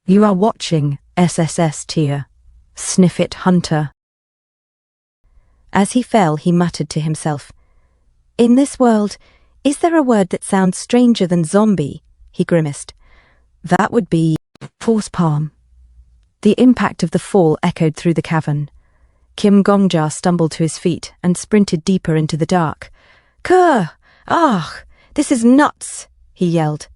You are watching SSS-Class Snuff-It Hunter. As he fell, he muttered to himself. In this world, is there a word that sounds stranger than zombie? He grimaced. That would be facepalm. The impact of the fall echoed through the cavern. Gongja stumbled to his feet and sprinted deeper into the dark. Kuh! Ah! This is nuts! He yelled.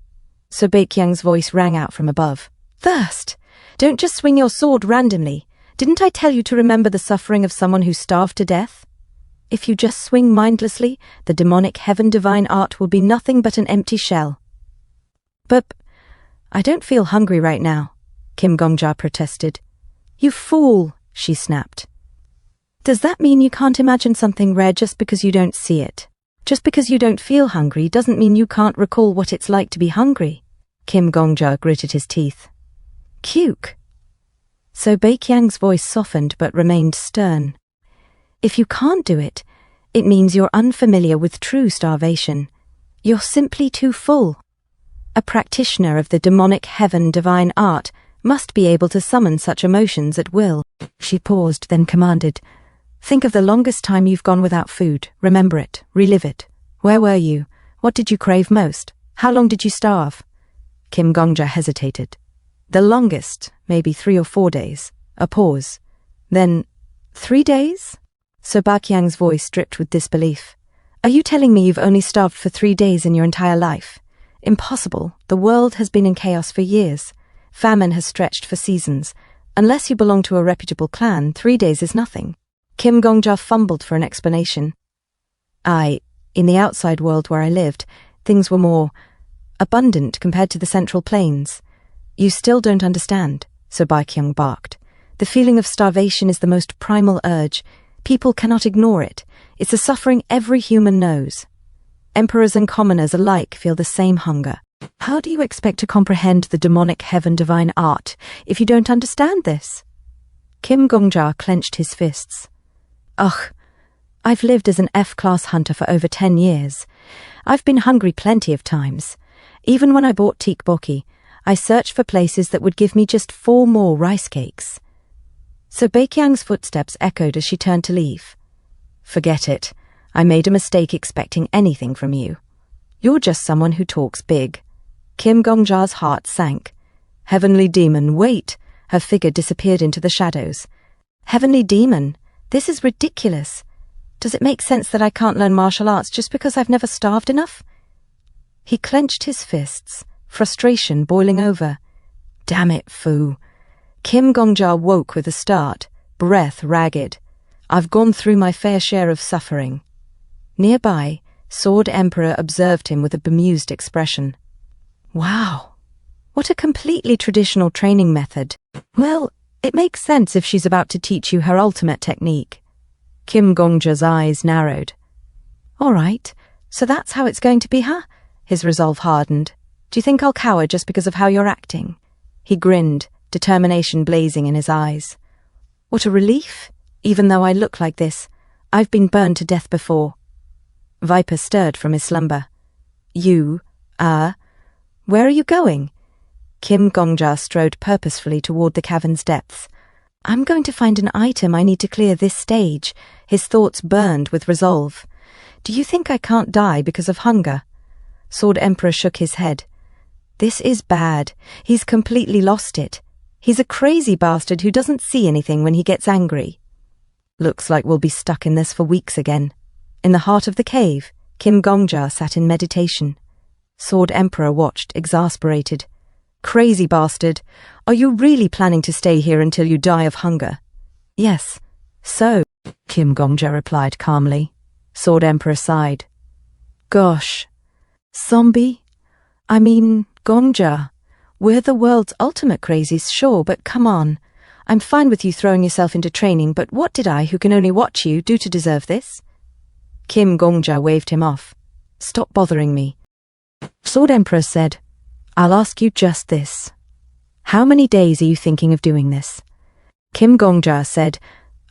So Baiqiang's voice rang out from above. Thirst! Don't just swing your sword randomly. Didn't I tell you to remember the suffering of someone who starved to death? If you just swing mindlessly, the demonic heaven divine art will be nothing but an empty shell. But I don't feel hungry right now, Gongja protested. You fool, she snapped. Does that mean you can't imagine something rare just because you don't see it? Just because you don't feel hungry doesn't mean you can't recall what it's like to be hungry. Gongja gritted his teeth. Cuke. So Baiqiang's voice softened but remained stern. If you can't do it, it means you're unfamiliar with true starvation. You're simply too full. A practitioner of the demonic heaven divine art must be able to summon such emotions at will. She paused, then commanded, Think of the longest time you've gone without food. Remember it. Relive it. Where were you? What did you crave most? How long did you starve? Gongja hesitated. The longest, maybe 3 or 4 days. A pause. Then, 3 days? So Baiqiang's voice dripped with disbelief. Are you telling me you've only starved for 3 days in your entire life? Impossible. The world has been in chaos for years. Famine has stretched for seasons. Unless you belong to a reputable clan, 3 days is nothing. Gongja fumbled for an explanation. In the outside world where I lived, things were more abundant compared to the central plains. You still don't understand, so Baiqiang barked. The feeling of starvation is the most primal urge. People cannot ignore it. It's a suffering every human knows. Emperors and commoners alike feel the same hunger. How do you expect to comprehend the demonic heaven divine art if you don't understand this? Gongja clenched his fists. Ugh, I've lived as an F-class hunter for over 10 years. I've been hungry plenty of times. Even when I bought tteokbokki, I searched for places that would give me just 4 more rice cakes. So Baiqiang's footsteps echoed as she turned to leave. Forget it. I made a mistake expecting anything from you. You're just someone who talks big. Gongja's heart sank. Heavenly demon, wait! Her figure disappeared into the shadows. Heavenly demon? This is ridiculous. Does it make sense that I can't learn martial arts just because I've never starved enough? He clenched his fists, frustration boiling over. Damn it, fool. Gongja woke with a start, breath ragged. I've gone through my fair share of suffering. Nearby, Sword Emperor observed him with a bemused expression. Wow, what a completely traditional training method. Well, it makes sense if she's about to teach you her ultimate technique. Gongja's eyes narrowed. All right, so that's how it's going to be, huh? His resolve hardened. Do you think I'll cower just because of how you're acting? He grinned, determination blazing in his eyes. What a relief. Even though I look like this, I've been burned to death before. Viper stirred from his slumber. You, where are you going? Gongja strode purposefully toward the cavern's depths. I'm going to find an item I need to clear this stage. His thoughts burned with resolve. Do you think I can't die because of hunger? Sword Emperor shook his head. This is bad. He's completely lost it. He's a crazy bastard who doesn't see anything when he gets angry. Looks like we'll be stuck in this for weeks again. In the heart of the cave, Gongja sat in meditation. Sword Emperor watched, exasperated. Crazy bastard, are you really planning to stay here until you die of hunger? Yes, so, Gongja replied calmly. Sword Emperor sighed. Gosh, zombie? I mean, Gongja. We're the world's ultimate crazies, sure, but come on. I'm fine with you throwing yourself into training, but what did I, who can only watch you, do to deserve this? Gongja waved him off. Stop bothering me. Sword Emperor said, I'll ask you just this. How many days are you thinking of doing this? Gongja said,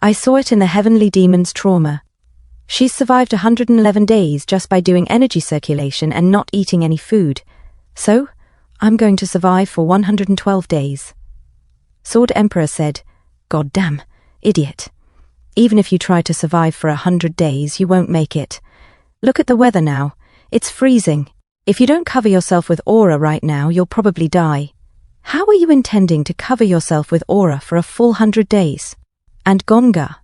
I saw it in the heavenly demon's trauma. She's survived 111 days just by doing energy circulation and not eating any food. So, I'm going to survive for 112 days. Sword Emperor said, "God damn, idiot. Even if you try to survive for 100 days, you won't make it. Look at the weather now. It's freezing. If you don't cover yourself with aura right now, you'll probably die. How are you intending to cover yourself with aura for a full 100 days? And Gongja,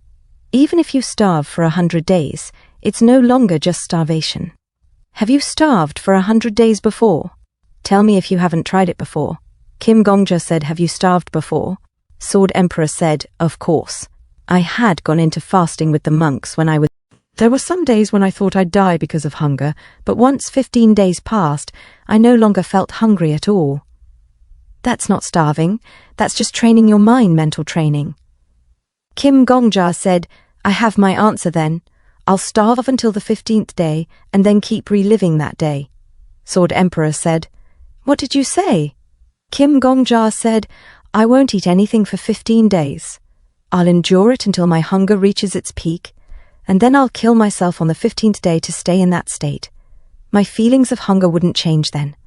even if you starve for 100 days, it's no longer just starvation. Have you starved for 100 days before? Tell me if you haven't tried it before." Gongja said, "Have you starved before?" Sword Emperor said, "Of course. I had gone into fasting with the monks when I was... There were some days when I thought I'd die because of hunger, but once 15 days passed, I no longer felt hungry at all." "That's not starving. That's just training your mind, mental training." Gongja said, "I have my answer then. I'll starve until the 15th day and then keep reliving that day." Sword Emperor said, "What did you say?" Gongja said, "I won't eat anything for 15 days. I'll endure it until my hunger reaches its peak, and then I'll kill myself on the 15th day to stay in that state. My feelings of hunger wouldn't change then.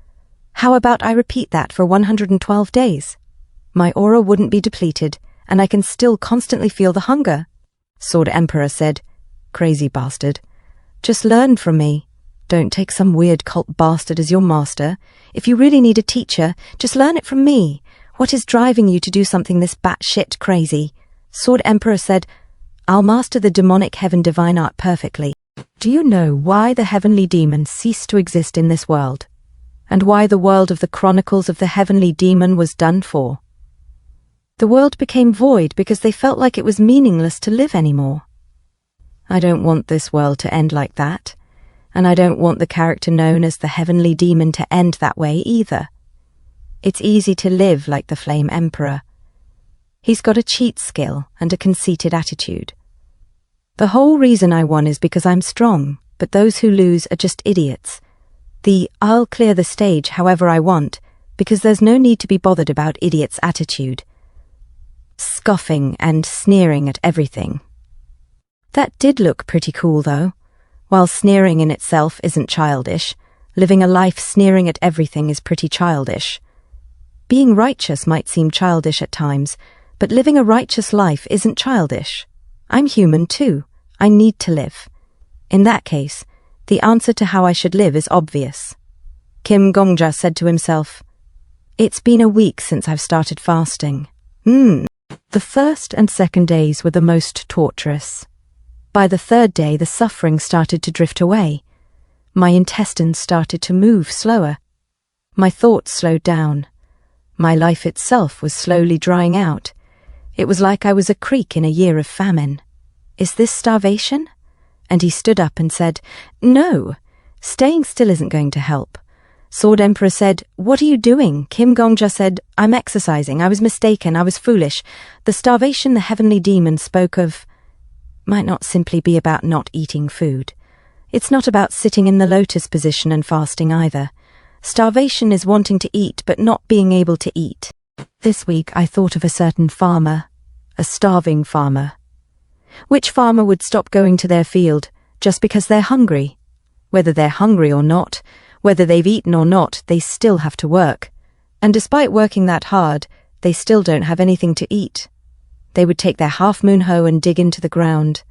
How about I repeat that for 112 days? My aura wouldn't be depleted, and I can still constantly feel the hunger." Sword Emperor said, "Crazy bastard. Just learn from me. Don't take some weird cult bastard as your master. If you really need a teacher, just learn it from me. What is driving you to do something this batshit crazy?" Sword Emperor said, "I'll master the demonic heaven divine art perfectly. Do you know why the heavenly demon ceased to exist in this world? And why the world of the Chronicles of the Heavenly Demon was done for? The world became void because they felt like it was meaningless to live anymore. I don't want this world to end like that, and I don't want the character known as the Heavenly Demon to end that way either. It's easy to live like the Flame Emperor. He's got a cheat skill and a conceited attitude. The whole reason I won is because I'm strong, but those who lose are just idiots. I'll clear the stage however I want, because there's no need to be bothered about idiots' attitude. Scoffing and sneering at everything. That did look pretty cool, though. While sneering in itself isn't childish, living a life sneering at everything is pretty childish. Being righteous might seem childish at times, but living a righteous life isn't childish. I'm human too. I need to live. In that case, the answer to how I should live is obvious. Gongja said to himself, "It's been a week since I've started fasting. The first and second days were the most torturous. By the third day, the suffering started to drift away. My intestines started to move slower. My thoughts slowed down. My life itself was slowly drying out. It was like I was a creek in a year of famine. Is this starvation?" And he stood up and said, "No, staying still isn't going to help." Sword Emperor said, "What are you doing?" Gongja said, "I'm exercising. I was mistaken. I was foolish. The starvation the Heavenly Demon spoke of might not simply be about not eating food. It's not about sitting in the lotus position and fasting either. Starvation is wanting to eat but not being able to eat. This week I thought of a certain farmer, a starving farmer. Which farmer would stop going to their field just because they're hungry? Whether they're hungry or not, whether they've eaten or not, they still have to work. And despite working that hard, they still don't have anything to eat. They would take their half-moon hoe and dig into the ground.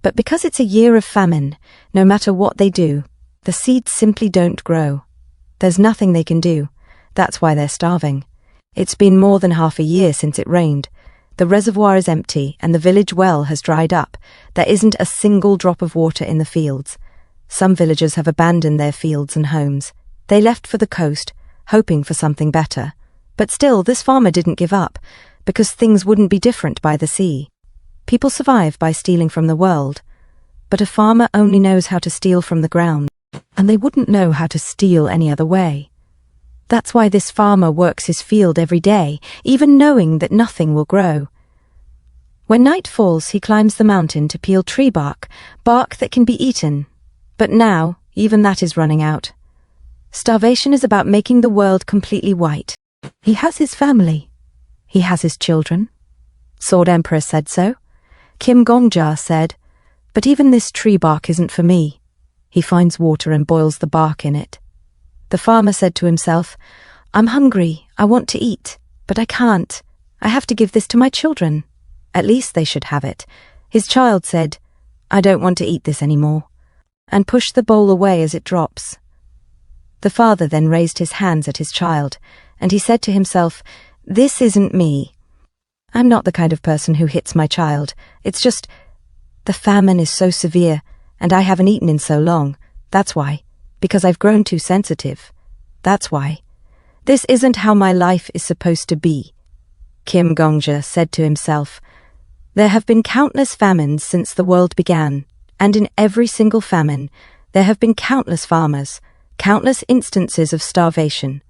But because it's a year of famine, no matter what they do, the seeds simply don't grow. There's nothing they can do. That's why they're starving. It's been more than half a year since it rained. The reservoir is empty and the village well has dried up. There isn't a single drop of water in the fields. Some villagers have abandoned their fields and homes. They left for the coast, hoping for something better. But still, this farmer didn't give up, because things wouldn't be different by the sea. People survive by stealing from the world, but a farmer only knows how to steal from the ground, and they wouldn't know how to steal any other way. That's why this farmer works his field every day, even knowing that nothing will grow. When night falls, he climbs the mountain to peel tree bark, bark that can be eaten. But now, even that is running out. Starvation is about making the world completely white. He has his family. He has his children. Sword Emperor said so. Gongja said, "But even this tree bark isn't for me." He finds water and boils the bark in it. The farmer said to himself, "I'm hungry, I want to eat, but I can't. I have to give this to my children. At least they should have it. His child said, I don't want to eat this anymore, and pushed the bowl away as it drops. The father then raised his hands at his child, and he said to himself, This isn't me. I'm not the kind of person who hits my child. It's just, the famine is so severe, and I haven't eaten in so long. That's why. Because I've grown too sensitive. That's why. This isn't how my life is supposed to be. Kim Gongja said to himself, There have been countless famines since the world began, and in every single famine, there have been countless farmers, countless instances of starvation.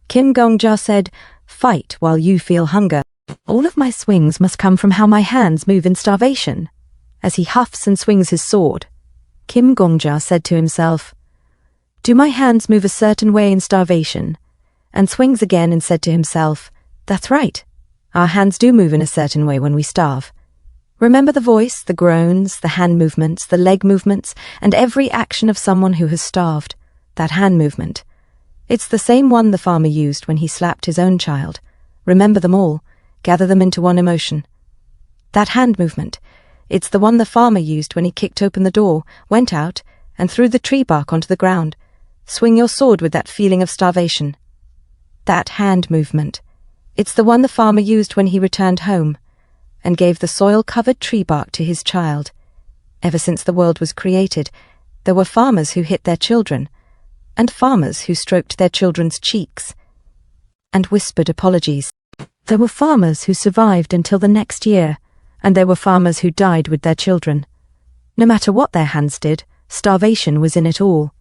Kim Gongja said, Fight while you feel hunger. All of my swings must come from how my hands move in starvation. As he huffs and swings his sword, Kim Gongja said to himself, Do my hands move a certain way in starvation? And swings again and said to himself, That's right. Our hands do move in a certain way when we starve. Remember the voice, the groans, the hand movements, the leg movements, and every action of someone who has starved. That hand movement. It's the same one the farmer used when he slapped his own child. Remember them all. Gather them into one emotion. That hand movement. It's the one the farmer used when he kicked open the door, went out, and threw the tree bark onto the ground. Swing your sword with that feeling of starvation. That hand movement. It's the one the farmer used when he returned home and gave the soil-covered tree bark to his child. Ever since the world was created, there were farmers who hit their children, and farmers who stroked their children's cheeks and whispered apologies. There were farmers who survived until the next year, and there were farmers who died with their children. No matter what their hands did, starvation was in it all.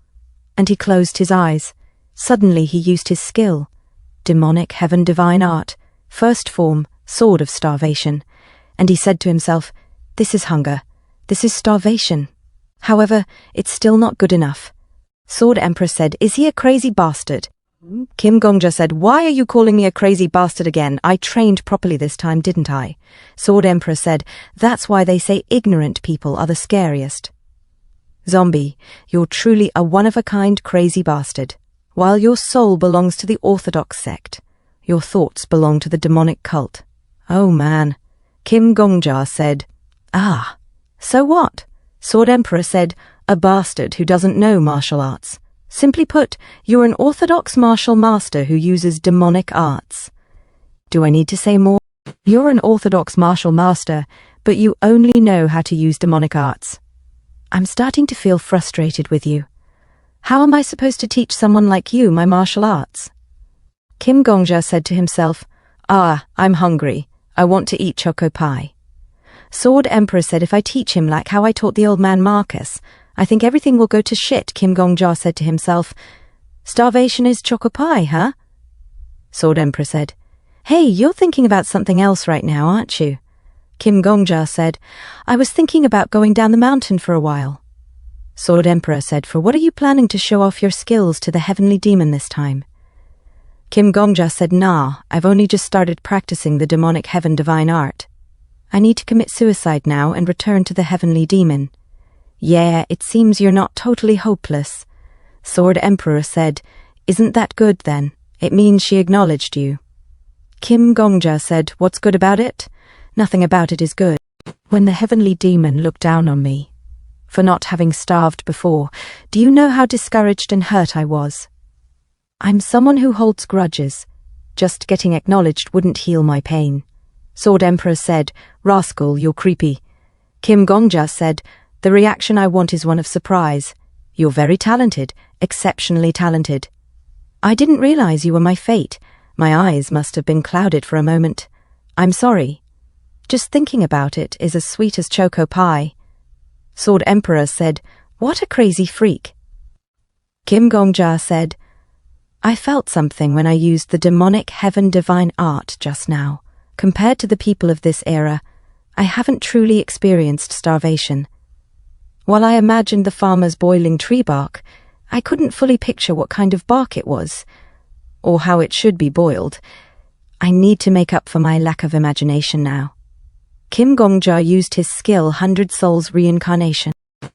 And he closed his eyes. Suddenly he used his skill. Demonic heaven divine art, first form, sword of starvation. And he said to himself, This is hunger. This is starvation. However, it's still not good enough. Sword Emperor said, Is he a crazy bastard? Kim Gongja said, Why are you calling me a crazy bastard again? I trained properly this time, didn't I? Sword Emperor said, That's why they say ignorant people are the scariest. Zombie, you're truly a one-of-a-kind crazy bastard. While your soul belongs to the orthodox sect, your thoughts belong to the demonic cult. Oh man. Kim Gongja said, Ah, so what? Sword Emperor said, A bastard who doesn't know martial arts. Simply put, you're an orthodox martial master who uses demonic arts. Do I need to say more? You're an orthodox martial master, but you only know how to use demonic arts. I'm starting to feel frustrated with you. How am I supposed to teach someone like you my martial arts? Kim Gongja said to himself, Ah, I'm hungry. I want to eat choco pie. Sword Emperor said, If I teach him like how I taught the old man Marcus, I think everything will go to shit. Kim Gongja said to himself, Starvation is choco pie, huh? Sword Emperor said, Hey, you're thinking about something else right now, aren't you? Kim Gongja said, I was thinking about going down the mountain for a while. Sword Emperor said, For what are you planning to show off your skills to the heavenly demon this time? Kim Gongja said, Nah, I've only just started practicing the demonic heaven divine art. I need to commit suicide now and return to the heavenly demon. Yeah, it seems you're not totally hopeless. Sword Emperor said, Isn't that good then? It means she acknowledged you. Kim Gongja said, What's good about it? Nothing about it is good. When the heavenly demon looked down on me, for not having starved before, do you know how discouraged and hurt I was? I'm someone who holds grudges. Just getting acknowledged wouldn't heal my pain. Sword Emperor said, Rascal, you're creepy. Kim Gongja said, The reaction I want is one of surprise. You're very talented, exceptionally talented. I didn't realize you were my fate. My eyes must have been clouded for a moment. I'm sorry. Just thinking about it is as sweet as choco pie. Sword Emperor said, What a crazy freak. Kim Gongja said, I felt something when I used the demonic heaven divine art just now. Compared to the people of this era, I haven't truly experienced starvation. While I imagined the farmers boiling tree bark, I couldn't fully picture what kind of bark it was, or how it should be boiled. I need to make up for my lack of imagination now. Kim Gongja used his skill 100 Souls Reincarnation.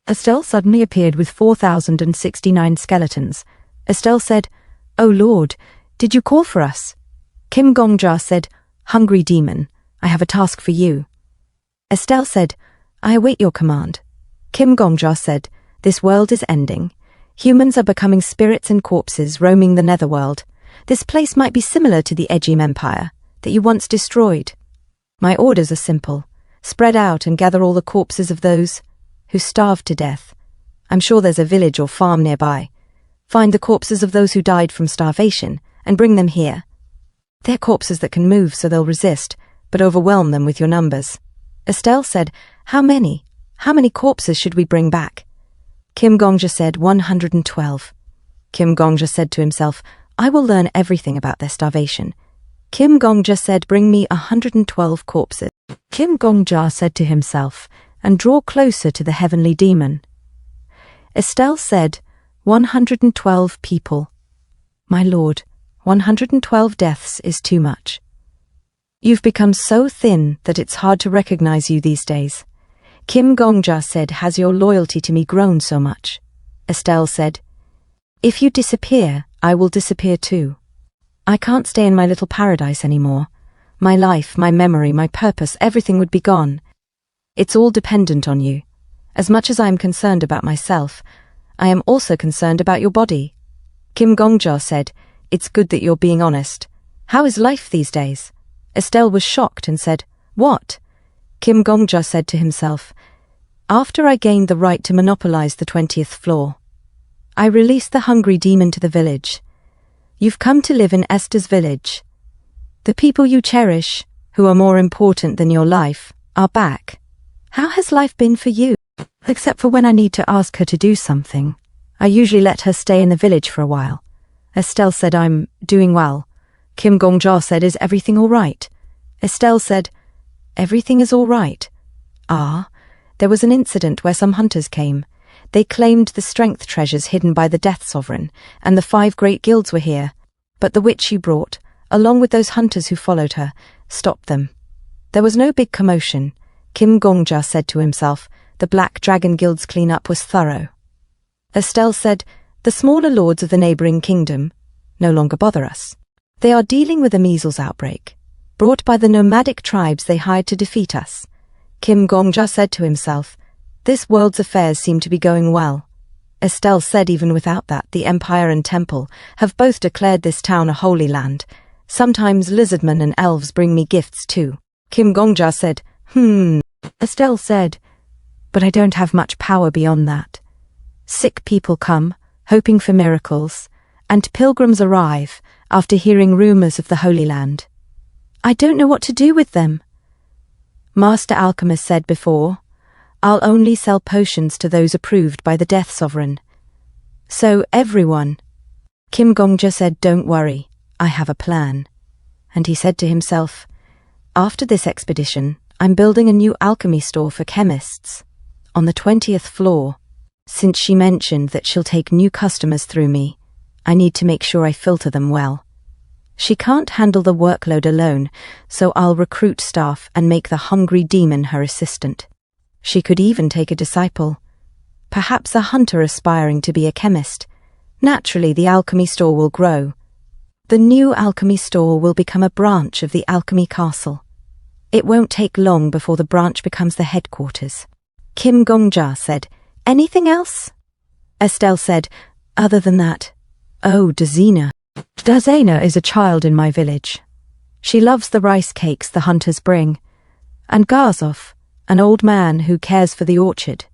Estelle suddenly appeared with 4,069 skeletons. Estelle said, Oh Lord, did you call for us? Kim Gongja said, Hungry demon, I have a task for you. Estelle said, I await your command. Kim Gongja said, this world is ending. Humans are becoming spirits and corpses roaming the netherworld. This place might be similar to the Egym Empire that you once destroyed. My orders are simple. Spread out and gather all the corpses of those who starved to death. I'm sure there's a village or farm nearby. Find the corpses of those who died from starvation and bring them here. They're corpses that can move, so they'll resist, but overwhelm them with your numbers. Estelle said, How many? How many corpses should we bring back? Kim Gongja said, 112. Kim Gongja said to himself, I will learn everything about their starvation. Kim Gongja said, bring me 112 corpses. Kim Gongja said to himself, and draw closer to the heavenly demon. Estelle said, 112 people. My lord, 112 deaths is too much. You've become so thin that it's hard to recognize you these days. Kim Gongja said, has your loyalty to me grown so much? Estelle said, if you disappear, I will disappear too. I can't stay in my little paradise anymore. My life, my memory, my purpose, everything would be gone. It's all dependent on you. As much as I am concerned about myself, I am also concerned about your body. Kim Gongja said, it's good that you're being honest. How is life these days? Estelle was shocked and said, what? Kim Gongja said to himself, after I gained the right to monopolize the 20th floor, I released the hungry demon to the village. You've come to live in Esther's village. The people you cherish, who are more important than your life, are back. How has life been for you? Except for when I need to ask her to do something. I usually let her stay in the village for a while. Estelle said, I'm doing well. Kim Gongja said, is everything all right? Estelle said, everything is all right. Ah, there was an incident where some hunters came. They claimed the strength treasures hidden by the Death Sovereign, and the 5 great guilds were here. But the witch you brought, along with those hunters who followed her, stopped them. There was no big commotion. Kim Gongja said to himself, the Black Dragon Guild's clean-up was thorough. Estelle said, the smaller lords of the neighbouring kingdom no longer bother us. They are dealing with a measles outbreak, brought by the nomadic tribes they hired to defeat us. Kim Gongja said to himself, this world's affairs seem to be going well. Estelle said, even without that, the Empire and Temple have both declared this town a holy land. Sometimes lizardmen and elves bring me gifts too. Kim Gongja said, Estelle said, but I don't have much power beyond that. Sick people come, hoping for miracles, and pilgrims arrive after hearing rumors of the Holy Land. I don't know what to do with them. Master Alchemist said before, I'll only sell potions to those approved by the Death Sovereign. So everyone. Kim Gongja said, don't worry, I have a plan. And he said to himself, after this expedition, I'm building a new alchemy store for chemists on the 20th floor. Since she mentioned that she'll take new customers through me, I need to make sure I filter them well. She can't handle the workload alone, so I'll recruit staff and make the hungry demon her assistant. She could even take a disciple, perhaps a hunter aspiring to be a chemist. Naturally, the alchemy store will grow. The new alchemy store will become a branch of the alchemy castle. It won't take long before the branch becomes the headquarters. Kim Gongja said, anything else? Estelle said, other than that, oh, Dazina. Dazina is a child in my village. She loves the rice cakes the hunters bring. And Garzov, an old man who cares for the orchard.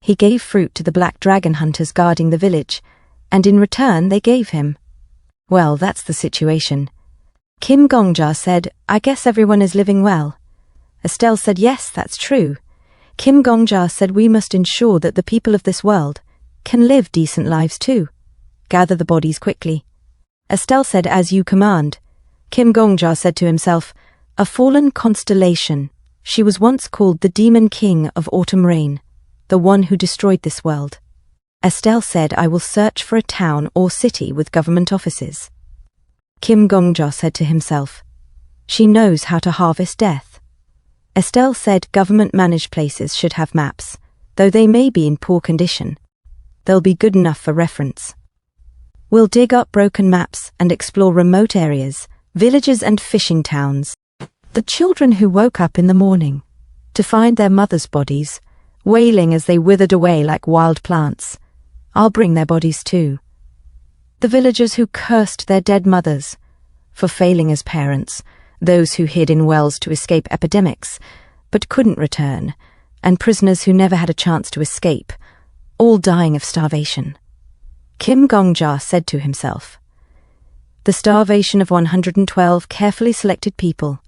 He gave fruit to the black dragon hunters guarding the village, and in return they gave him. Well, that's the situation. Kim Gongja said, I guess everyone is living well. Estelle said, yes, that's true. Kim Gongja said, we must ensure that the people of this world can live decent lives too. Gather the bodies quickly. Estelle said, as you command. Kim Gongja said to himself, a fallen constellation. She was once called the Demon King of Autumn Rain, the one who destroyed this world. Estelle said, I will search for a town or city with government offices. Kim Gongja said to himself, she knows how to harvest death. Estelle said, government-managed places should have maps, though they may be in poor condition. They'll be good enough for reference. We'll dig up broken maps and explore remote areas, villages and fishing towns. The children who woke up in the morning to find their mothers' bodies, wailing as they withered away like wild plants. I'll bring their bodies too. The villagers who cursed their dead mothers for failing as parents, those who hid in wells to escape epidemics but couldn't return, and prisoners who never had a chance to escape, all dying of starvation. Kim Gongja said to himself, "The starvation of 112 carefully selected people."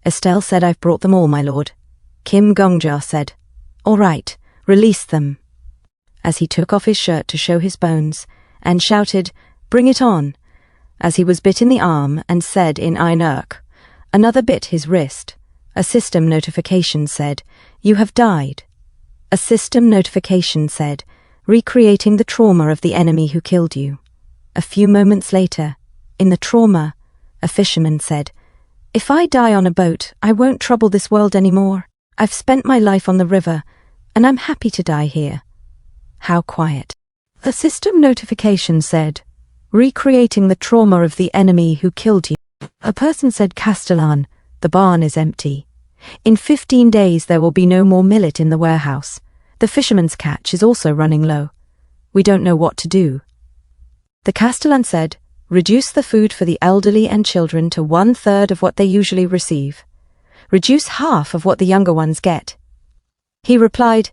Estelle said, "I've brought them all, my lord." Kim Gongja said, "All right, release them," as he took off his shirt to show his bones, and shouted, "Bring it on," as he was bit in the arm and said in Einurk. Another bit his wrist. A system notification said, "You have died." A system notification said, "Recreating the trauma of the enemy who killed you." A few moments later, in the trauma, a fisherman said, "If I die on a boat, I won't trouble this world anymore. I've spent my life on the river, and I'm happy to die here." How quiet. A system notification said, "Recreating the trauma of the enemy who killed you." A person said, "Castellan, the barn is empty. In 15 days there will be no more millet in the warehouse. The fisherman's catch is also running low. We don't know what to do." The Castellan said, "Reduce the food for the elderly and children to 1/3 of what they usually receive. Reduce half of what the younger ones get." He replied,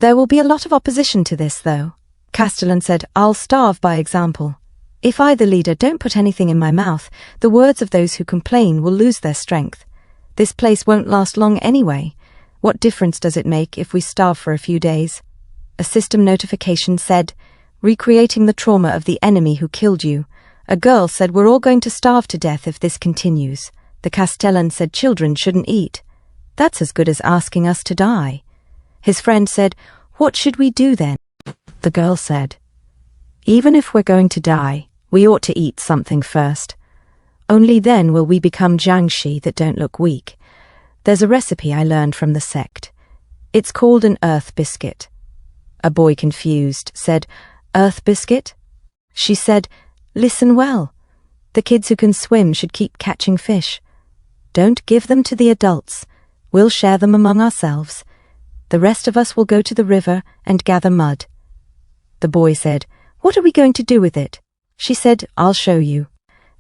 "There will be a lot of opposition to this, though." Castellan said, "I'll starve by example. If I, the leader, don't put anything in my mouth, the words of those who complain will lose their strength. This place won't last long anyway. What difference does it make if we starve for a few days?" A system notification said, "Recreating the trauma of the enemy who killed you." A girl said, "We're all going to starve to death if this continues." The Castellan said, "Children shouldn't eat. That's as good as asking us to die." His friend said, "What should we do then?" The girl said, "Even if we're going to die, we ought to eat something first. Only then will we become jiangshi that don't look weak. There's a recipe I learned from the sect. It's called an earth biscuit." A boy, confused, said, "Earth biscuit?" She said, "Listen well. The kids who can swim should keep catching fish. Don't give them to the adults. We'll share them among ourselves. The rest of us will go to the river and gather mud." The boy said, "What are we going to do with it?" She said, "I'll show you."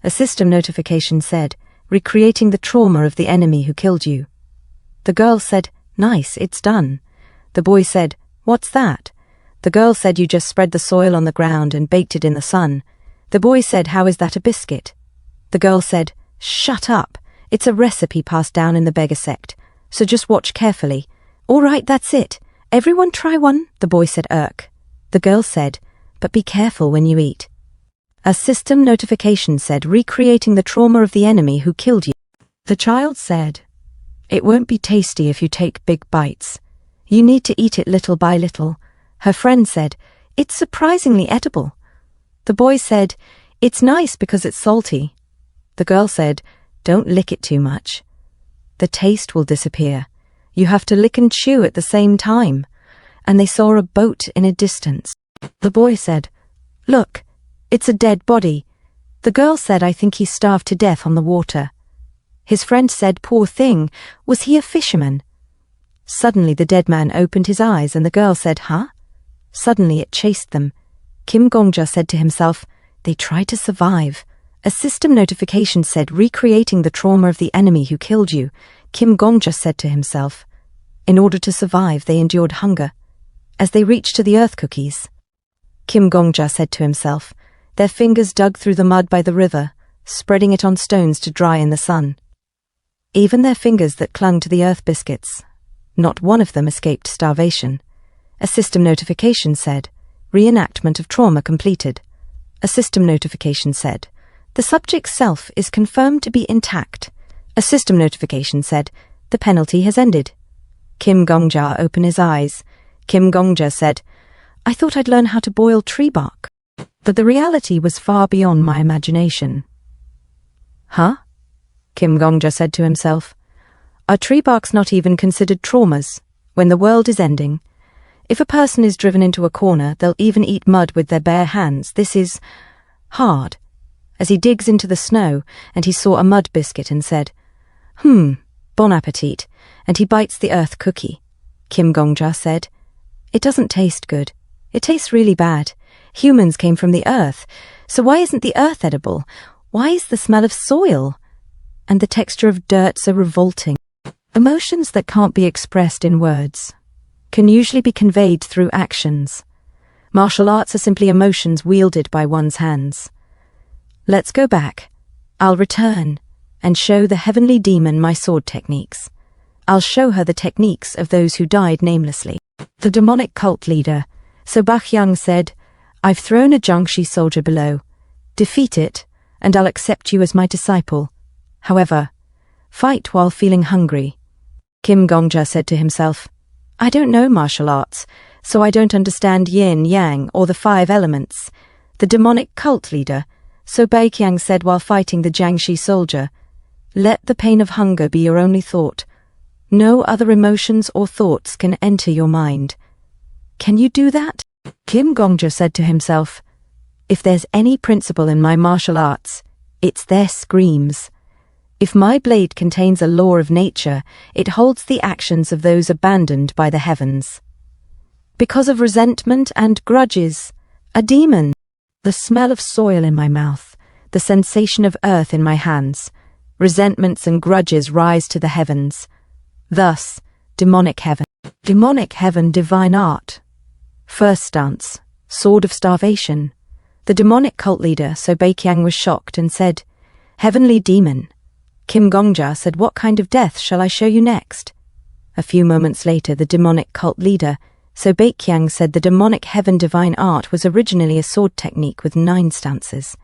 A system notification said, "Recreating the trauma of the enemy who killed you." The girl said, "Nice, it's done." The boy said, "What's that?" The girl said, "You just spread the soil on the ground and baked it in the sun." The boy said, "How is that a biscuit?" The girl said, "Shut up. It's a recipe passed down in the beggar sect, so just watch carefully." "All right, that's it. Everyone try one," the boy said. The girl said, "But be careful when you eat." A system notification said, "Recreating the trauma of the enemy who killed you." The child said, "It won't be tasty if you take big bites. You need to eat it little by little." Her friend said, "It's surprisingly edible." The boy said, "It's nice because it's salty." The girl said, "Don't lick it too much. The taste will disappear. You have to lick and chew at the same time." And they saw a boat in a distance. The boy said, "Look, it's a dead body." The girl said, "I think he starved to death on the water." His friend said, "Poor thing, was he a fisherman?" Suddenly the dead man opened his eyes and the girl said, "Huh?" Suddenly it chased them. Kim Gongja said to himself, "They tried to survive." A system notification said, "Recreating the trauma of the enemy who killed you." Kim Gongja said to himself, "In order to survive, they endured hunger." As they reached to the earth cookies, Kim Gongja said to himself, their fingers dug through the mud by the river, spreading it on stones to dry in the sun. Even their fingers that clung to the earth biscuits, not one of them escaped starvation. A system notification said, "Reenactment of trauma completed." A system notification said, "The subject's self is confirmed to be intact." A system notification said, "The penalty has ended." Kim Gongja opened his eyes. Kim Gongja said, "I thought I'd learn how to boil tree bark, but the reality was far beyond my imagination." "Huh?" Kim Gongja said to himself. "Are tree barks not even considered traumas when the world is ending? If a person is driven into a corner, they'll even eat mud with their bare hands. This is hard." As he digs into the snow, and he saw a mud biscuit and said, Bon appetit, and he bites the earth cookie. Kim Gongja said, "It doesn't taste good. It tastes really bad. Humans came from the earth, so why isn't the earth edible? Why is the smell of soil and the texture of dirt so revolting?" Emotions that can't be expressed in words can usually be conveyed through actions. Martial arts are simply emotions wielded by one's hands. Let's go back. I'll return and show the heavenly demon my sword techniques. I'll show her the techniques of those who died namelessly. The demonic cult leader, So Bakyang, said, "I've thrown a Gongja soldier below. Defeat it, and I'll accept you as my disciple. However, fight while feeling hungry." Kim Gongja said to himself, "I don't know martial arts, so I don't understand yin, yang, or the 5 elements." The demonic cult leader, So Bakyang, said while fighting the Gongja soldier, "Let the pain of hunger be your only thought. No other emotions or thoughts can enter your mind." Can you do that? Kim Gongja said to himself, "If there's any principle in my martial arts, it's their screams. If my blade contains a law of nature, it holds the actions of those abandoned by the heavens. Because of resentment and grudges, a demon. The smell of soil in my mouth, the sensation of earth in my hands, resentments and grudges rise to the heavens. Thus, demonic heaven. Demonic heaven, divine art. First stance, sword of starvation. The demonic cult leader, So Bakyang, was shocked and said, "Heavenly demon." Kim Gongja said, "What kind of death shall I show you next?" A few moments later, the demonic cult leader, So Bakyang, said the demonic heaven divine art was originally a sword technique with 9 stances.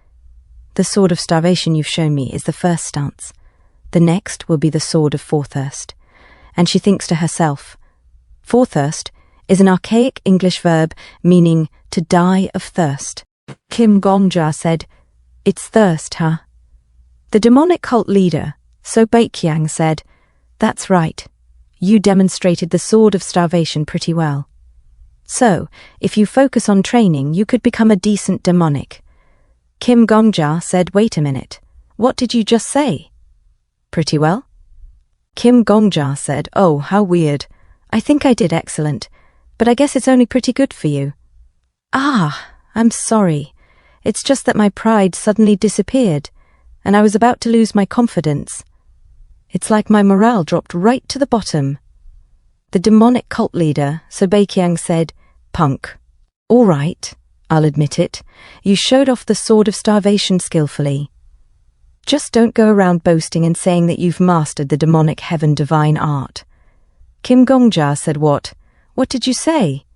The sword of starvation you've shown me is the first stance. The next will be the sword of forethirst. And she thinks to herself, forethirst is an archaic English verb meaning to die of thirst. Kim Gongja said, "It's thirst, huh?" The demonic cult leader, So Bakyang, said, "That's right. You demonstrated the sword of starvation pretty well. So, if you focus on training, you could become a decent demonic." Kim Gongja said, "Wait a minute. What did you just say?" "Pretty well?" Kim Gongja said, "Oh, how weird. I think I did excellent, but I guess it's only pretty good for you." "Ah, I'm sorry. It's just that my pride suddenly disappeared, and I was about to lose my confidence. It's like my morale dropped right to the bottom." The demonic cult leader, So Bakyang, said, "Punk. All right, I'll admit it. You showed off the sword of starvation skillfully. Just don't go around boasting and saying that you've mastered the demonic heaven divine art." Kim Gongja said, "What? What did you say?"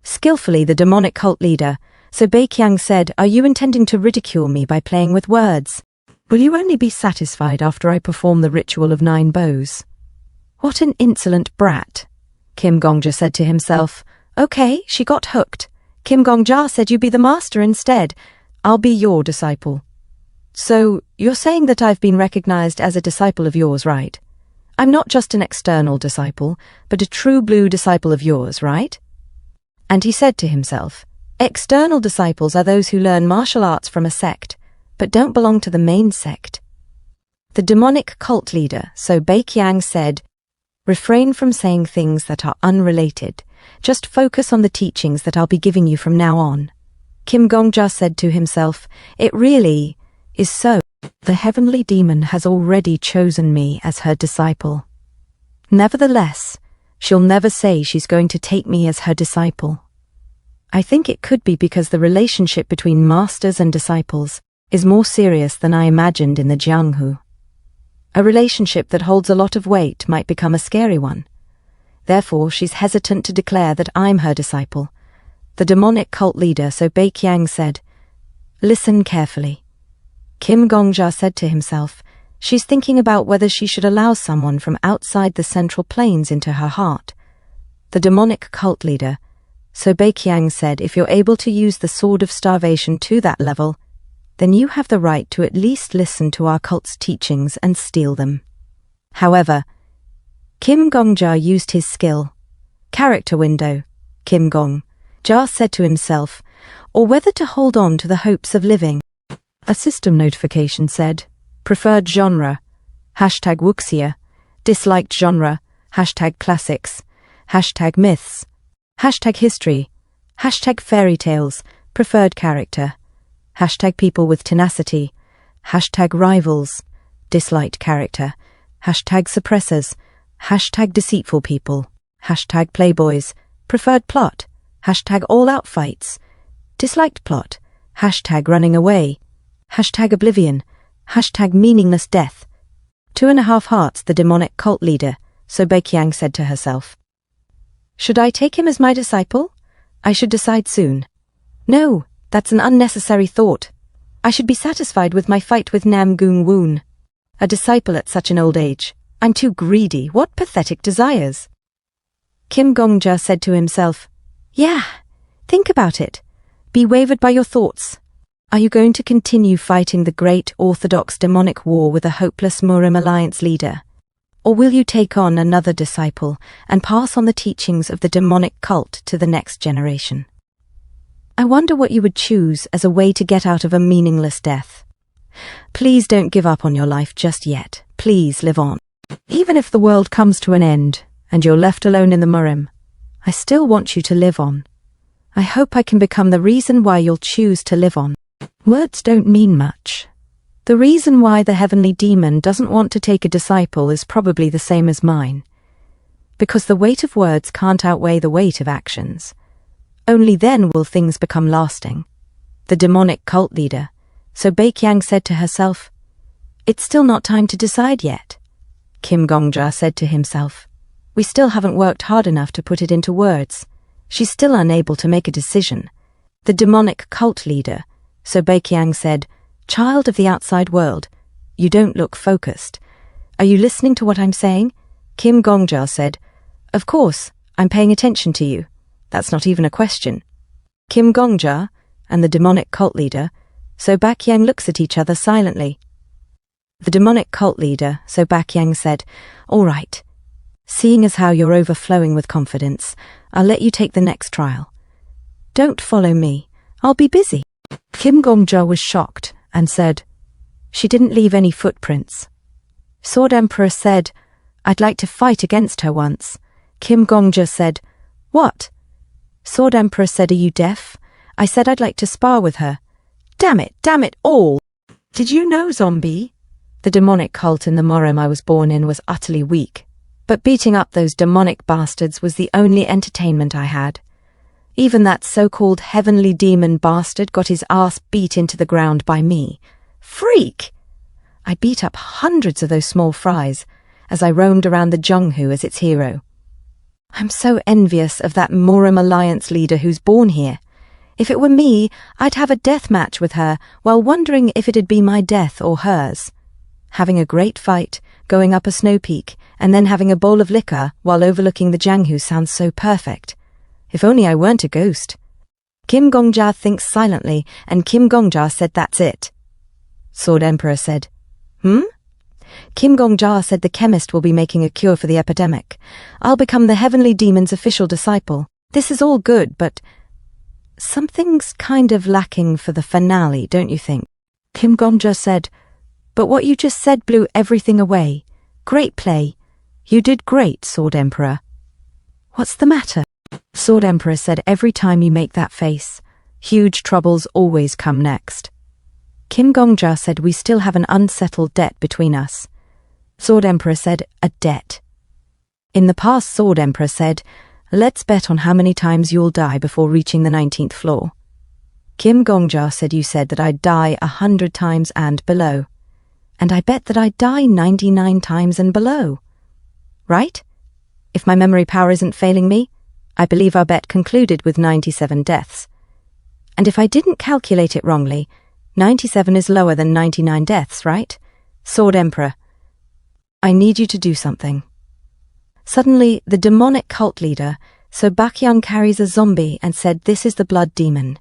Skillfully, the demonic cult leader, So Bakyang, said, "Are you intending to ridicule me by playing with words? Will you only be satisfied after I perform the ritual of 9 bows? What an insolent brat." Kim Gongja said to himself, "Okay, she got hooked. Kim Gongja said you be the master instead. I'll be your disciple." "So, you're saying that I've been recognized as a disciple of yours, right? I'm not just an external disciple, but a true blue disciple of yours, right?" And he said to himself, "External disciples are those who learn martial arts from a sect, but don't belong to the main sect." The demonic cult leader, So Bakyang, said, "Refrain from saying things that are unrelated. Just focus on the teachings that I'll be giving you from now on." Kim Gongja said to himself, "It really is so. The heavenly demon has already chosen me as her disciple. Nevertheless, she'll never say she's going to take me as her disciple. I think it could be because the relationship between masters and disciples is more serious than I imagined in the Jianghu. A relationship that holds a lot of weight might become a scary one. Therefore, she's hesitant to declare that I'm her disciple." The demonic cult leader, So Bakyang, said, "Listen carefully." Kim Gongja said to himself, "She's thinking about whether she should allow someone from outside the central plains into her heart." The demonic cult leader, So Bakyang, said, "If you're able to use the sword of starvation to that level, then you have the right to at least listen to our cult's teachings and steal them." However, Kim Gongja used his skill. Character window, Kim Gongja said to himself, or whether to hold on to the hopes of living. A system notification said, "Preferred genre, #wuxia." disliked genre, #classics, #myths, #history, #fairy tales, preferred character, #people with tenacity, #rivals, disliked character, #suppressors, #deceitful people, #playboys, preferred plot, #all-out fights, disliked plot, #running away, #oblivion, #meaningless death. 2.5 hearts, the demonic cult leader, so Baiqiang said to herself. Should I take him as my disciple? I should decide soon. No, that's an unnecessary thought. I should be satisfied with my fight with Nam Goong Woon. A disciple at such an old age. I'm too greedy. What pathetic desires. Kim Gongja said to himself, Yeah, think about it. Be wavered by your thoughts. Are you going to continue fighting the great orthodox demonic war with a hopeless Murim alliance leader? Or will you take on another disciple and pass on the teachings of the demonic cult to the next generation? I wonder what you would choose as a way to get out of a meaningless death. Please don't give up on your life just yet. Please live on. Even if the world comes to an end and you're left alone in the Murim, I still want you to live on. I hope I can become the reason why you'll choose to live on. Words don't mean much. The reason why the heavenly demon doesn't want to take a disciple is probably the same as mine. Because the weight of words can't outweigh the weight of actions. Only then will things become lasting. The demonic cult leader, so Baiqiang said to herself, It's still not time to decide yet. Kim Gongja said to himself, We still haven't worked hard enough to put it into words. She's still unable to make a decision. The demonic cult leader, so Baiqiang said, Child of the outside world, you don't look focused. Are you listening to what I'm saying? Kim Gongja said, Of course, I'm paying attention to you. That's not even a question. Kim Gongja and the demonic cult leader, so Baiqiang looks at each other silently. The demonic cult leader, so Baiqiang said, All right. Seeing as how you're overflowing with confidence, I'll let you take the next trial. Don't follow me. I'll be busy. Kim Gongja was shocked and said, She didn't leave any footprints. Sword Emperor said, I'd like to fight against her once. Kim Gongja said, What? Sword Emperor said, Are you deaf? I said I'd like to spar with her. Damn it all. Did you know, zombie? The demonic cult in the Murim I was born in was utterly weak, but beating up those demonic bastards was the only entertainment I had. Even that so-called heavenly demon bastard got his ass beat into the ground by me. Freak! I beat up hundreds of those small fries as I roamed around the Zhenghu as its hero. I'm so envious of that Murim alliance leader who's born here. If it were me, I'd have a death match with her while wondering if it'd be my death or hers. Having a great fight, going up a snow peak, and then having a bowl of liquor while overlooking the Zhenghu sounds so perfect. If only I weren't a ghost. Kim Gongja thinks silently, and Kim Gongja said that's it. Sword Emperor said, Kim Gongja said the chemist will be making a cure for the epidemic. I'll become the heavenly demon's official disciple. This is all good, but something's kind of lacking for the finale, don't you think? Kim Gongja said, But what you just said blew everything away. Great play. You did great, Sword Emperor. What's the matter? Sword Emperor said, Every time you make that face, huge troubles always come next. Kim Gongja said, We still have an unsettled debt between us. Sword Emperor said, A debt. In the past, Sword Emperor said, Let's bet on how many times you'll die before reaching the 19th floor. Kim Gongja said, You said that I'd die 100 times and below. And I bet that I'd die 99 times and below. Right? If my memory power isn't failing me, I believe our bet concluded with 97 deaths. And if I didn't calculate it wrongly, 97 is lower than 99 deaths, right? Sword Emperor, I need you to do something. Suddenly, the demonic cult leader, so Baiqiang carries a zombie and said, This is the blood demon.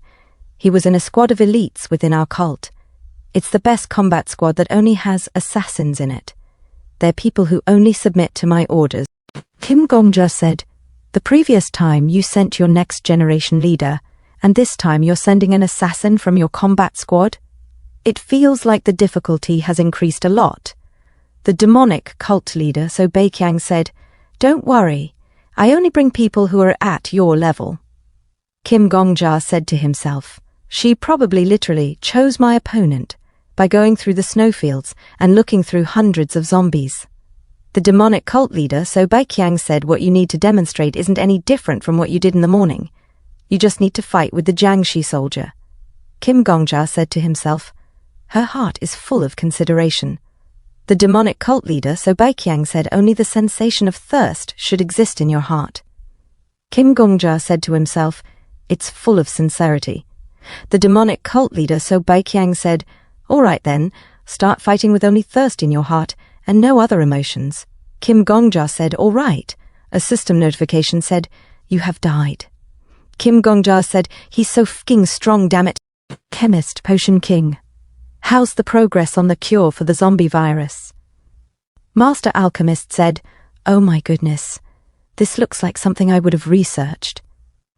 He was in a squad of elites within our cult. It's the best combat squad that only has assassins in it. They're people who only submit to my orders. Kim Gongja said, The previous time you sent your next generation leader, and this time you're sending an assassin from your combat squad? It feels like the difficulty has increased a lot. The demonic cult leader, so Baikyang, said, "Don't worry, I only bring people who are at your level." Kim Gongja said to himself, "She probably literally chose my opponent by going through the snowfields and looking through hundreds of zombies." The demonic cult leader, so Baikyang, said, "What you need to demonstrate isn't any different from what you did in the morning. You just need to fight with the Jiangxi soldier." Kim Gongja said to himself, "Her heart is full of consideration." The demonic cult leader, so Baikyang, said, "Only the sensation of thirst should exist in your heart." Kim Gongja said to himself, "It's full of sincerity." The demonic cult leader, so Baikyang, said, "All right then, start fighting with only thirst in your heart and no other emotions." Kim Gongja said, "All right." A system notification said, "You have died." Kim Gongja said, "He's so fucking strong, damn it." Chemist Potion King. "How's the progress on the cure for the zombie virus?" Master Alchemist said, "Oh my goodness, this looks like something I would have researched.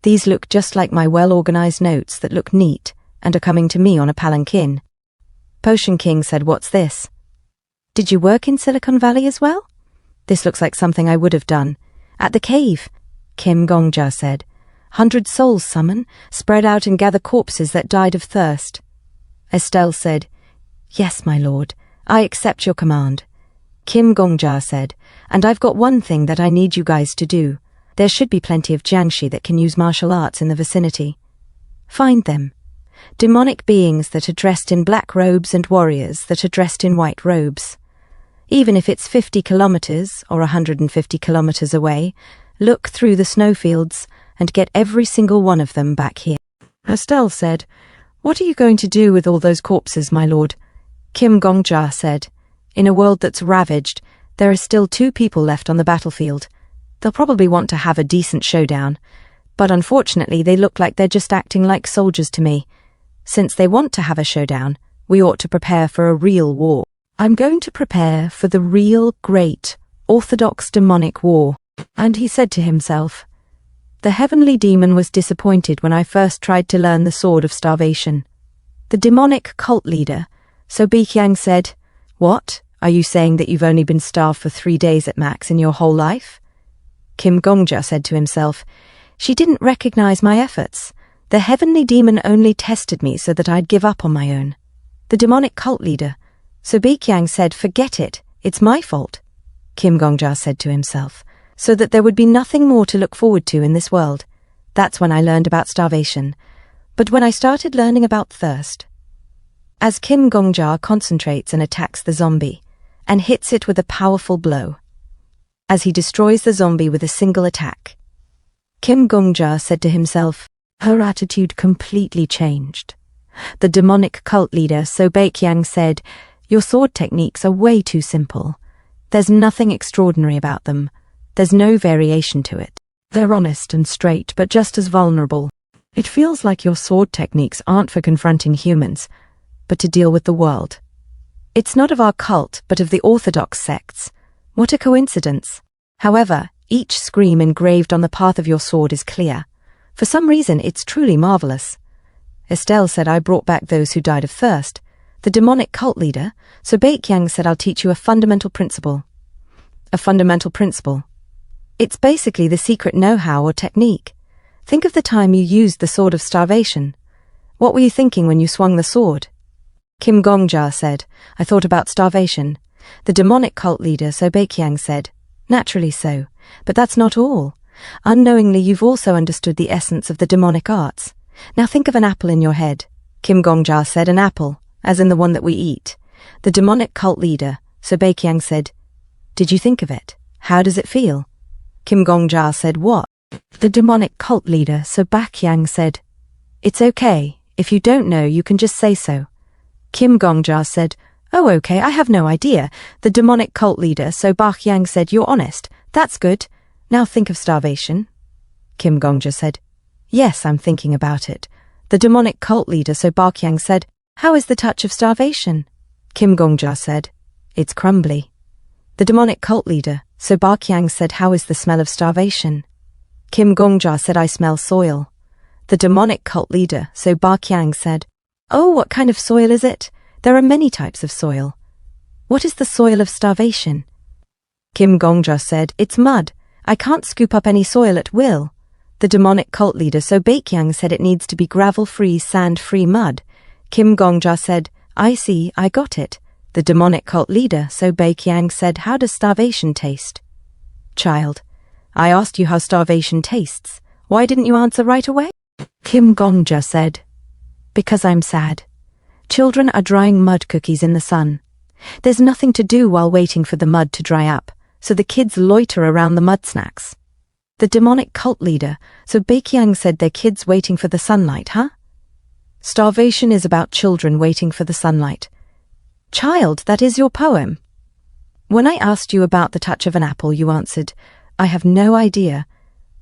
These look just like my well-organized notes that look neat and are coming to me on a palanquin." Potion King said, "What's this? Did you work in Silicon Valley as well? This looks like something I would have done. At the cave." Kim Gongja said, "100 souls summon, spread out and gather corpses that died of thirst." Estelle said, "Yes, my lord, I accept your command." Kim Gongja said, "And I've got one thing that I need you guys to do. There should be plenty of Jiangxi that can use martial arts in the vicinity. Find them. Demonic beings that are dressed in black robes and warriors that are dressed in white robes. Even if it's 50 kilometers or 150 kilometers away, look through the snowfields and get every single one of them back here." Estelle said, "What are you going to do with all those corpses, my lord?" Kim Gongja said, "In a world that's ravaged, there are still 2 people left on the battlefield. They'll probably want to have a decent showdown, but unfortunately they look like they're just acting like soldiers to me. Since they want to have a showdown, we ought to prepare for a real war. I'm going to prepare for the real, great, orthodox demonic war." And he said to himself, "The heavenly demon was disappointed when I first tried to learn the sword of starvation." The demonic cult leader, so Baikyang, said, "What? Are you saying that you've only been starved for 3 days at max in your whole life?" Kim Gongja said to himself, "She didn't recognize my efforts. The heavenly demon only tested me so that I'd give up on my own." The demonic cult leader, so Baikyang, said, "Forget it, it's my fault." Kim Gongja said to himself, "So that there would be nothing more to look forward to in this world. That's when I learned about starvation. But when I started learning about thirst." As Kim Gongja concentrates and attacks the zombie, and hits it with a powerful blow, as he destroys the zombie with a single attack, Kim Gongja said to himself, her attitude completely changed. The demonic cult leader, so Baikyang, said, "Your sword techniques are way too simple. There's nothing extraordinary about them. There's no variation to it. They're honest and straight, but just as vulnerable. It feels like your sword techniques aren't for confronting humans, but to deal with the world. It's not of our cult, but of the orthodox sects. What a coincidence. However, each scream engraved on the path of your sword is clear. For some reason, it's truly marvelous." Estelle said, "I brought back those who died of thirst." The demonic cult leader, so Baikyang, said, "I'll teach you a fundamental principle." A fundamental principle. It's basically the secret know-how or technique. Think of the time you used the sword of starvation. What were you thinking when you swung the sword? Kim Gongja said, "I thought about starvation." The demonic cult leader, so Baikyang, said, "Naturally so, but that's not all. Unknowingly, you've also understood the essence of the demonic arts. Now think of an apple in your head." Kim Gongja said, "An apple, as in the one that we eat." The demonic cult leader, so Baikyang, said, "Did you think of it? How does it feel?" Kim Gongja said, "What?" The demonic cult leader, so Baikyang, said, "It's okay. If you don't know, you can just say so." Kim Gongja said, "Oh, okay, I have no idea." The demonic cult leader, so Baikyang, said, "You're honest. That's good. Now think of starvation." Kim Gongja said, "Yes, I'm thinking about it." The demonic cult leader, so Baikyang, said, "How is the touch of starvation?" Kim Gongja said, "It's crumbly." The demonic cult leader, so Baikyang, said, "How is the smell of starvation?" Kim Gongja said, "I smell soil." The demonic cult leader, so Baikyang, said, "Oh, what kind of soil is it? There are many types of soil." What is the soil of starvation? Kim Gongja said, It's mud. I can't scoop up any soil at will. The demonic cult leader So Baekyang said it needs to be gravel-free, sand-free mud. Kim Gongja said, I see, I got it. The demonic cult leader So Baekyang said, How does starvation taste? Child, I asked you how starvation tastes. Why didn't you answer right away? Kim Gongja said, Because I'm sad. Children are drying mud cookies in the sun. There's nothing to do while waiting for the mud to dry up, so the kids loiter around the mud snacks. The demonic cult leader So Baekyang said they're kids waiting for the sunlight, huh? Starvation is about children waiting for the sunlight. Child, that is your poem. When I asked you about the touch of an apple, you answered, I have no idea.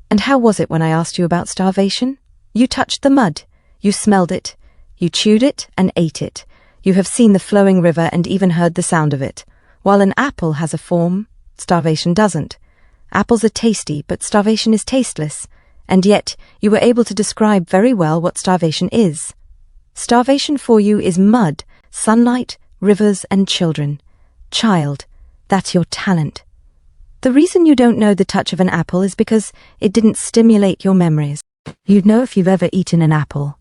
And how was it when I asked you about starvation? You touched the mud, you smelled it, you chewed it and ate it. You have seen the flowing river and even heard the sound of it. While an apple has a form, starvation doesn't. Apples are tasty, but starvation is tasteless. And yet, you were able to describe very well what starvation is. Starvation for you is mud, sunlight, rivers and children. Child, that's your talent. The reason you don't know the touch of an apple is because it didn't stimulate your memories. You'd know if you've ever eaten an apple.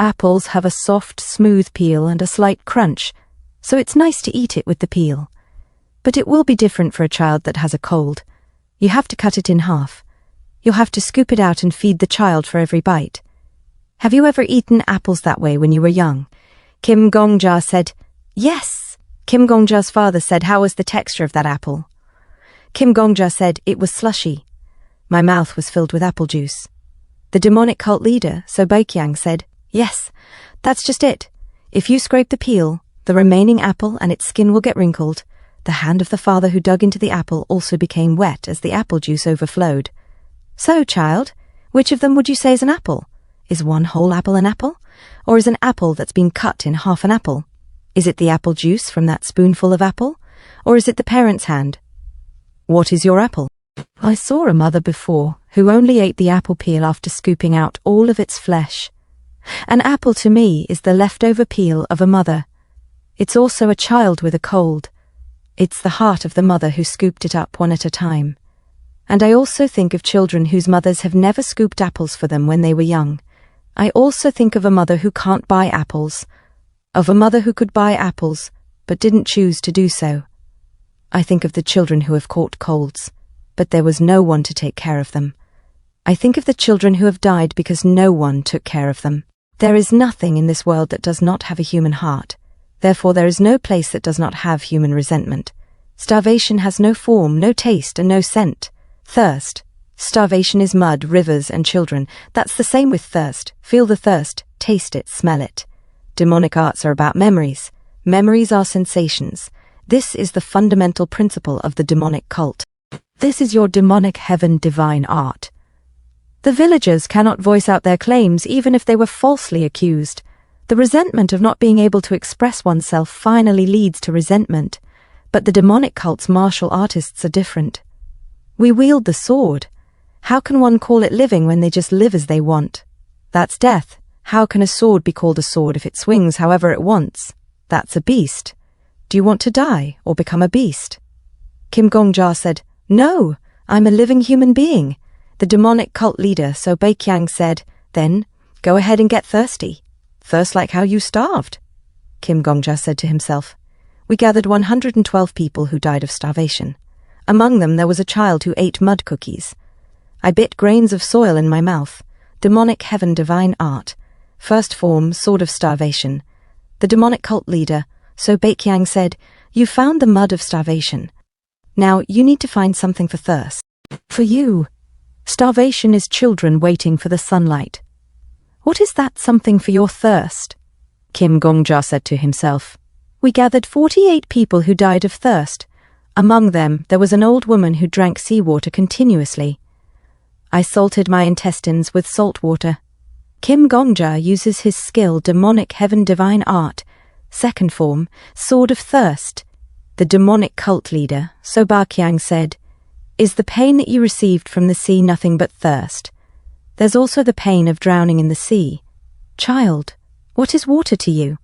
Apples have a soft, smooth peel and a slight crunch, so it's nice to eat it with the peel. But it will be different for a child that has a cold. You have to cut it in half. You'll have to scoop it out and feed the child for every bite. Have you ever eaten apples that way when you were young? Kim Gongja said, Yes. Kim Gongja's father said, How was the texture of that apple? Kim Gongja said, It was slushy. My mouth was filled with apple juice. The demonic cult leader, So Baekyang, said, Yes, that's just it. If you scrape the peel, the remaining apple and its skin will get wrinkled. The hand of the father who dug into the apple also became wet as the apple juice overflowed. So, child, which of them would you say is an apple? Is one whole apple an apple? Or is an apple that's been cut in half an apple? Is it the apple juice from that spoonful of apple? Or is it the parent's hand? What is your apple? I saw a mother before who only ate the apple peel after scooping out all of its flesh. An apple to me is the leftover peel of a mother. It's also a child with a cold. It's the heart of the mother who scooped it up one at a time. And I also think of children whose mothers have never scooped apples for them when they were young. I also think of a mother who can't buy apples. Of a mother who could buy apples, but didn't choose to do so. I think of the children who have caught colds, but there was no one to take care of them. I think of the children who have died because no one took care of them. There is nothing in this world that does not have a human heart. Therefore there is no place that does not have human resentment. Starvation has no form, no taste, and no scent. Thirst. Starvation is mud, rivers, and children. That's the same with thirst. Feel the thirst, taste it, smell it. Demonic arts are about memories. Memories are sensations. This is the fundamental principle of the demonic cult. This is your demonic heaven divine art. The villagers cannot voice out their claims even if they were falsely accused. The resentment of not being able to express oneself finally leads to resentment. But the demonic cult's martial artists are different. We wield the sword. How can one call it living when they just live as they want? That's death. How can a sword be called a sword if it swings however it wants? That's a beast. Do you want to die or become a beast? Kim Gongja said, No, I'm a living human being. The demonic cult leader So Baekyang said, Then, go ahead and get thirsty. Thirst like how you starved. Kim Gongja said to himself, We gathered 112 people who died of starvation. Among them there was a child who ate mud cookies. I bit grains of soil in my mouth. Demonic heaven divine art. First form, sword of starvation. The demonic cult leader, So Baekyang said, You found the mud of starvation. Now you need to find something for thirst. For you, starvation is children waiting for the sunlight. What is that something for your thirst? Kim Gongja said to himself. We gathered 48 people who died of thirst. Among them, there was an old woman who drank seawater continuously. I salted my intestines with salt water. Kim Gongja uses his skill demonic heaven divine art. Second form, sword of thirst. The demonic cult leader, So Baekyang said, Is the pain that you received from the sea nothing but thirst? There's also the pain of drowning in the sea. Child, what is water to you?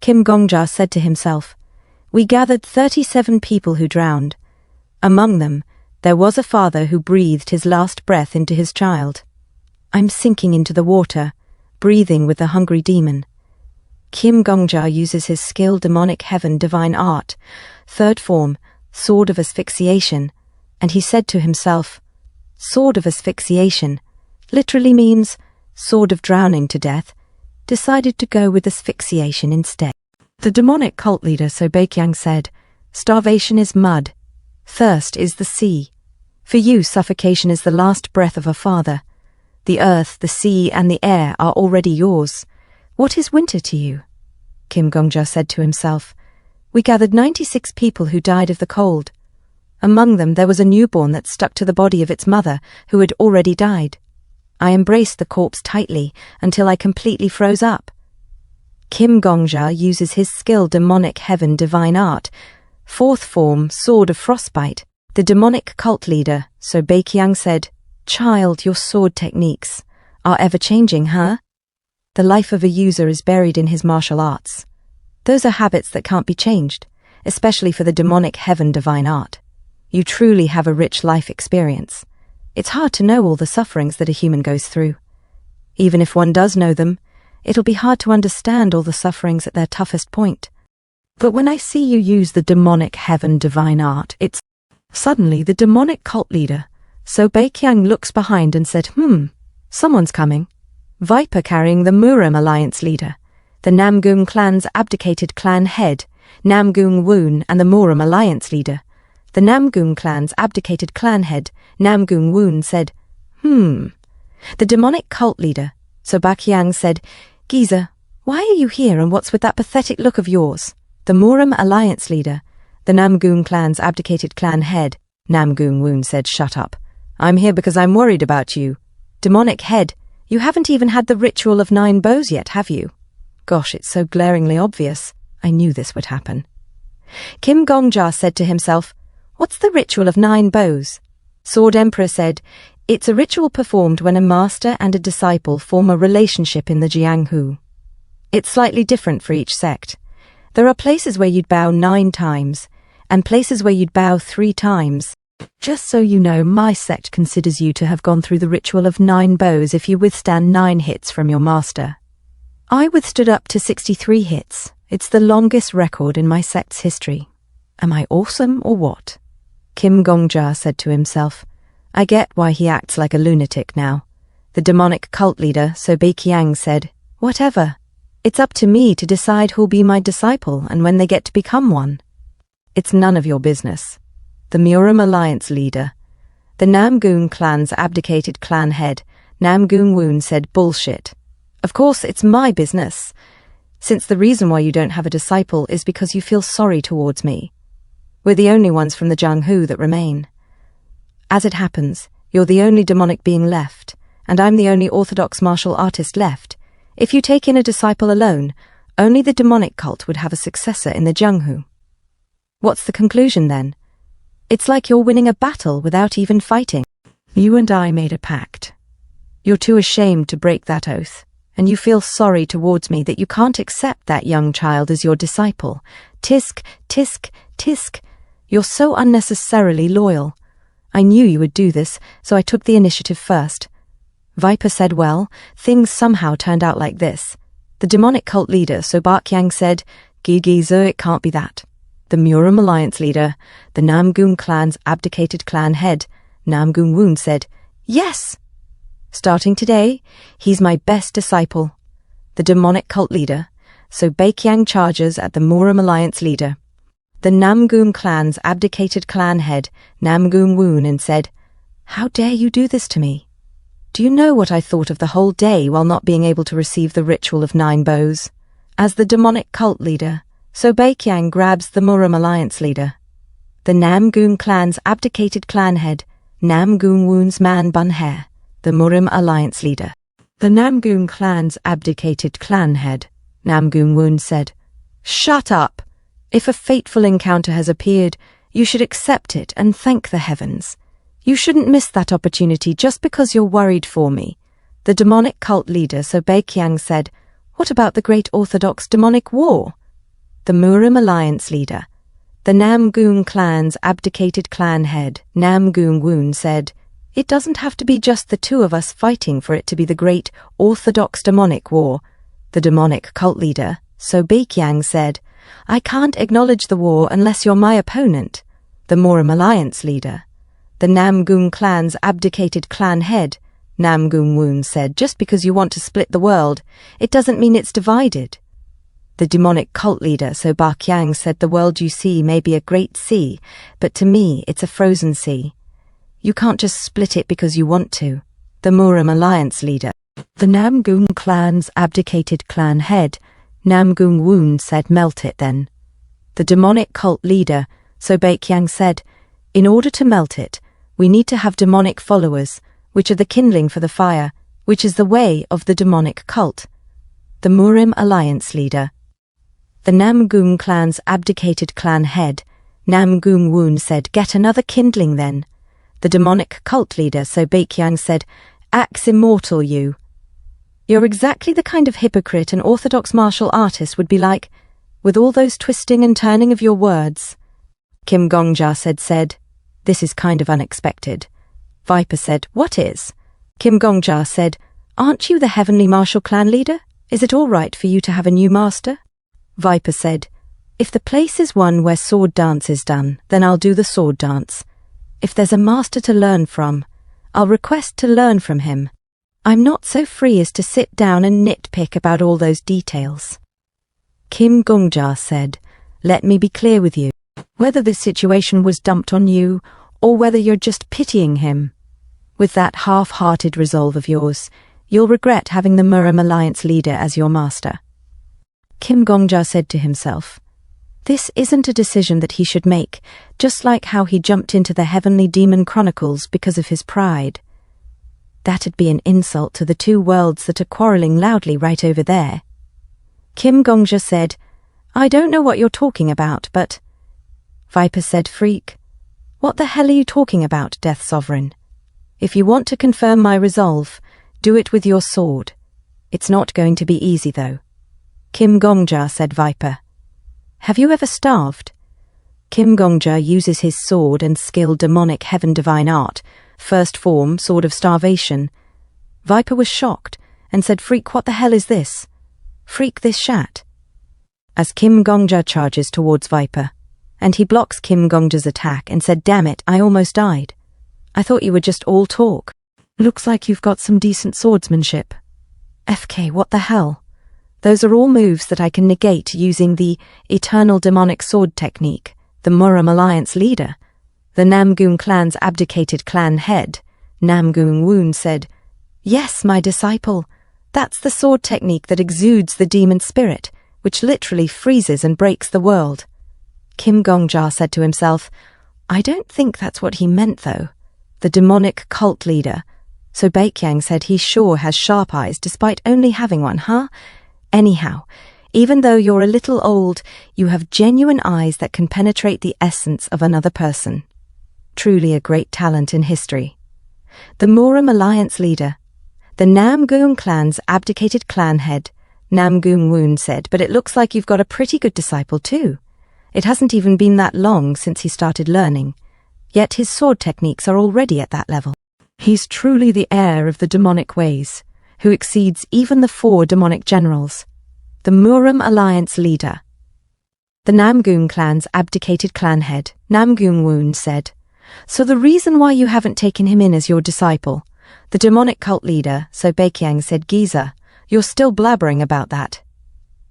Kim Gongja said to himself, We gathered 37 people who drowned. Among them, there was a father who breathed his last breath into his child. I'm sinking into the water, breathing with the hungry demon. Kim Gongja uses his skill demonic heaven divine art, third form, sword of asphyxiation, and he said to himself, sword of asphyxiation, literally means sword of drowning to death, decided to go with asphyxiation instead. The demonic cult leader So Baikyang said, starvation is mud, thirst is the sea. For you, suffocation is the last breath of a father. The earth, the sea, and the air are already yours. What is winter to you? Kim Gongja said to himself. We gathered 96 people who died of the cold. Among them there was a newborn that stuck to the body of its mother, who had already died. I embraced the corpse tightly until I completely froze up. Kim Gongja uses his skill demonic heaven divine art, fourth form sword of frostbite. The demonic cult leader, So Baikyang said, child, your sword techniques are ever-changing, huh? The life of a user is buried in his martial arts. Those are habits that can't be changed, especially for the demonic heaven divine art. You truly have a rich life experience. It's hard to know all the sufferings that a human goes through. Even if one does know them, it'll be hard to understand all the sufferings at their toughest point. But when I see you use the demonic heaven divine art, it's... Suddenly the demonic cult leader, So Baikyang, looks behind and said, someone's coming. Viper carrying the Murim alliance leader, the Namgung clan's abdicated clan head, Namgung Woon, and the Murim alliance leader. The Namgung clan's abdicated clan head, Namgung Woon, said, The demonic cult leader, So Baikyang, said, Geezer, why are you here and what's with that pathetic look of yours? The Murim alliance leader, the Namgung clan's abdicated clan head, Namgung Woon, said, shut up. I'm here because I'm worried about you. Demonic head, you haven't even had the ritual of 9 bows yet, have you? Gosh, it's so glaringly obvious. I knew this would happen. Kim Gongja said to himself, what's the ritual of 9 bows? Sword Emperor said, it's a ritual performed when a master and a disciple form a relationship in the Jianghu. It's slightly different for each sect. There are places where you'd bow 9 times, and places where you'd bow 3 times. Just so you know, my sect considers you to have gone through the ritual of 9 bows if you withstand 9 hits from your master. I withstood up to 63 hits. It's the longest record in my sect's history. Am I awesome or what? Kim Gongja said to himself. I get why he acts like a lunatic now. The demonic cult leader, So Baikyang, said, whatever. It's up to me to decide who'll be my disciple and when they get to become one. It's none of your business. The Murim alliance leader, the Namgung clan's abdicated clan head, Namgung Woon, said, bullshit. Of course, it's my business, since the reason why you don't have a disciple is because you feel sorry towards me. We're the only ones from the Jianghu that remain. As it happens, you're the only demonic being left, and I'm the only orthodox martial artist left. If you take in a disciple alone, only the demonic cult would have a successor in the Jianghu. What's the conclusion then? It's like you're winning a battle without even fighting. You and I made a pact. You're too ashamed to break that oath, and you feel sorry towards me that you can't accept that young child as your disciple. Tisk, tisk, tisk. You're so unnecessarily loyal. I knew you would do this, so I took the initiative first. Viper said, well, things somehow turned out like this. The demonic cult leader, So Baikyang, said, Geezer, it can't be that. The Murim alliance leader, the Namgung clan's abdicated clan head, Namgung Woon, said, yes! Starting today, he's my best disciple. The demonic cult leader, So Baikyang, charges at the Murim alliance leader, the Namgung clan's abdicated clan head, Namgung Woon, and said, how dare you do this to me? Do you know what I thought of the whole day while not being able to receive the ritual of 9 bows? As the demonic cult leader, So Baikyang grabs the Murim alliance leader, the Namgung clan's abdicated clan head, Namgung Woon's man bun hair, the Murim alliance leader. The Namgung clan's abdicated clan head, Namgung Woon, said, shut up! If a fateful encounter has appeared, you should accept it and thank the heavens. You shouldn't miss that opportunity just because you're worried for me. The demonic cult leader, So Baikyang, said, what about the great orthodox demonic war? The Murim alliance leader, The Namgoon clan's abdicated clan head, Namgoon Woon, said, "It doesn't have to be just the two of us fighting for it to be the great orthodox demonic war." The demonic cult leader, So Baikyang, said, "I can't acknowledge the war unless you're my opponent." The Moram alliance leader, the Namgoon clan's abdicated clan head, Namgoon Woon, said, "Just because you want to split the world, it doesn't mean it's divided." The demonic cult leader, So Baikyang, said, "The world you see may be a great sea, but to me it's a frozen sea. You can't just split it because you want to." The Moram alliance leader, the Namgoon clan's abdicated clan head, Namgoon Woon, said, "Melt it then." The demonic cult leader, So Baikyang, said, "In order to melt it, we need to have demonic followers, which are the kindling for the fire, which is the way of the demonic cult." The Moram alliance leader, the Namgoon clan's abdicated clan head, Namgoon Woon, said, "Get another kindling then." The demonic cult leader, So Baikyang, said, "Axe immortal you. You're exactly the kind of hypocrite an orthodox martial artist would be like, with all those twisting and turning of your words." Kim Gongja said, "This is kind of unexpected." Viper said, "What is?" Kim Gongja said, "Aren't you the heavenly martial clan leader? Is it all right for you to have a new master?" Viper said, "If the place is one where sword dance is done, then I'll do the sword dance. If there's a master to learn from, I'll request to learn from him. I'm not so free as to sit down and nitpick about all those details." Kim Gongja said, "Let me be clear with you. Whether this situation was dumped on you, or whether you're just pitying him, with that half-hearted resolve of yours, you'll regret having the Moram alliance leader as your master." Kim Gongja said to himself, "This isn't a decision that he should make, just like how he jumped into the Heavenly Demon Chronicles because of his pride. That'd be an insult to the two worlds that are quarreling loudly right over there." Kim Gongja said, "I don't know what you're talking about, but..." Viper said, "Freak, what the hell are you talking about, Death Sovereign? If you want to confirm my resolve, do it with your sword. It's not going to be easy, though." Kim Gongja said, "Viper, have you ever starved?" Kim Gongja uses his sword and skill demonic heaven divine art, first form, sword of starvation. Viper was shocked and said, "Freak, what the hell is this? Freak this shat." As Kim Gongja charges towards Viper, and he blocks Kim Gongja's attack and said, "Damn it, I almost died. I thought you were just all talk. Looks like you've got some decent swordsmanship. FK, what the hell? Those are all moves that I can negate using the eternal demonic sword technique." The Moram alliance leader, the Namgoon clan's abdicated clan head, Namgoon Woon, said, "Yes, my disciple, that's the sword technique that exudes the demon spirit, which literally freezes and breaks the world." Kim Gongja said to himself, "I don't think that's what he meant, though." The demonic cult leader, So Baikyang, said, "He sure has sharp eyes despite only having one, huh? Anyhow, even though you're a little old, you have genuine eyes that can penetrate the essence of another person. Truly a great talent in history." The Moram alliance leader, the Namgoon clan's abdicated clan head, Namgoon Woon, said, "But it looks like you've got a pretty good disciple too. It hasn't even been that long since he started learning, yet his sword techniques are already at that level. He's truly the heir of the demonic ways, who exceeds even the 4 demonic generals." The Moram alliance leader, the Namgoon clan's abdicated clan head, Namgoon Woon, said, "So the reason why you haven't taken him in as your disciple," the demonic cult leader, So Baikyang, said, "Giza, you're still blabbering about that."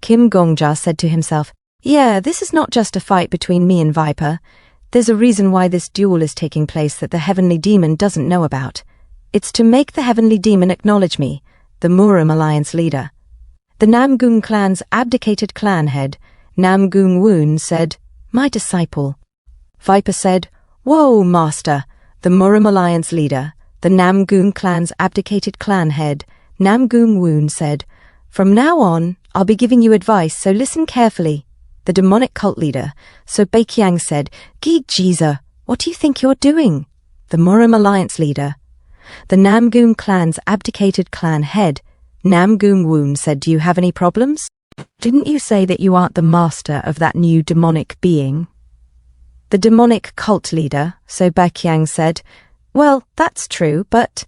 Kim Gongja said to himself, "Yeah, this is not just a fight between me and Viper. There's a reason why this duel is taking place that the Heavenly Demon doesn't know about. It's to make the Heavenly Demon acknowledge me." The Moram alliance leader, the Namgoon clan's abdicated clan head, Namgoon Woon, said, "My disciple." Viper said, "Whoa, master." The Moram alliance leader, the Namgoon clan's abdicated clan head, Namgoon Woon, said, "From now on, I'll be giving you advice, so listen carefully." The demonic cult leader, So Baikyang, said, "Geeza, what do you think you're doing?" The Moram alliance leader, the Namgoon clan's abdicated clan head, Namgoon Woon, said, "Do you have any problems? Didn't you say that you aren't the master of that new demonic being?" The demonic cult leader, so Baqiang said, "Well, that's true, but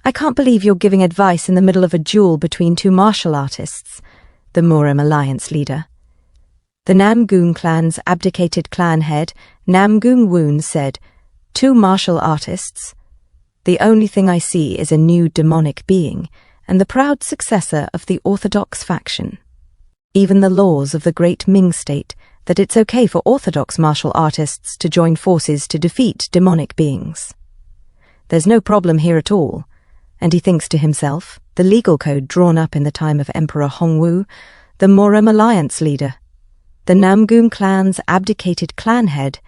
I can't believe you're giving advice in the middle of a duel between two martial artists," the Moram alliance leader. The Namgung clan's abdicated clan head, Namgung Woon, said, "Two martial artists? The only thing I see is a new demonic being, and the proud successor of the orthodox faction. Even the laws of the great Ming state that it's okay for orthodox martial artists to join forces to defeat demonic beings. There's no problem here at all." And he thinks to himself, the legal code drawn up in the time of Emperor Hongwu, the Moram alliance leader. The Namgung clan's abdicated clan head,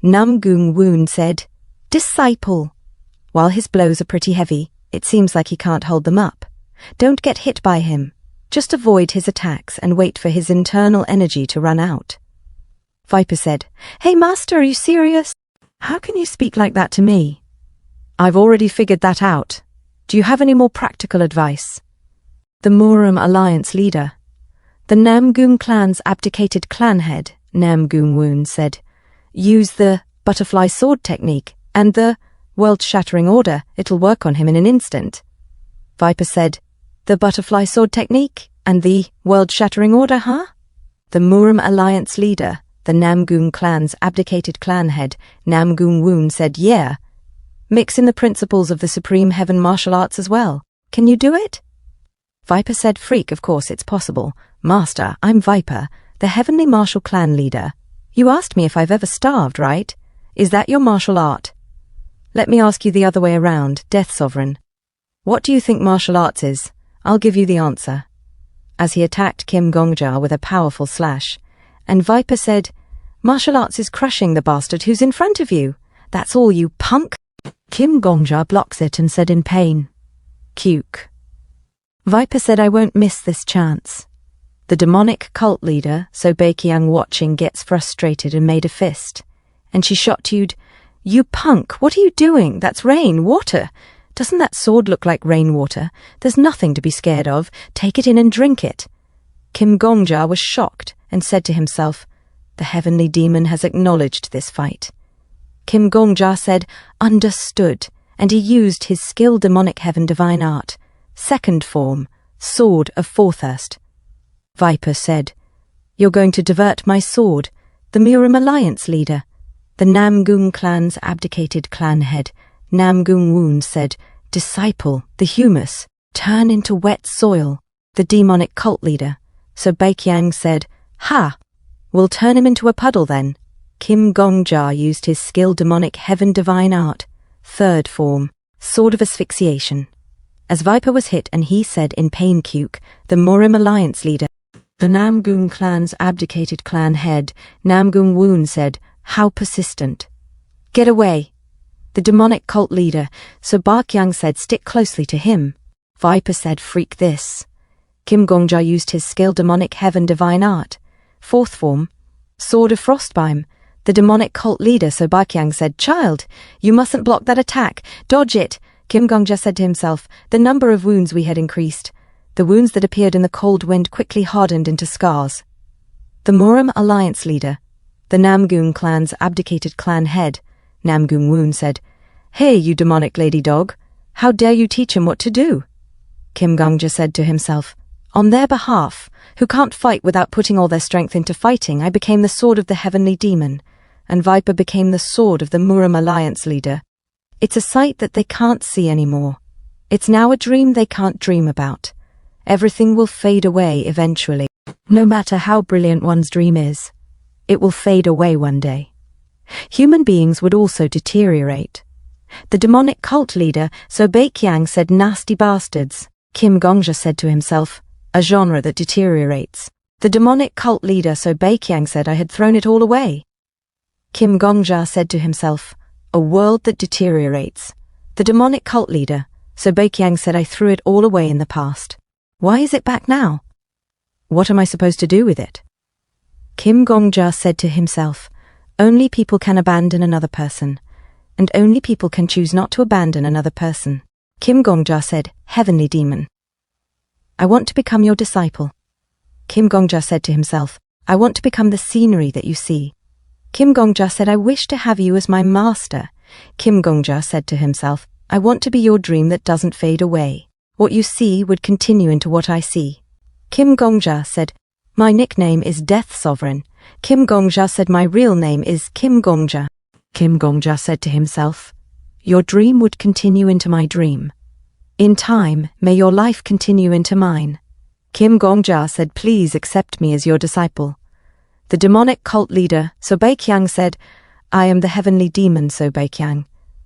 Namgung Woon, said, "Disciple. While his blows are pretty heavy, it seems like he can't hold them up. Don't get hit by him. Just avoid his attacks and wait for his internal energy to run out." Viper said, "Hey master, are you serious? How can you speak like that to me? I've already figured that out. Do you have any more practical advice?" The Moram alliance leader, the Namgung clan's abdicated clan head, Namgung Woon, said, "Use the butterfly sword technique and the world-shattering order. It'll work on him in an instant." Viper said, "The butterfly sword technique and the world-shattering order, huh?" The Moram alliance leader, the Namgung clan's abdicated clan head, Namgung Woon, said, "Yeah. Mix in the principles of the Supreme Heaven martial arts as well. Can you do it?" Viper said, "Freak, of course it's possible. Master, I'm Viper, the Heavenly Martial Clan leader. You asked me if I've ever starved, right? Is that your martial art? Let me ask you the other way around, Death Sovereign. What do you think martial arts is? I'll give you the answer." As he attacked Kim Gongja with a powerful slash, and Viper said, "Martial arts is crushing the bastard who's in front of you. That's all, you punk." Kim Gongja blocks it and said in pain, "Cuke." Viper said, "I won't miss this chance." The demonic cult leader, so Baqiang watching, gets frustrated and made a fist. And she shot-toed, "You punk, what are you doing? That's rain, water. Doesn't that sword look like rainwater? There's nothing to be scared of. Take it in and drink it." Kim Gongja was shocked and said to himself, "The heavenly demon has acknowledged this fight." Kim Gongja said, "Understood," and he used his skill demonic heaven divine art, second form, sword of Forthirst. Viper said, "You're going to divert my sword," the Moram alliance leader. The Namgung clan's abdicated clan head, Namgung Woon, said, "Disciple, the humus, turn into wet soil," the demonic cult leader. So Baqiang said, "Ha! We'll turn him into a puddle then." Kim Gongja used his skill demonic heaven divine art, third form, sword of asphyxiation. As Viper was hit and he said in pain, "Cuke," the Moram alliance leader, the Namgung clan's abdicated clan head, Namgung Woon, said, "How persistent. Get away." The demonic cult leader, so Baqiang said, "Stick closely to him." Viper said, "Freak this." Kim Gongja used his skill demonic heaven divine art, fourth form, sword of Frostbime. The demonic cult leader, so Baqiang said, "Child, you mustn't block that attack. Dodge it." Kim Gongja said to himself, "The number of wounds we had increased. The wounds that appeared in the cold wind quickly hardened into scars." The Moram alliance leader, the Namgung clan's abdicated clan head, Namgung Woon, said, "Hey, you demonic lady dog, how dare you teach him what to do?" Kim Gongja said to himself, "On their behalf, who can't fight without putting all their strength into fighting, I became the sword of the heavenly demon, and Viper became the sword of the Moram alliance leader. It's a sight that they can't see anymore. It's now a dream they can't dream about. Everything will fade away eventually. No matter how brilliant one's dream is, it will fade away one day. Human beings would also deteriorate." The demonic cult leader, so Baqiang, said, "Nasty bastards." Kim Gongja said to himself, "A genre that deteriorates." The demonic cult leader, so Baqiang, said, "I had thrown it all away." Kim Gongja said to himself, "A world that deteriorates." The demonic cult leader, so Baqiang, said, "I threw it all away in the past. Why is it back now? What am I supposed to do with it?" Kim Gongja said to himself, "Only people can abandon another person, and only people can choose not to abandon another person." Kim Gongja said, "Heavenly demon, I want to become your disciple." Kim Gongja said to himself, "I want to become the scenery that you see." Kim Gongja said, I wish to have you as my master. Kim Gongja said to himself, I want to be your dream that doesn't fade away. What you see would continue into what I see. Kim Gongja said, my nickname is Death Sovereign. Kim Gongja said, my real name is Kim Gongja. Kim Gongja said to himself, your dream would continue into my dream. In time, may your life continue into mine. Kim Gongja said, please accept me as your disciple. The demonic cult leader, Sobeikyang, said, I am the heavenly demon, Sobeikyang.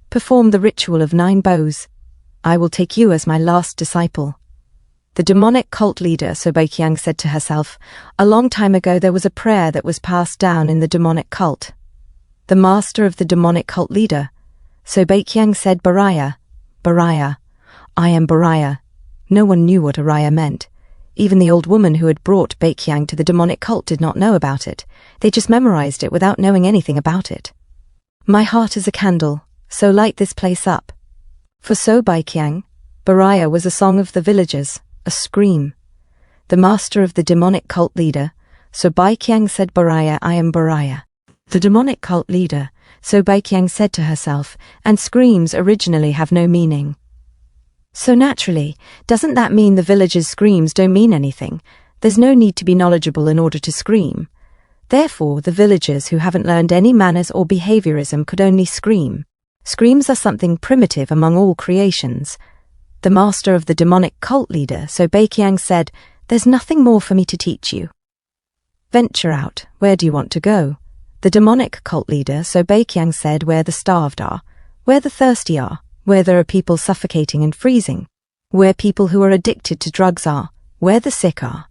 Perform the ritual of 9 bows. I will take you as my last disciple. The demonic cult leader, Sobeikyang, said to herself, a long time ago there was a prayer that was passed down in the demonic cult. The master of the demonic cult leader, Sobeikyang, said, Baraya, Baraya, I am Baraya. No one knew what Araya meant. Even the old woman who had brought Beikyang to the demonic cult did not know about it. They just memorized it without knowing anything about it. My heart is a candle, so light this place up. For Sobeikyang, Baraya was a song of the villagers, a scream. The master of the demonic cult leader, Sobeikyang, said, Baraya, I am Baraya. The demonic cult leader, Sobeikyang, said to herself, and screams originally have no meaning. So naturally, doesn't that mean the villagers' screams don't mean anything? There's no need to be knowledgeable in order to scream. Therefore, the villagers who haven't learned any manners or behaviorism could only scream. Screams are something primitive among all creations. The master of the demonic cult leader, Sobeikyang, said, there's nothing more for me to teach you. Venture out. Where do you want to go? The demonic cult leader, Sobeikyang, said, where the starved are, where the thirsty are, where there are people suffocating and freezing, where people who are addicted to drugs are, where the sick are,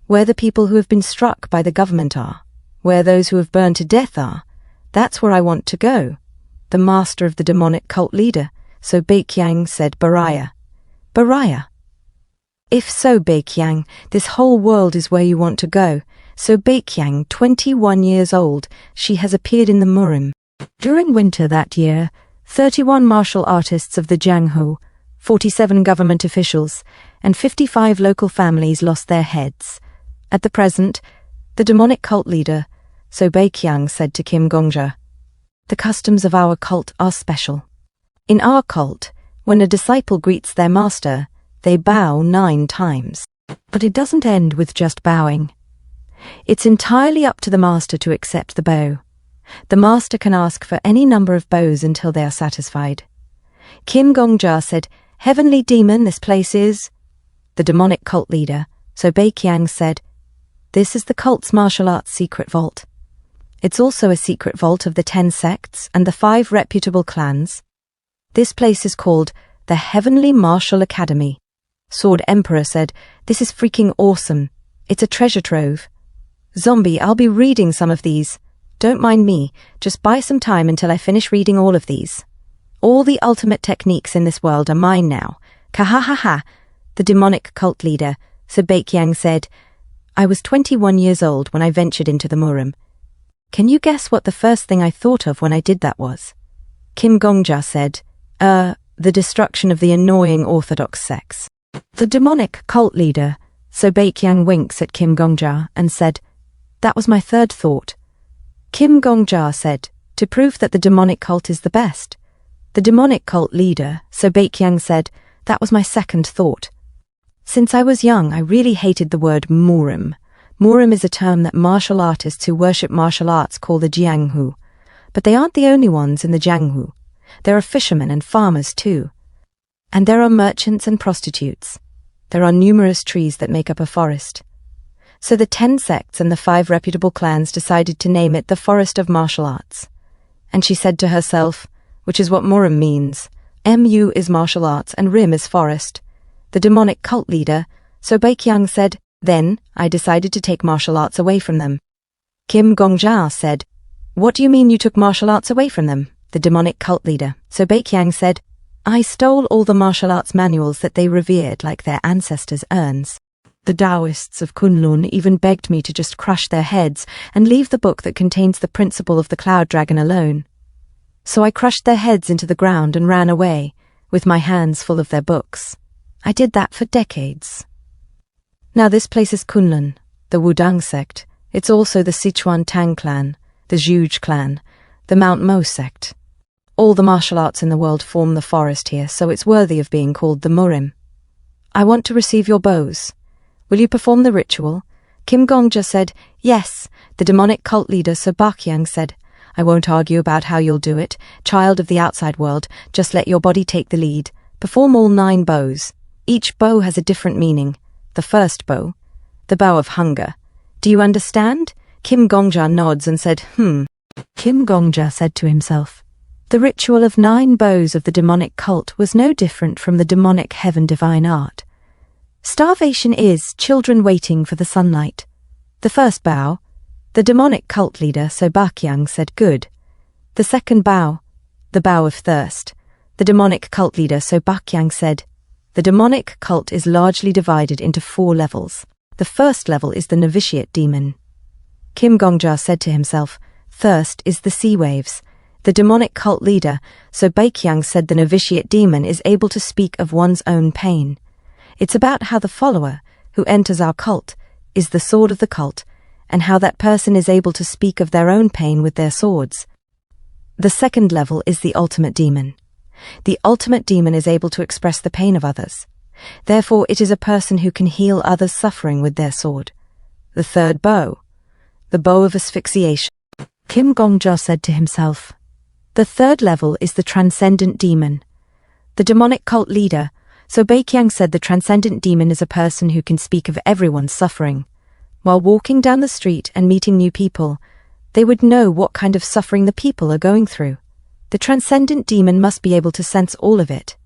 where the people who have been struck by the government are, where those who have burned to death are. That's where I want to go. The master of the demonic cult leader, Sobeikyang, said, Baraya. Baraya. If Sobeikyang, this whole world is where you want to go. Sobeikyang, 21 years old, she has appeared in the Murim. During winter that year, 31 martial artists of the Jianghu, 47 government officials, and 55 local families lost their heads. At the present, the demonic cult leader, Sobeikyang, said to Kim Gongja, the customs of our cult are special. In our cult, when a disciple greets their master, they bow 9 times. But it doesn't end with just bowing. It's entirely up to the master to accept the bow. The master can ask for any number of bows until they are satisfied. Kim Gongja said, Heavenly demon, this place is... The demonic cult leader, Sobeikyang, said, this is the cult's martial arts secret vault. It's also a secret vault of the 10 sects and the 5 reputable clans. This place is called the Heavenly Martial Academy. Sword Emperor said, this is freaking awesome. It's a treasure trove. Zombie, I'll be reading some of these. Don't mind me, just buy some time until I finish reading all of these. All the ultimate techniques in this world are mine now. Kahahaha. The demonic cult leader, Sobeikyang, said, I was 21 years old when I ventured into the Murim. Can you guess what the first thing I thought of when I did that was? Kim Gongja said, the destruction of the annoying orthodox sects. The demonic cult leader, Sobeikyang, winks at Kim Gongja and said, that was my third thought. Kim Gongja said, to prove that the demonic cult is the best. The demonic cult leader, Sobeikyang, said, that was my second thought. Since I was young, I really hated the word Murim. Murim is a term that martial artists who worship martial arts call the Jianghu. But they aren't the only ones in the Jianghu. There are fishermen and farmers too. And there are merchants and prostitutes. There are numerous trees that make up a forest. So the 10 sects and the 5 reputable clans decided to name it the Forest of Martial Arts. And she said to herself, which is what Murim means, Mu is martial arts and Rim is forest. The demonic cult leader, Sobeikyang, said, then I decided to take martial arts away from them. Kim Gongja said, what do you mean you took martial arts away from them? The demonic cult leader, Sobeikyang, said, I stole all the martial arts manuals that they revered like their ancestors' urns. The Taoists of Kunlun even begged me to just crush their heads and leave the book that contains the principle of the cloud dragon alone. So I crushed their heads into the ground and ran away, with my hands full of their books. I did that for decades. Now this place is Kunlun, the Wudang sect. It's also the Sichuan Tang clan, the Zhuge clan, the Mount Mo sect. All the martial arts in the world form the forest here, so it's worthy of being called the Murim. I want to receive your bows. Will you perform the ritual? Kim Gongja said, yes. The demonic cult leader Sobakyang said, I won't argue about how you'll do it. Child of the outside world, just let your body take the lead. Perform all 9 bows. Each bow has a different meaning. The first bow, the bow of hunger. Do you understand? Kim Gongja nods and said, Kim Gongja said to himself, the ritual of 9 bows of the demonic cult was no different from the demonic heaven divine art. Starvation is children waiting for the sunlight. The first bow, the demonic cult leader Sobakyang said good. The second bow, the bow of thirst. The demonic cult leader Sobakyang said, the demonic cult is largely divided into 4 levels. The first level is the novitiate demon. Kim Gongja said to himself, thirst is the sea waves. The demonic cult leader, Sobakyang said the novitiate demon is able to speak of one's own pain. It's about how the follower, who enters our cult, is the sword of the cult, and how that person is able to speak of their own pain with their swords. The second level is the ultimate demon. The ultimate demon is able to express the pain of others. Therefore, it is a person who can heal others' suffering with their sword. The third bow, the bow of asphyxiation. Kim Gongja said to himself, the third level is the transcendent demon. The demonic cult leader, Sobakyang said the transcendent demon is a person who can speak of everyone's suffering. While walking down the street and meeting new people, they would know what kind of suffering the people are going through. The transcendent demon must be able to sense all of it.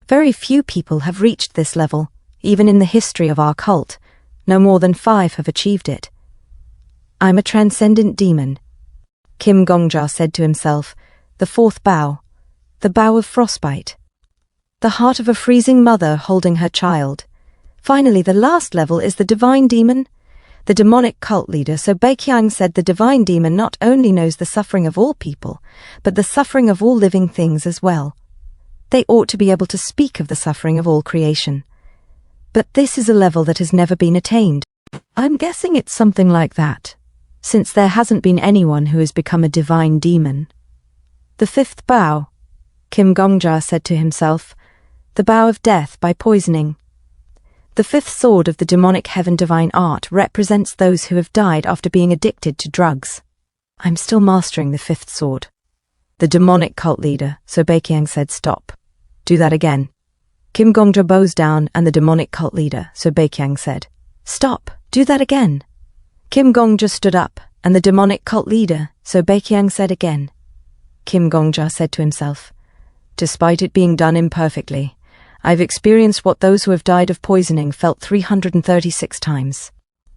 Very few people have reached this level, even in the history of our cult. No more than 5 have achieved it. I'm a transcendent demon, Kim Gongja said to himself. The fourth bow, the bow of frostbite. The heart of a freezing mother holding her child. Finally, the last level is the divine demon. The demonic cult leader Sobakyang said the divine demon not only knows the suffering of all people, but the suffering of all living things as well. They ought to be able to speak of the suffering of all creation. But this is a level that has never been attained. I'm guessing it's something like that, since there hasn't been anyone who has become a divine demon. The fifth bow, Kim Gongja said to himself, the bow of death by poisoning. The fifth sword of the demonic heaven divine art represents those who have died after being addicted to drugs. I'm still mastering the fifth sword. The demonic cult leader, Sobakyang said, stop. Do that again. Kim Gongja bows down and the demonic cult leader, Sobakyang said, stop, do that again. Kim Gongja stood up and the demonic cult leader, Sobakyang said again. Kim Gongja said to himself, despite it being done imperfectly, I've experienced what those who have died of poisoning felt 336 times.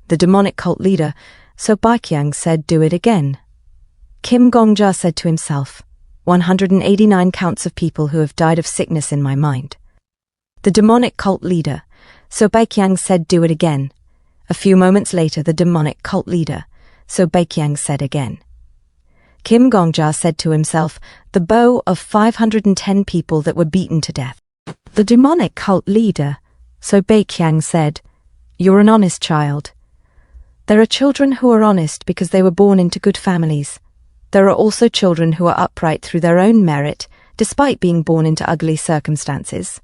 The demonic cult leader, Sobakyang said, do it again. Kim Gongja said to himself, 189 counts of people who have died of sickness in my mind. The demonic cult leader, Sobakyang said, do it again. A few moments later, the demonic cult leader, Sobakyang said again. Kim Gongja said to himself, the bow of 510 people that were beaten to death. The demonic cult leader, Sobakyang said, you're an honest child. There are children who are honest because they were born into good families. There are also children who are upright through their own merit, despite being born into ugly circumstances.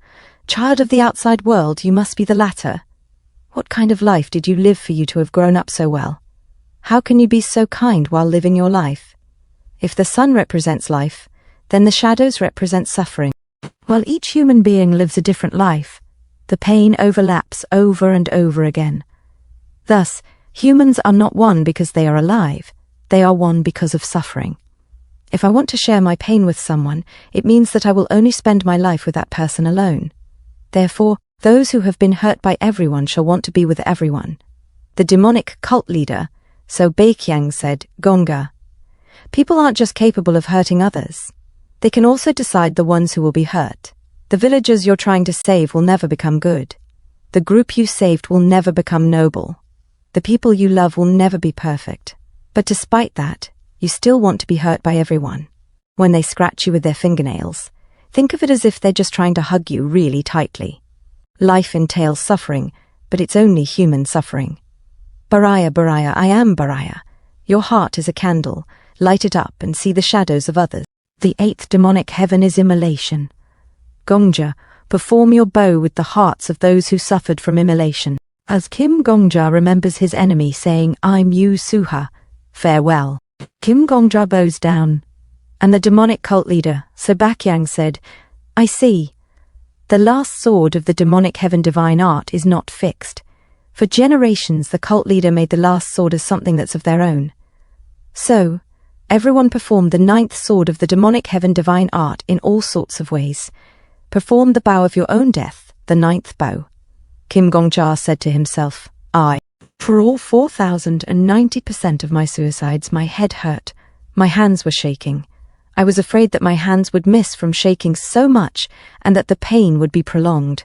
Child of the outside world, you must be the latter. What kind of life did you live for you to have grown up so well? How can you be so kind while living your life? If the sun represents life, then the shadows represent suffering. While each human being lives a different life, the pain overlaps over and over again. Thus, humans are not one because they are alive, they are one because of suffering. If I want to share my pain with someone, it means that I will only spend my life with that person alone. Therefore, those who have been hurt by everyone shall want to be with everyone. The demonic cult leader, Sobakyang said, Gongja. People aren't just capable of hurting others. They can also decide the ones who will be hurt. The villagers you're trying to save will never become good. The group you saved will never become noble. The people you love will never be perfect. But despite that, you still want to be hurt by everyone. When they scratch you with their fingernails, think of it as if they're just trying to hug you really tightly. Life entails suffering, but it's only human suffering. Baraya, Baraya, I am Baraya. Your heart is a candle. light it up and see the shadows of others. The 8th demonic heaven is immolation. Gongja, perform your bow with the hearts of those who suffered from immolation. As Kim Gongja remembers his enemy saying, I'm Yu Suha, farewell. Kim Gongja bows down, and the demonic cult leader, Sobakyang, said, I see. The last sword of the demonic heaven divine art is not fixed. For generations the cult leader made the last sword as something that's of their own. So, everyone performed the 9th sword of the demonic heaven divine art in all sorts of ways. Perform the bow of your own death, the 9th bow. Kim Gongja said to himself, For all 4,090% of my suicides, my head hurt. My hands were shaking. I was afraid that my hands would miss from shaking so much and that the pain would be prolonged.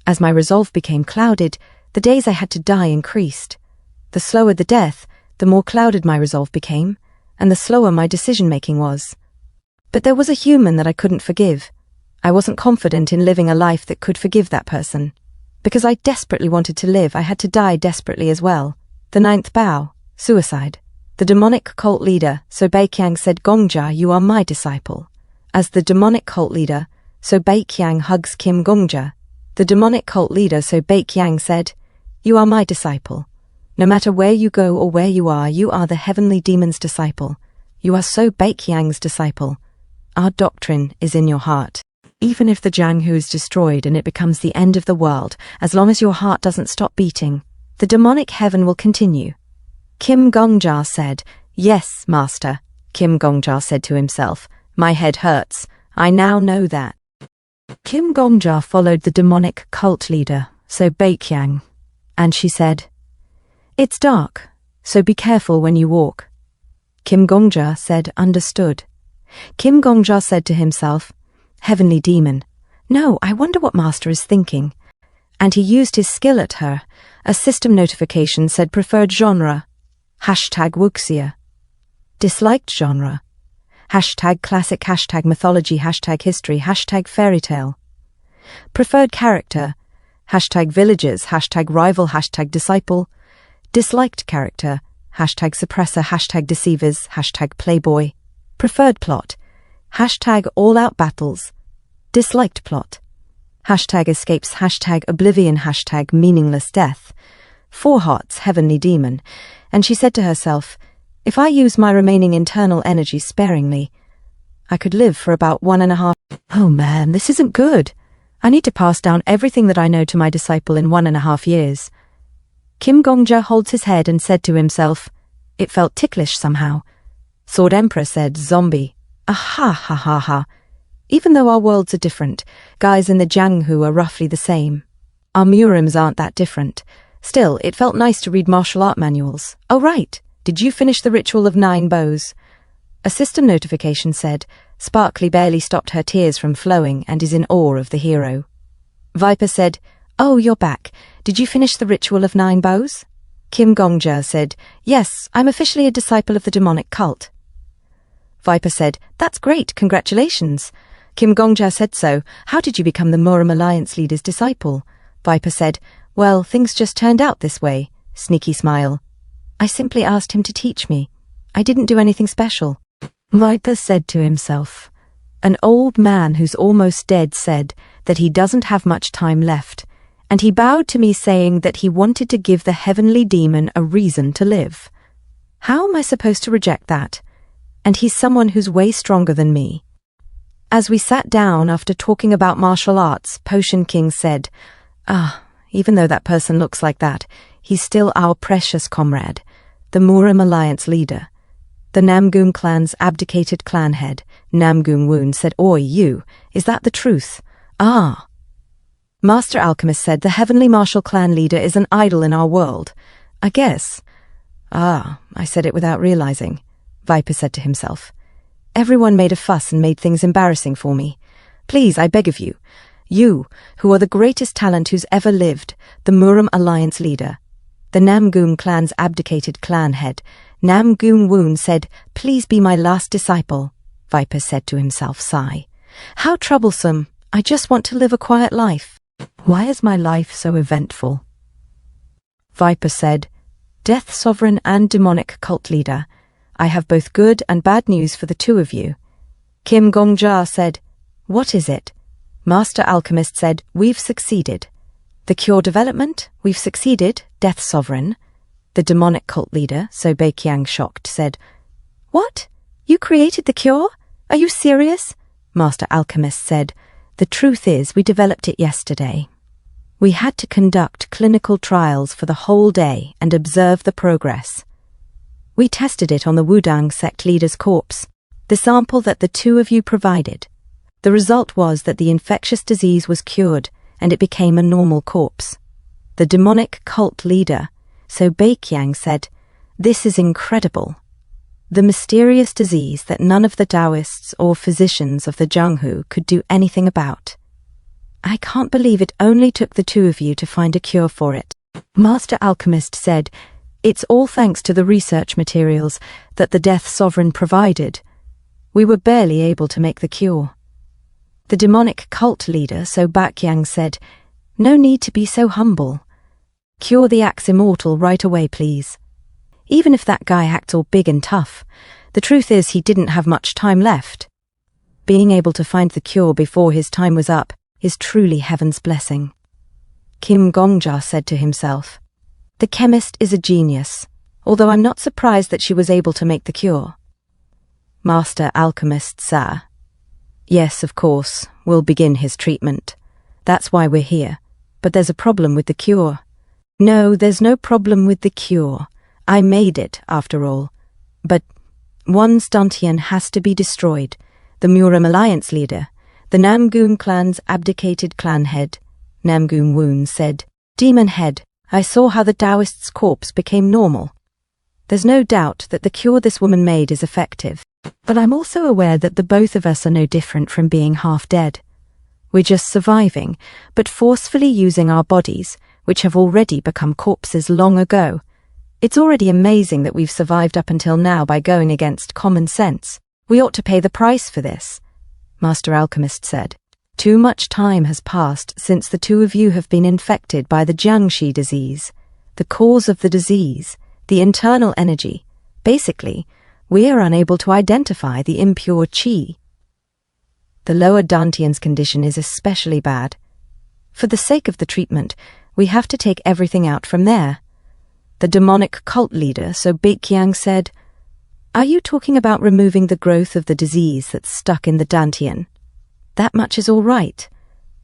As my resolve became clouded, the days I had to die increased. The slower the death, the more clouded my resolve became, and the slower my decision-making was. But there was a human that I couldn't forgive. I wasn't confident in living a life that could forgive that person. Because I desperately wanted to live, I had to die desperately as well. The 9th bow, suicide. The demonic cult leader, Sobakyang, said, Gongja, you are my disciple. As the demonic cult leader, Sobakyang hugs Kim Gongja. The demonic cult leader, Sobakyang, said, You are my disciple. No matter where you go or where you are the heavenly demon's disciple. You are Sobakyang's disciple. Our doctrine is in your heart. Even if the Jianghu is destroyed and it becomes the end of the world, as long as your heart doesn't stop beating, the demonic heaven will continue. Kim Gongja said, Yes, master. Kim Gongja said to himself, My head hurts. I now know that. Kim Gongja followed the demonic cult leader, Sobakyang, and she said, It's dark, so be careful when you walk. Kim Gongja said, Understood. Kim Gongja said to himself, Heavenly demon, no, I wonder what master is thinking. And he used his skill at her. A system notification said preferred genre, #wuxia. Disliked genre, #classic, #mythology, #history, #fairytale. Preferred character, #villagers, #rival, #disciple. Disliked character, #suppressor, #deceivers, #playboy. Preferred plot, #all-out battles. Disliked plot, #escapes, #oblivion, #meaningless death. 4 hots, heavenly demon. And she said to herself, if I use my remaining internal energy sparingly, I could live for about 1.5. Oh man, this isn't good. I need to pass down everything that I know to my disciple in 1.5 years. Kim Gongja holds his head and said to himself, it felt ticklish somehow. Sword Emperor said, zombie. Aha, ha ha ha. Even though our worlds are different, guys in the Jianghu are roughly the same. Our Murims aren't that different. Still, it felt nice to read martial art manuals. Oh right, did you finish the ritual of 9 bows? A system notification said, Sparkly barely stopped her tears from flowing and is in awe of the hero. Viper said, oh, you're back. Did you finish the ritual of 9 bows? Kim Gongja said, yes, I'm officially a disciple of the demonic cult. Viper said, that's great, congratulations. Kim Gongja said so. How did you become the Muram Alliance leader's disciple? Viper said, well, things just turned out this way. Sneaky smile. I simply asked him to teach me. I didn't do anything special. Viper said to himself, an old man who's almost dead said that he doesn't have much time left, and he bowed to me saying that he wanted to give the heavenly demon a reason to live. How am I supposed to reject that? And he's someone who's way stronger than me. As we sat down after talking about martial arts, Potion King said, even though that person looks like that, he's still our precious comrade, the Muram Alliance leader. The Namgoon clan's abdicated clan head, Namgoon Woon, said, oi, you, is that the truth? Ah. Master Alchemist said, the heavenly martial clan leader is an idol in our world. I guess. Ah, I said it without realizing. Viper said to himself. Everyone made a fuss and made things embarrassing for me. Please, I beg of you, you, who are the greatest talent who's ever lived, the Muram Alliance leader, the Namgoon clan's abdicated clan head, Namgoon Woon said, please be my last disciple. Viper said to himself, sigh. How troublesome. I just want to live a quiet life. Why is my life so eventful? Viper said, Death Sovereign and demonic cult leader, I have both good and bad news for the two of you. Kim Gongja said, "What is it?" Master Alchemist said, "We've succeeded." The cure development? We've succeeded, Death Sovereign. The demonic cult leader, So Beiqiang, shocked, said, "What? You created the cure? Are you serious?" Master Alchemist said, "The truth is, we developed it yesterday. We had to conduct clinical trials for the whole day and observe the progress. We tested it on the Wudang sect leader's corpse, the sample that the two of you provided. The result was that the infectious disease was cured and it became a normal corpse." The demonic cult leader, So Beiqiang, said, "This is incredible. The mysterious disease that none of the Taoists or physicians of the Jianghu could do anything about. I can't believe it only took the two of you to find a cure for it." Master Alchemist said, "It's all thanks to the research materials that the Death Sovereign provided. We were barely able to make the cure." The demonic cult leader, So Beiqiang, said, "No need to be so humble. Cure the axe immortal right away, please. Even if that guy acts all big and tough, the truth is he didn't have much time left. Being able to find the cure before his time was up is truly heaven's blessing." Kim Gongja said to himself, "The chemist is a genius, although I'm not surprised that she was able to make the cure." Master Alchemist said, "Yes, of course, we'll begin his treatment. That's why we're here. But there's a problem with the cure." "No, there's no problem with the cure. I made it, after all. But one Dantian has to be destroyed, the Muram Alliance leader, the Namgun clan's abdicated clan head." Namgun Woon said, "Demon head, I saw how the Taoist's corpse became normal. There's no doubt that the cure this woman made is effective. But I'm also aware that the both of us are no different from being half dead. We're just surviving, but forcefully using our bodies, which have already become corpses long ago. It's already amazing that we've survived up until now by going against common sense. We ought to pay the price for this," Master Alchemist said. "Too much time has passed since the two of you have been infected by the Jiangxi disease. The cause of the disease, the internal energy. Basically, we are unable to identify the impure qi. The lower Dantian's condition is especially bad. For the sake of the treatment, we have to take everything out from there." The demonic cult leader, So Beiqiang, said, "Are you talking about removing the growth of the disease that's stuck in the Dantian? That much is all right.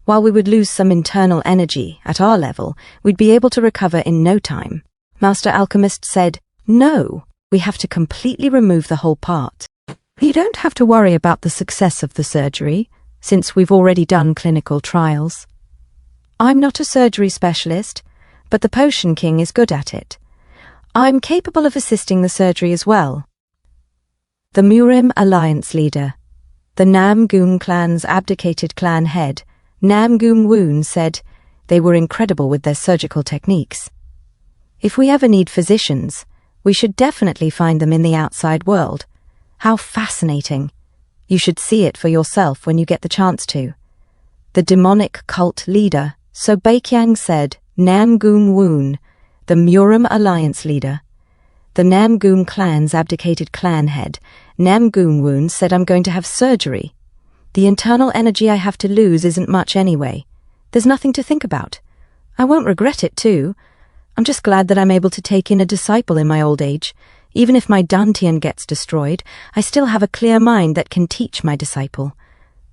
While we would lose some internal energy, at our level, we'd be able to recover in no time." Master Alchemist said, "No, we have to completely remove the whole part. You don't have to worry about the success of the surgery, since we've already done clinical trials. I'm not a surgery specialist, but the Potion King is good at it. I'm capable of assisting the surgery as well." The Murim Alliance leader, the Namgun clan's abdicated clan head, Namgun Woon, said, "They were incredible with their surgical techniques. If we ever need physicians, we should definitely find them in the outside world. How fascinating. You should see it for yourself when you get the chance to." The demonic cult leader, So Beiqiang, said, "Namgun Woon, the Murim Alliance leader, the Namgun clan's abdicated clan head, Namgun Woon, said I'm going to have surgery. The internal energy I have to lose isn't much anyway. There's nothing to think about. I won't regret it too. I'm just glad that I'm able to take in a disciple in my old age. Even if my Dantian gets destroyed, I still have a clear mind that can teach my disciple.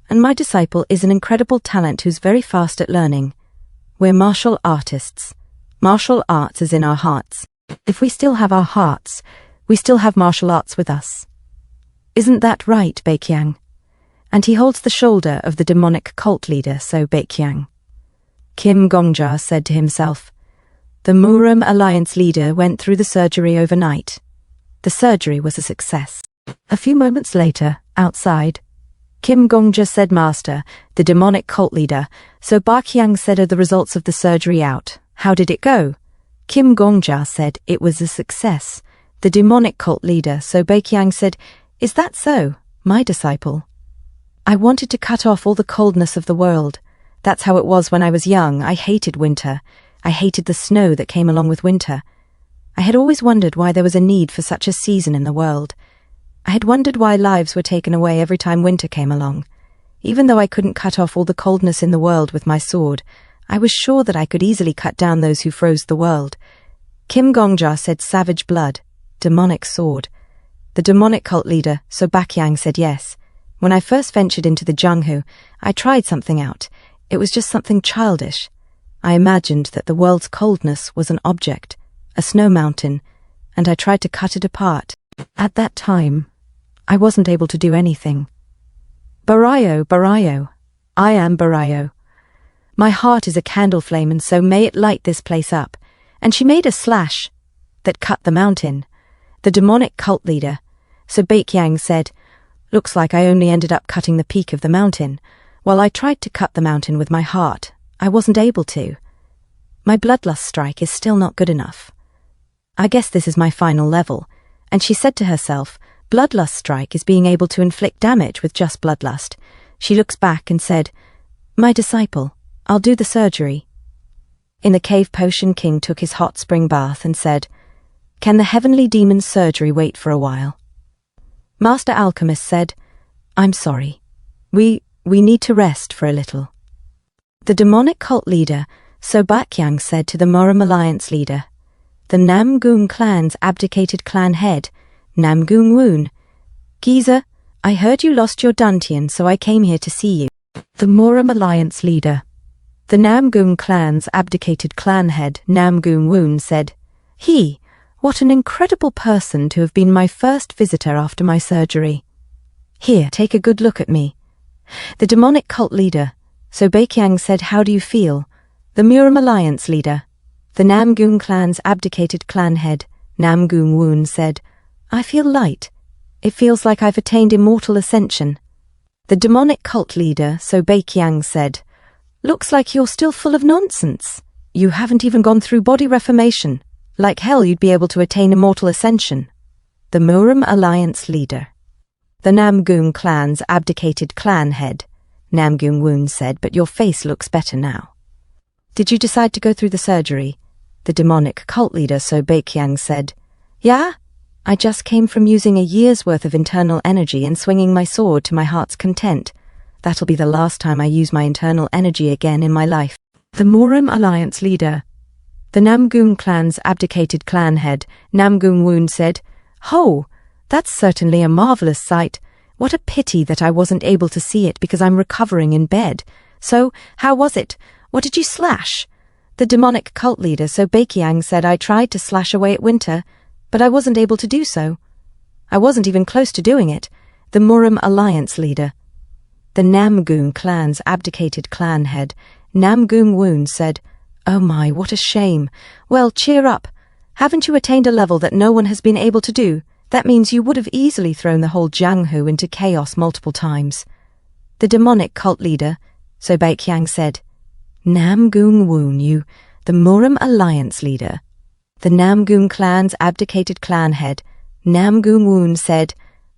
And my disciple is an incredible talent who's very fast at learning. We're martial artists. Martial arts is in our hearts. If we still have our hearts, we still have martial arts with us. Isn't that right, Beiqiang?" And he holds the shoulder of the demonic cult leader, So Beiqiang. Kim Gongja said to himself, "The Murim Alliance leader went through the surgery overnight. The surgery was a success." A few moments later, outside, Kim Gongja said, "Master, the demonic cult leader, So Beiqiang said, are the results of the surgery out? How did it go?" Kim Gongja said, "It was a success." The demonic cult leader, So Beiqiang, said, "Is that so, my disciple? I wanted to cut off all the coldness of the world. That's how it was when I was young. I hated winter. I hated the snow that came along with winter. I had always wondered why there was a need for such a season in the world. I had wondered why lives were taken away every time winter came along. Even though I couldn't cut off all the coldness in the world with my sword, I was sure that I could easily cut down those who froze the world. Kim Gongja said savage blood, demonic sword. The demonic cult leader, So Bakyang, said yes. When I first ventured into the Jungho, I tried something out. It was just something childish. I imagined that the world's coldness was an object, a snow mountain, and I tried to cut it apart. At that time, I wasn't able to do anything. Barayo, Barayo, I am Barayo. My heart is a candle flame, and so may it light this place up. And she made a slash that cut the mountain. The demonic cult leader, So Bakyang, said, looks like I only ended up cutting the peak of the mountain. While I tried to cut the mountain with my heart, I wasn't able to. My bloodlust strike is still not good enough. I guess this is my final level. And she said to herself, bloodlust strike is being able to inflict damage with just bloodlust. She looks back and said, my disciple, I'll do the surgery. In the cave, Potion King took his hot spring bath and said, can the heavenly demon's surgery wait for a while? Master Alchemist said, I'm sorry. We need to rest for a little. The demonic cult leader, So Bakyang, said to the Moram Alliance leader, the Namgung clan's abdicated clan head, Namgung Woon. Geezer, I heard you lost your Dantian, so I came here to see you. The Moram Alliance leader, the Namgung clan's abdicated clan head, Namgung Woon, said, what an incredible person to have been my first visitor after my surgery. Here, take a good look at me. The demonic cult leader, So Bakyang, said, how do you feel? The Moram Alliance leader, the Namgung clan's abdicated clan head, Namgung Woon, said, I feel light. It feels like I've attained immortal ascension. The demonic cult leader, So Bakyang, said, looks like you're still full of nonsense. You haven't even gone through body reformation. Like hell you'd be able to attain immortal ascension. The Moram Alliance leader, the Namgung clan's abdicated clan head, Namgung Woon, said, but your face looks better now. Did you decide to go through the surgery? The demonic cult leader, So Bakyang, said, yeah, I just came from using a year's worth of internal energy and swinging my sword to my heart's content. That'll be the last time I use my internal energy again in my life. The Moram Alliance leader, the Namgung clan's abdicated clan head, Namgung Woon, said, ho, that's certainly a marvelous sight. What a pity that I wasn't able to see it because I'm recovering in bed. So, how was it? What did you slash? The demonic cult leader, So Bakyang, said, I tried to slash away at winter, but I wasn't able to do so. I wasn't even close to doing it. The Moram Alliance leader, the Namgung clan's abdicated clan head, Namgung Woon, said, oh my, what a shame. Well, cheer up. Haven't you attained a level that no one has been able to do? That means you would have easily thrown the whole Janghu into chaos multiple times. The demonic cult leader, So Bakyang, said, Namgung Woon, the Moram Alliance leader. The Namgung clan's abdicated clan head, Namgung Woon, said,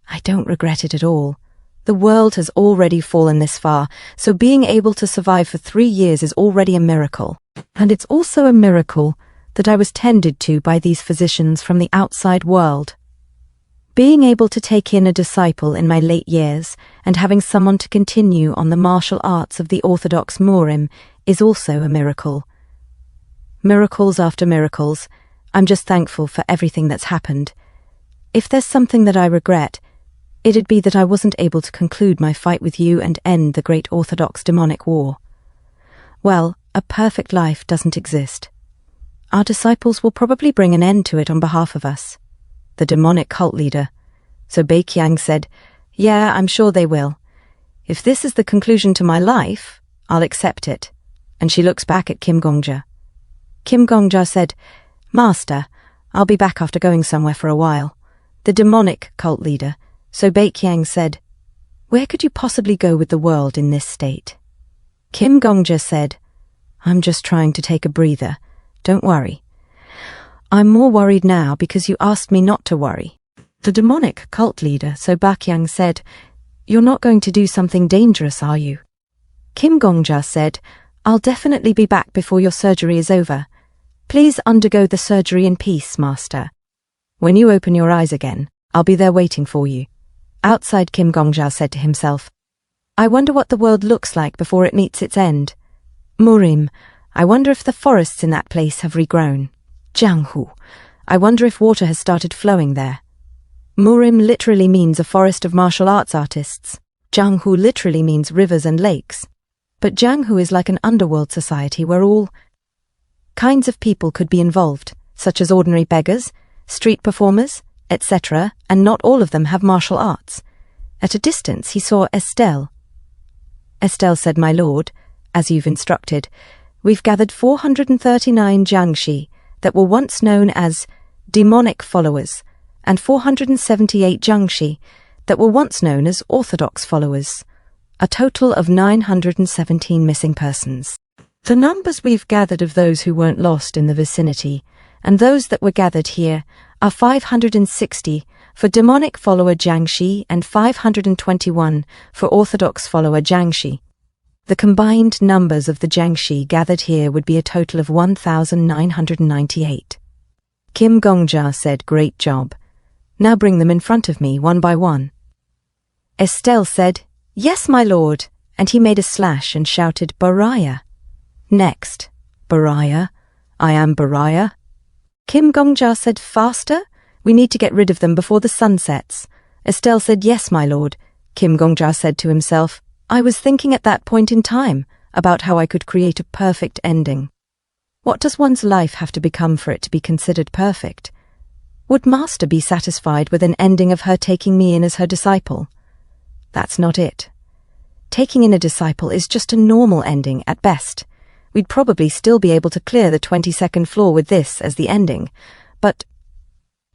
I don't regret it at all. The world has already fallen this far, so being able to survive for 3 years is already a miracle. And it's also a miracle that I was tended to by these physicians from the outside world. Being able to take in a disciple in my late years and having someone to continue on the martial arts of the orthodox Morim is also a miracle. Miracles after miracles, I'm just thankful for everything that's happened. If there's something that I regret, it'd be that I wasn't able to conclude my fight with you and end the great orthodox demonic war. Well, a perfect life doesn't exist. Our disciples will probably bring an end to it on behalf of us. The demonic cult leader, So Bakyang, said, yeah, I'm sure they will. If this is the conclusion to my life, I'll accept it. And she looks back at Kim Gongja. Kim Gongja said, Master, I'll be back after going somewhere for a while. The demonic cult leader, So Bakyang, said, where could you possibly go with the world in this state? Kim Gongja said, I'm just trying to take a breather. Don't worry. I'm more worried now because you asked me not to worry. The demonic cult leader, So Bakyang, said, you're not going to do something dangerous, are you? Kim Gongja said, I'll definitely be back before your surgery is over. Please undergo the surgery in peace, Master. When you open your eyes again, I'll be there waiting for you. Outside, Kim Gongja said to himself, I wonder what the world looks like before it meets its end. Murim, I wonder if the forests in that place have regrown. Jianghu, I wonder if water has started flowing there. Murim literally means a forest of martial arts artists. Jianghu literally means rivers and lakes. But Jianghu is like an underworld society where all kinds of people could be involved, such as ordinary beggars, street performers, etc., and not all of them have martial arts. At a distance he saw Estelle. Estelle said, My lord, as you've instructed, we've gathered 439 Jiangshi that were once known as demonic followers, and 478 Jiangshi that were once known as orthodox followers, a total of 917 missing persons. The numbers we've gathered of those who weren't lost in the vicinity, and those that were gathered here, are 560 for demonic follower Jiangshi and 521 for orthodox follower Jiangshi. The combined numbers of the Jiangshi gathered here would be a total of 1,998. Kim Gongja said, Great job. Now bring them in front of me, one by one. Estelle said, Yes, my lord, and he made a slash and shouted, Baraya. Next, Baraya. I am Baraya. Kim Gongja said, Faster? We need to get rid of them before the sun sets. Estelle said, Yes, my lord. Kim Gongja said to himself, I was thinking at that point in time about how I could create a perfect ending. What does one's life have to become for it to be considered perfect? Would Master be satisfied with an ending of her taking me in as her disciple? That's not it. Taking in a disciple is just a normal ending at best. We'd probably still be able to clear the 22nd floor with this as the ending. But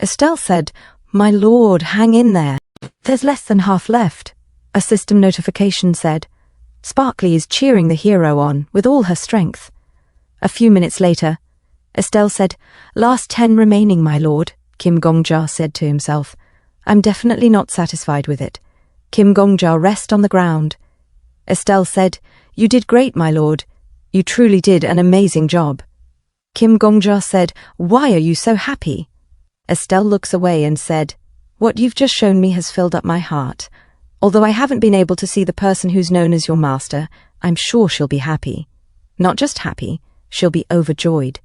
Estelle said, My lord, hang in there. There's less than half left. A system notification said, Sparkly is cheering the hero on with all her strength. A few minutes later, Estelle said, Last 10 remaining, my lord. Kim Gongja said to himself, I'm definitely not satisfied with it. Kim Gongja rest on the ground. Estelle said, You did great, my lord. You truly did an amazing job. Kim Gongja said, Why are you so happy? Estelle looks away and said, What you've just shown me has filled up my heart. Although I haven't been able to see the person who's known as your master, I'm sure she'll be happy. Not just happy, she'll be overjoyed.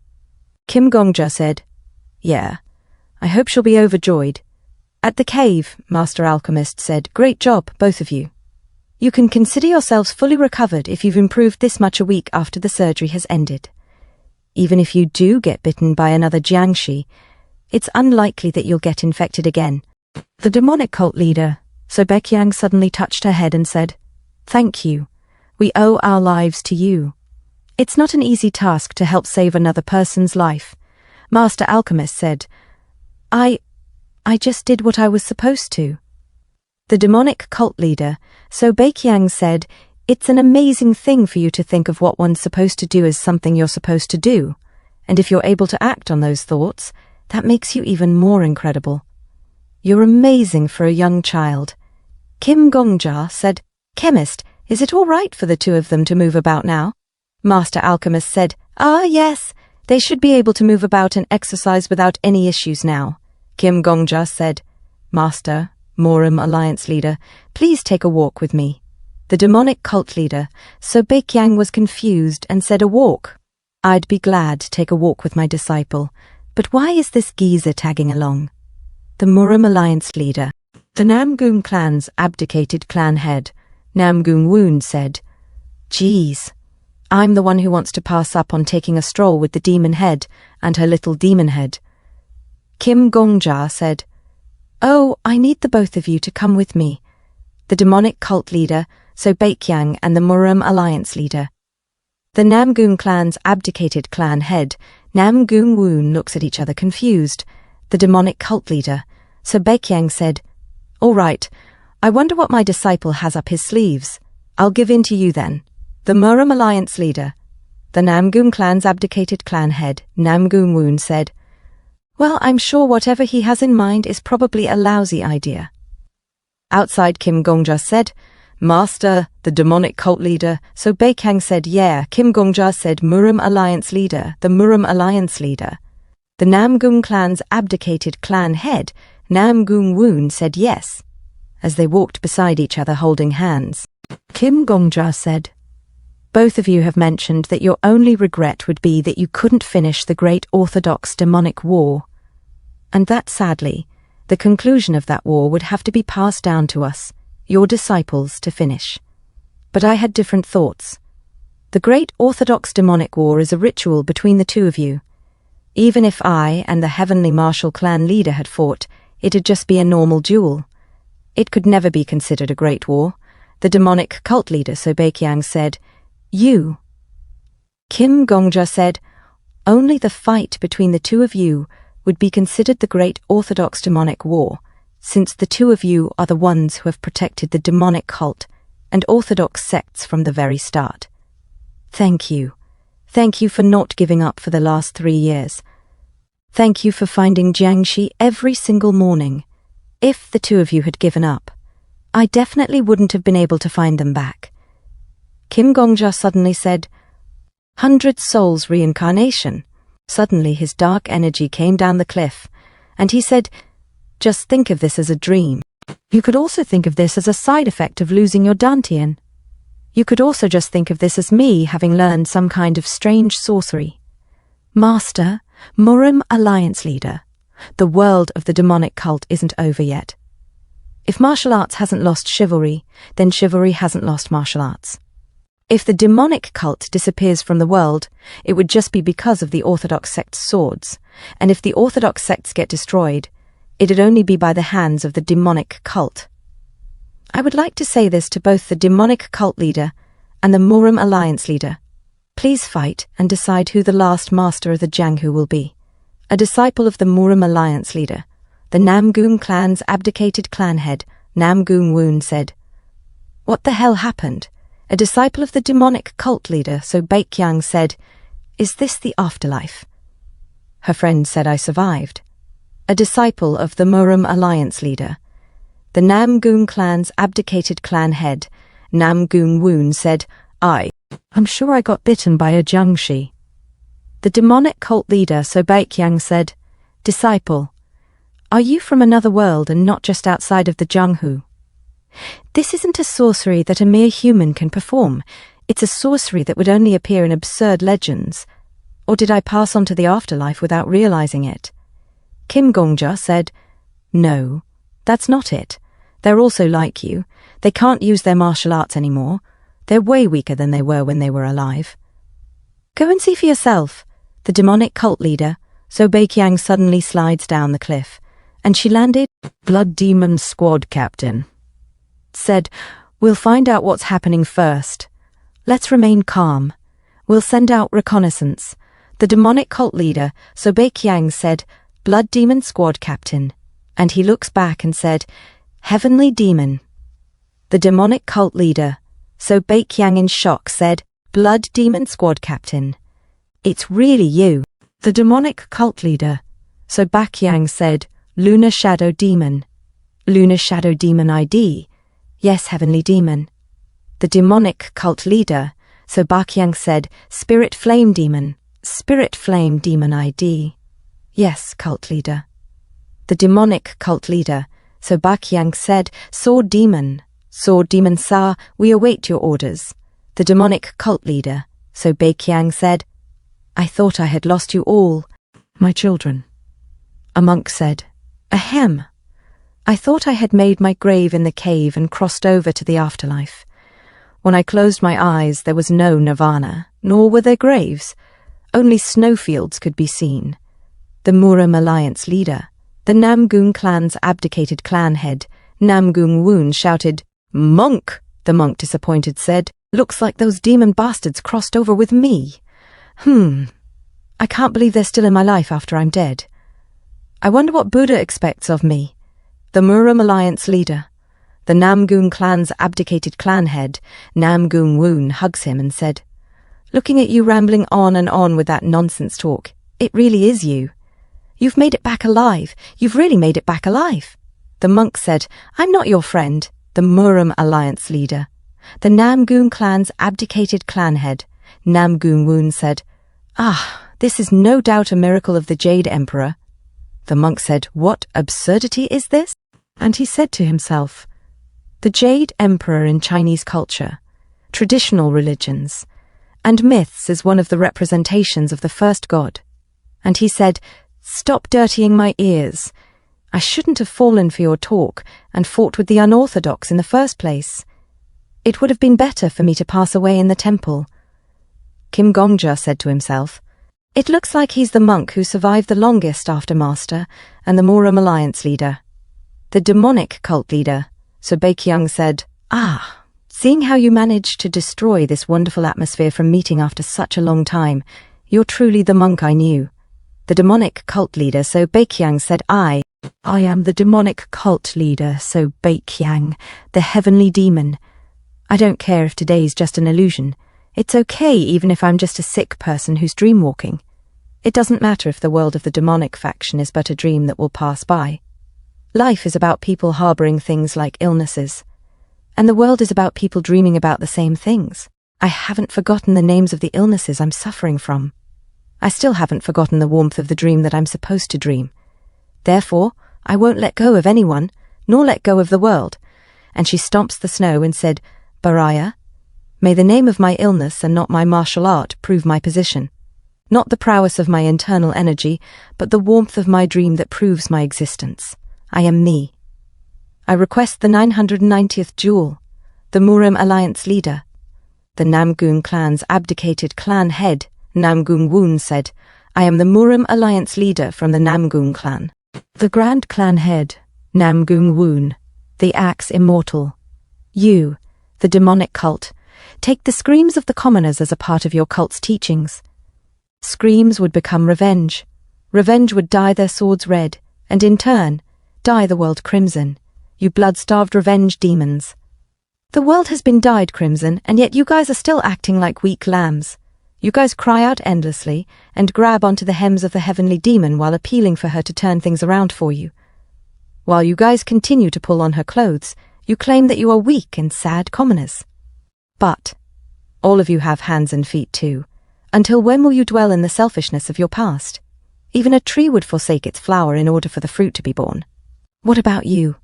Kim Gongja said, Yeah, I hope she'll be overjoyed. At the cave, Master Alchemist said, Great job, both of you. You can consider yourselves fully recovered if you've improved this much a week after the surgery has ended. Even if you do get bitten by another Jiangshi, it's unlikely that you'll get infected again. The demonic cult leader, So Baekyang, suddenly touched her head and said, Thank you. We owe our lives to you. It's not an easy task to help save another person's life. Master Alchemist said, I just did what I was supposed to. The demonic cult leader, So Baekyang, said, It's an amazing thing for you to think of what one's supposed to do as something you're supposed to do, and if you're able to act on those thoughts, that makes you even more incredible. You're amazing for a young child. Kim Gongja said, Chemist, is it all right for the two of them to move about now? Master Alchemist said, Yes, they should be able to move about and exercise without any issues now. Kim Gongja said, Master, Morum Alliance leader, please take a walk with me. The demonic cult leader, So Baekyang, was confused and said, A walk? I'd be glad to take a walk with my disciple, but why is this geezer tagging along? The Morum Alliance leader, the Namgung clan's abdicated clan head, Namgung Woon, said, Geez, I'm the one who wants to pass up on taking a stroll with the demon head and her little demon head. Kim Gongja said, Oh, I need the both of you to come with me. The demonic cult leader, So Baekyang, and the Morum Alliance leader. The Namgung clan's abdicated clan head, Namgung Woon, looks at each other confused. The demonic cult leader, So Baekyang, said, All right, I wonder what my disciple has up his sleeves. I'll give in to you then. The Morum Alliance leader, the Namgung clan's abdicated clan head, Namgung Woon, said, Well, I'm sure whatever he has in mind is probably a lousy idea. Outside, Kim Gongja said, Master, the demonic cult leader. So Baekyang said, Yeah. Kim Gongja said, Morum Alliance leader, the Morum Alliance leader. The Namgung clan's abdicated clan head, Namgung Woon, said yes. as they walked beside each other holding hands. Gongja said, "Both of you have mentioned that your only regret would be that you couldn't finish the great Orthodox demonic war, and that, sadly, the conclusion of that war would have to be passed down to us, your disciples, to finish. But I had different thoughts. The great Orthodox demonic war is a ritual between the two of you. Even if I and the heavenly martial clan leader had fought, it'd just be a normal duel. It could never be considered a great war," the demonic cult leader Sobaekyang said. "You." Gongja said, "Only the fight between the two of you would be considered the great Orthodox demonic war, since the two of you are the ones who have protected the demonic cult and Orthodox sects from the very start. Thank you. Thank you for not giving up for the last 3 years. Thank you for finding Jiangxi every single morning. If the two of you had given up, I definitely wouldn't have been able to find them back." Gongja suddenly said, "100 souls reincarnation." Suddenly his dark energy came down the cliff, and he said, "Just think of this as a dream. You could also think of this as a side effect of losing your Dantian. You could also just think of this as me having learned some kind of strange sorcery. Master, Murim Alliance Leader, the world of the demonic cult isn't over yet. If martial arts hasn't lost chivalry, then chivalry hasn't lost martial arts. If the demonic cult disappears from the world, it would just be because of the Orthodox sect's swords, and if the Orthodox sects get destroyed, it'd only be by the hands of the demonic cult. I would like to say this to both the demonic cult leader and the Murim Alliance leader. Please fight and decide who the last master of the Jianghu will be." A disciple of the Murim Alliance leader, the Namgung clan's abdicated clan head, Namgung Woon, said, "What the hell happened?" A disciple of the demonic cult leader, Sobaekyang, said, "Is this the afterlife?" Her friend said, "I survived." A disciple of the Murim Alliance leader, the Namgung clan's abdicated clan head, Namgung Woon, said, I'm sure I got bitten by a Jiangxi." The demonic cult leader, Sobaekyang, said, "Disciple, are you from another world and not just outside of the Jianghu? This isn't a sorcery that a mere human can perform. It's a sorcery that would only appear in absurd legends. Or did I pass on to the afterlife without realizing it?" Gongja said, "No, that's not it. They're also like you. They can't use their martial arts anymore. They're way weaker than they were when they were alive." "Go and see for yourself." The demonic cult leader, Sobaekyang, suddenly slides down the cliff, and she landed. Blood Demon Squad Captain said, "We'll find out what's happening first. Let's remain calm. We'll send out reconnaissance." The demonic cult leader, Sobaekyang, said, "Blood Demon Squad Captain," and he looks back and said, "Heavenly Demon." The demonic cult leader, Sobaekyang, in shock, said, "Blood Demon Squad Captain. It's really you." The demonic cult leader, Sobaekyang, said, "Lunar Shadow Demon." "Lunar Shadow Demon ID. Yes, Heavenly Demon." The demonic cult leader, Sobaekyang, said, "Spirit Flame Demon." "Spirit Flame Demon ID. Yes, cult leader." The demonic cult leader, Sobaekyang, said, "Sword Demon." "Sword Demon Sa, we await your orders." The demonic cult leader, Sobaekyang, said, "I thought I had lost you all, my children." A monk said, "Ahem. I thought I had made my grave in the cave and crossed over to the afterlife. When I closed my eyes, there was no nirvana, nor were there graves. Only snowfields could be seen." The Murim Alliance leader, the Namgung clan's abdicated clan head, Namgung Woon, shouted, "Monk!" The monk, disappointed, said, "Looks like those demon bastards crossed over with me. I can't believe they're still in my life after I'm dead. I wonder what Buddha expects of me." The Murim Alliance leader, the Namgung clan's abdicated clan head, Namgung Woon, hugs him and said, "Looking at you rambling on and on with that nonsense talk, it really is you. You've made it back alive. You've really made it back alive." The monk said, "I'm not your friend." The Murim Alliance leader, the Namgung clan's abdicated clan head, Namgung Woon, said, "This is no doubt a miracle of the Jade Emperor." The monk said, "What absurdity is this?" And he said to himself, the Jade Emperor in Chinese culture, traditional religions, and myths is one of the representations of the first god. And he said, "Stop dirtying my ears. I shouldn't have fallen for your talk and fought with the unorthodox in the first place. It would have been better for me to pass away in the temple." Kim Gongja said to himself, "It looks like he's the monk who survived the longest after Master and the Moram Alliance leader." The demonic cult leader, so Baikyang said, "Seeing how you managed to destroy this wonderful atmosphere from meeting after such a long time, you're truly the monk I knew." The demonic cult leader, so Baikyang said, I am the demonic cult leader, so Baikyang, the heavenly demon. I don't care if today's just an illusion. It's okay even if I'm just a sick person who's dreamwalking. It doesn't matter if the world of the demonic faction is but a dream that will pass by. Life is about people harboring things like illnesses. And the world is about people dreaming about the same things. I haven't forgotten the names of the illnesses I'm suffering from. I still haven't forgotten the warmth of the dream that I'm supposed to dream. Therefore, I won't let go of anyone, nor let go of the world." And she stomps the snow and said, "Baraya, may the name of my illness and not my martial art prove my position. Not the prowess of my internal energy, but the warmth of my dream that proves my existence. I am me. I request the 990th jewel, the Moram Alliance leader." The Namgung clan's abdicated clan head, Namgung Woon, said, "I am the Moram Alliance leader from the Namgung clan." The Grand Clan head, Namgung Woon, the axe immortal. You, the demonic cult, take the screams of the commoners as a part of your cult's teachings. Screams would become revenge. Revenge would dye their swords red, and in turn, dye the world crimson. You blood-starved revenge demons. The world has been dyed crimson, and yet you guys are still acting like weak lambs. You guys cry out endlessly and grab onto the hems of the heavenly demon while appealing for her to turn things around for you. While you guys continue to pull on her clothes, you claim that you are weak and sad commoners. But all of you have hands and feet too. Until when will you dwell in the selfishness of your past? Even a tree would forsake its flower in order for the fruit to be born. What about you?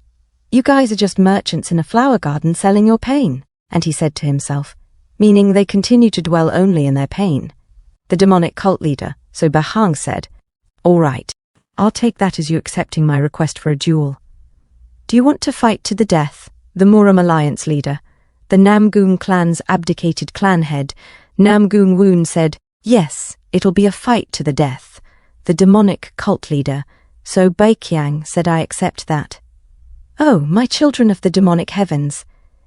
You guys are just merchants in a flower garden selling your pain." And he said to himself, meaning they continue to dwell only in their pain. The demonic cult leader, so Bahang, said, "All right, I'll take that as you accepting my request for a duel. Do you want to fight to the death?" The Moram Alliance leader, the Namgung clan's abdicated clan head, Namgung Woon, said, "Yes, it'll be a fight to the death." The demonic cult leader, so Baikyang, said, "I accept that." "Oh, my children of the demonic heavens,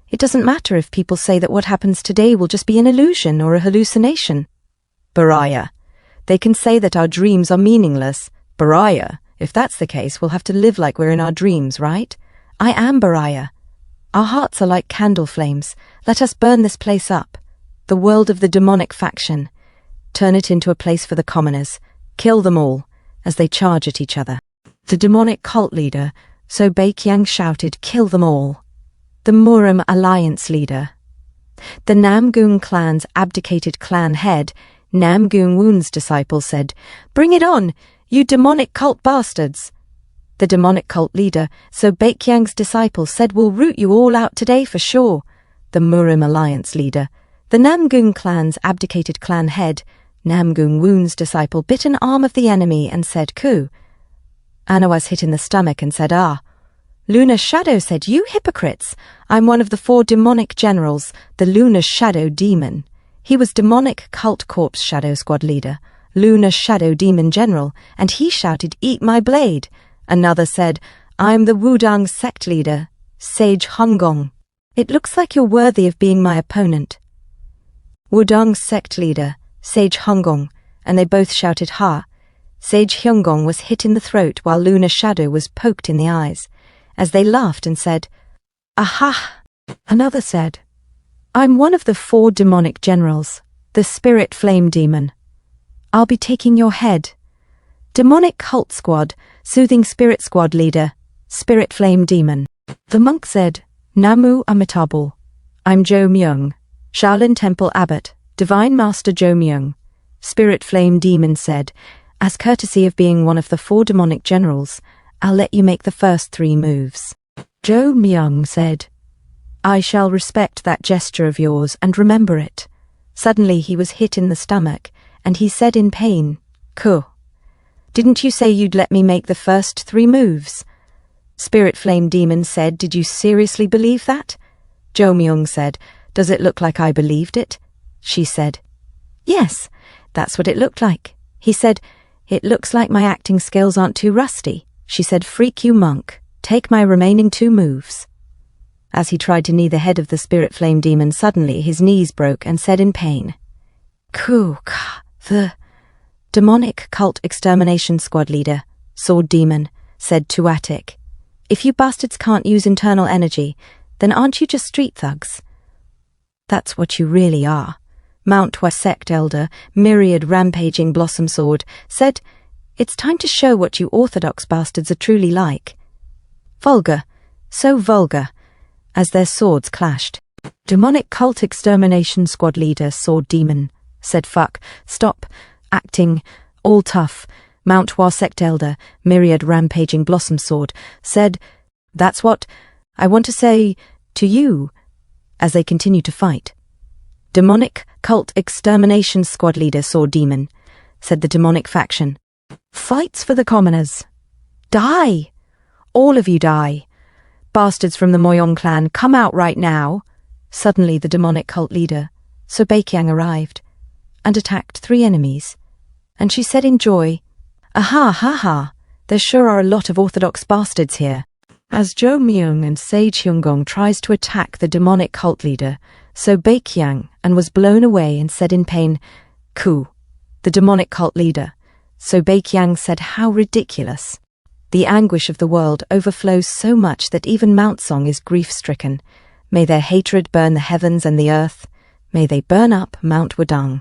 it doesn't matter if people say that what happens today will just be an illusion or a hallucination." "Baraya, they can say that our dreams are meaningless. Baraya, if that's the case, we'll have to live like we're in our dreams, right? I am Baraya. Our hearts are like candle flames. Let us burn this place up. The world of the demonic faction. Turn it into a place for the commoners. Kill them all as they charge at each other." The demonic cult leader, so Baikyang, shouted, "Kill them all." The Moram Alliance leader, the Namgung clan's abdicated clan head, Namgung Woon's disciple, said, "Bring it on, you demonic cult bastards." The demonic cult leader, so Baikyang's disciple, said, "We'll root you all out today for sure." The Moram Alliance leader, the Namgung clan's abdicated clan head, Namgung Woon's disciple, bit an arm of the enemy and said, "Ku." Anna was hit in the stomach and said, "Ah." Lunar Shadow said, "You hypocrites! I'm one of the 4 demonic generals, the Lunar Shadow Demon." He was demonic cult corpse shadow squad leader, Lunar Shadow Demon General, and he shouted, "Eat my blade." Another said, "I'm the Wudang sect leader, Sage Hongong. It looks like you're worthy of being my opponent." Wudang sect leader, Sage Hongong, and they both shouted, "Ha." Sage Hyungong was hit in the throat while Lunar Shadow was poked in the eyes, as they laughed and said, "Aha." Another said, "I'm one of the 4 demonic generals, the Spirit Flame Demon. I'll be taking your head." Demonic Cult Squad, Soothing Spirit Squad leader, Spirit Flame Demon. The monk said, "Namu Amitabha. I'm Jo Myung, Shaolin Temple Abbot, Divine Master Jo Myung." Spirit Flame Demon said, "As courtesy of being one of the 4 demonic generals, I'll let you make the first 3 moves." Jo Myung said, I shall respect that gesture of yours and remember it. Suddenly he was hit in the stomach, and he said in pain, "Kuh. Didn't you say you'd let me make the first 3 moves? Spirit Flame Demon said, "Did you seriously believe that?" Jo Myung said, "Does it look like I believed it?" She said, "Yes, that's what it looked like." He said, "It looks like my acting skills aren't too rusty." She said, "Freak you monk, take my remaining 2 moves." As he tried to knee the head of the Spirit Flame Demon, suddenly his knees broke and said in pain, "Kuka." The demonic cult extermination squad leader, Sword Demon, said to Attic, "If you bastards can't use internal energy, then aren't you just street thugs?" "That's what you really are." Mount Hua sect elder, Myriad Rampaging Blossom Sword, said, "It's time to show what you orthodox bastards are truly like." Vulgar, so vulgar, as their swords clashed. Demonic cult extermination squad leader, Sword Demon, said, "Fuck, stop, acting, all tough." Mount Hua sect elder, Myriad Rampaging Blossom Sword, said, "That's what I want to say to you," as they continue to fight. Demonic cult extermination squad leader, Sword Demon, said the demonic faction, "Fights for the commoners. Die! All of you die. Bastards from the Moyong clan, come out right now." Suddenly the demonic cult leader, So Baikyang, arrived and attacked 3 enemies, and she said in joy, "Aha, ha ha, there sure are a lot of orthodox bastards here." As Jo Myung and Sage Hyunggong tries to attack the demonic cult leader, So Baikyang, and was blown away and said in pain, "Ku." The demonic cult leader, So Baikyang, said, "How ridiculous." The anguish of the world overflows so much that even Mount Song is grief-stricken. May their hatred burn the heavens and the earth. May they burn up Mount Wadang.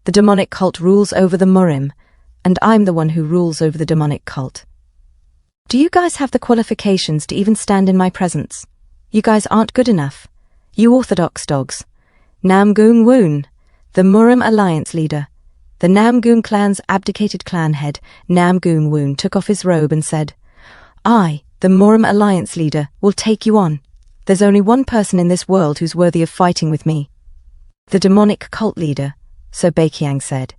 The demonic cult rules over the Murim, and I'm the one who rules over the demonic cult. Do you guys have the qualifications to even stand in my presence? You guys aren't good enough. You orthodox dogs. Namgoong Woon, the Murim Alliance leader. The Namgoong clan's abdicated clan head, Namgoong Woon, took off his robe and said, "I, the Murim Alliance leader, will take you on. There's only one person in this world who's worthy of fighting with me." The demonic cult leader, So Baikyang, said,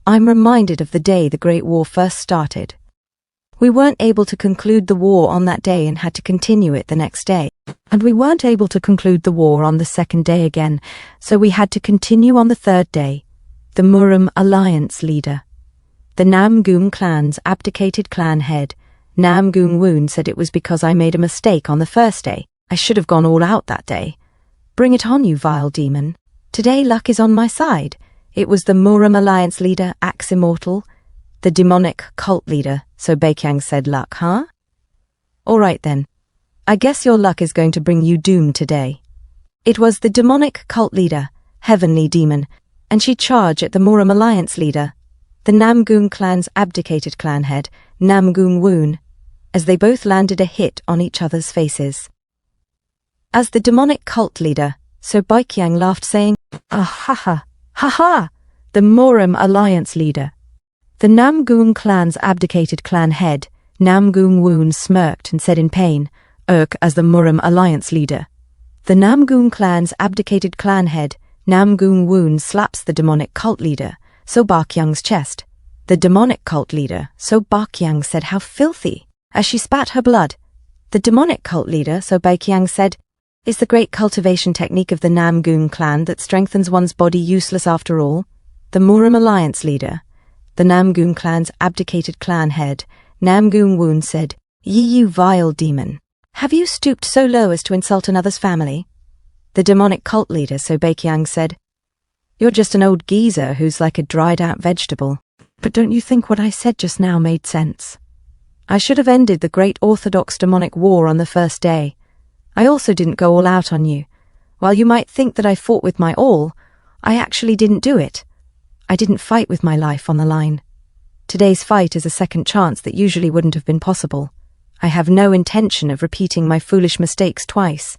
"I'm reminded of the day the Great War first started. We weren't able to conclude the war on that day and had to continue it the next day. And we weren't able to conclude the war on the second day again, so we had to continue on the 3rd day. The Murim Alliance leader, the Namgoong clan's abdicated clan head, Namgoong Woon, said, "It was because I made a mistake on the 1st day. I should have gone all out that day. Bring it on, you vile demon. Today luck is on my side." It was the Murim Alliance leader, Axe Immortal, the demonic cult leader, So Baikyang, said, "Luck, huh? All right then. I guess your luck is going to bring you doom today." It was the demonic cult leader, Heavenly Demon, and she charged at the Murim Alliance leader, the Namgoong clan's abdicated clan head, Namgoong Woon, as they both landed a hit on each other's faces. As the demonic cult leader, So Baikyang, laughed, saying, "Ah ha ha, ha ha," the Murim Alliance leader, the Namgoong clan's abdicated clan head, Namgoong Woon, smirked and said in pain, as the Murim Alliance leader, the Namgoong clan's abdicated clan head, Namgoong Woon, slaps the demonic cult leader, So Baikyang's chest. The demonic cult leader, So Baikyang, said, "How filthy," as she spat her blood. The demonic cult leader, So Baikyang, said, "Is the great cultivation technique of the Namgoong clan that strengthens one's body useless after all?" The Murim Alliance leader, the Namgoong clan's abdicated clan head, Namgoong Woon, said, You vile demon. Have you stooped so low as to insult another's family?" The demonic cult leader, So Baikyang, said, "You're just an old geezer who's like a dried-out vegetable. But don't you think what I said just now made sense? I should have ended the great Orthodox demonic war on the 1st day. I also didn't go all out on you. While you might think that I fought with my all, I actually didn't do it. I didn't fight with my life on the line. Today's fight is a second chance that usually wouldn't have been possible. I have no intention of repeating my foolish mistakes twice.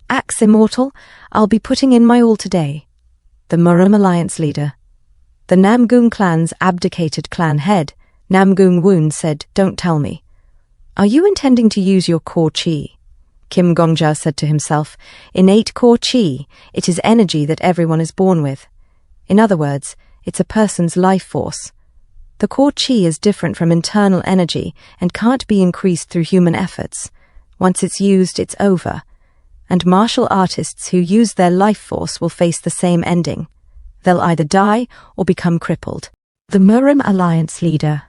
Axe Immortal, I'll be putting in my all today." The Murim Alliance leader, the Namgoong clan's abdicated clan head, Namgoong Woon, said, "Don't tell me. Are you intending to use your core chi?" Kim Gongja said to himself. Innate core chi, it is energy that everyone is born with. In other words, it's a person's life force. The core chi is different from internal energy and can't be increased through human efforts. Once it's used, it's over. And martial artists who use their life force will face the same ending. They'll either die or become crippled. The Murim Alliance leader.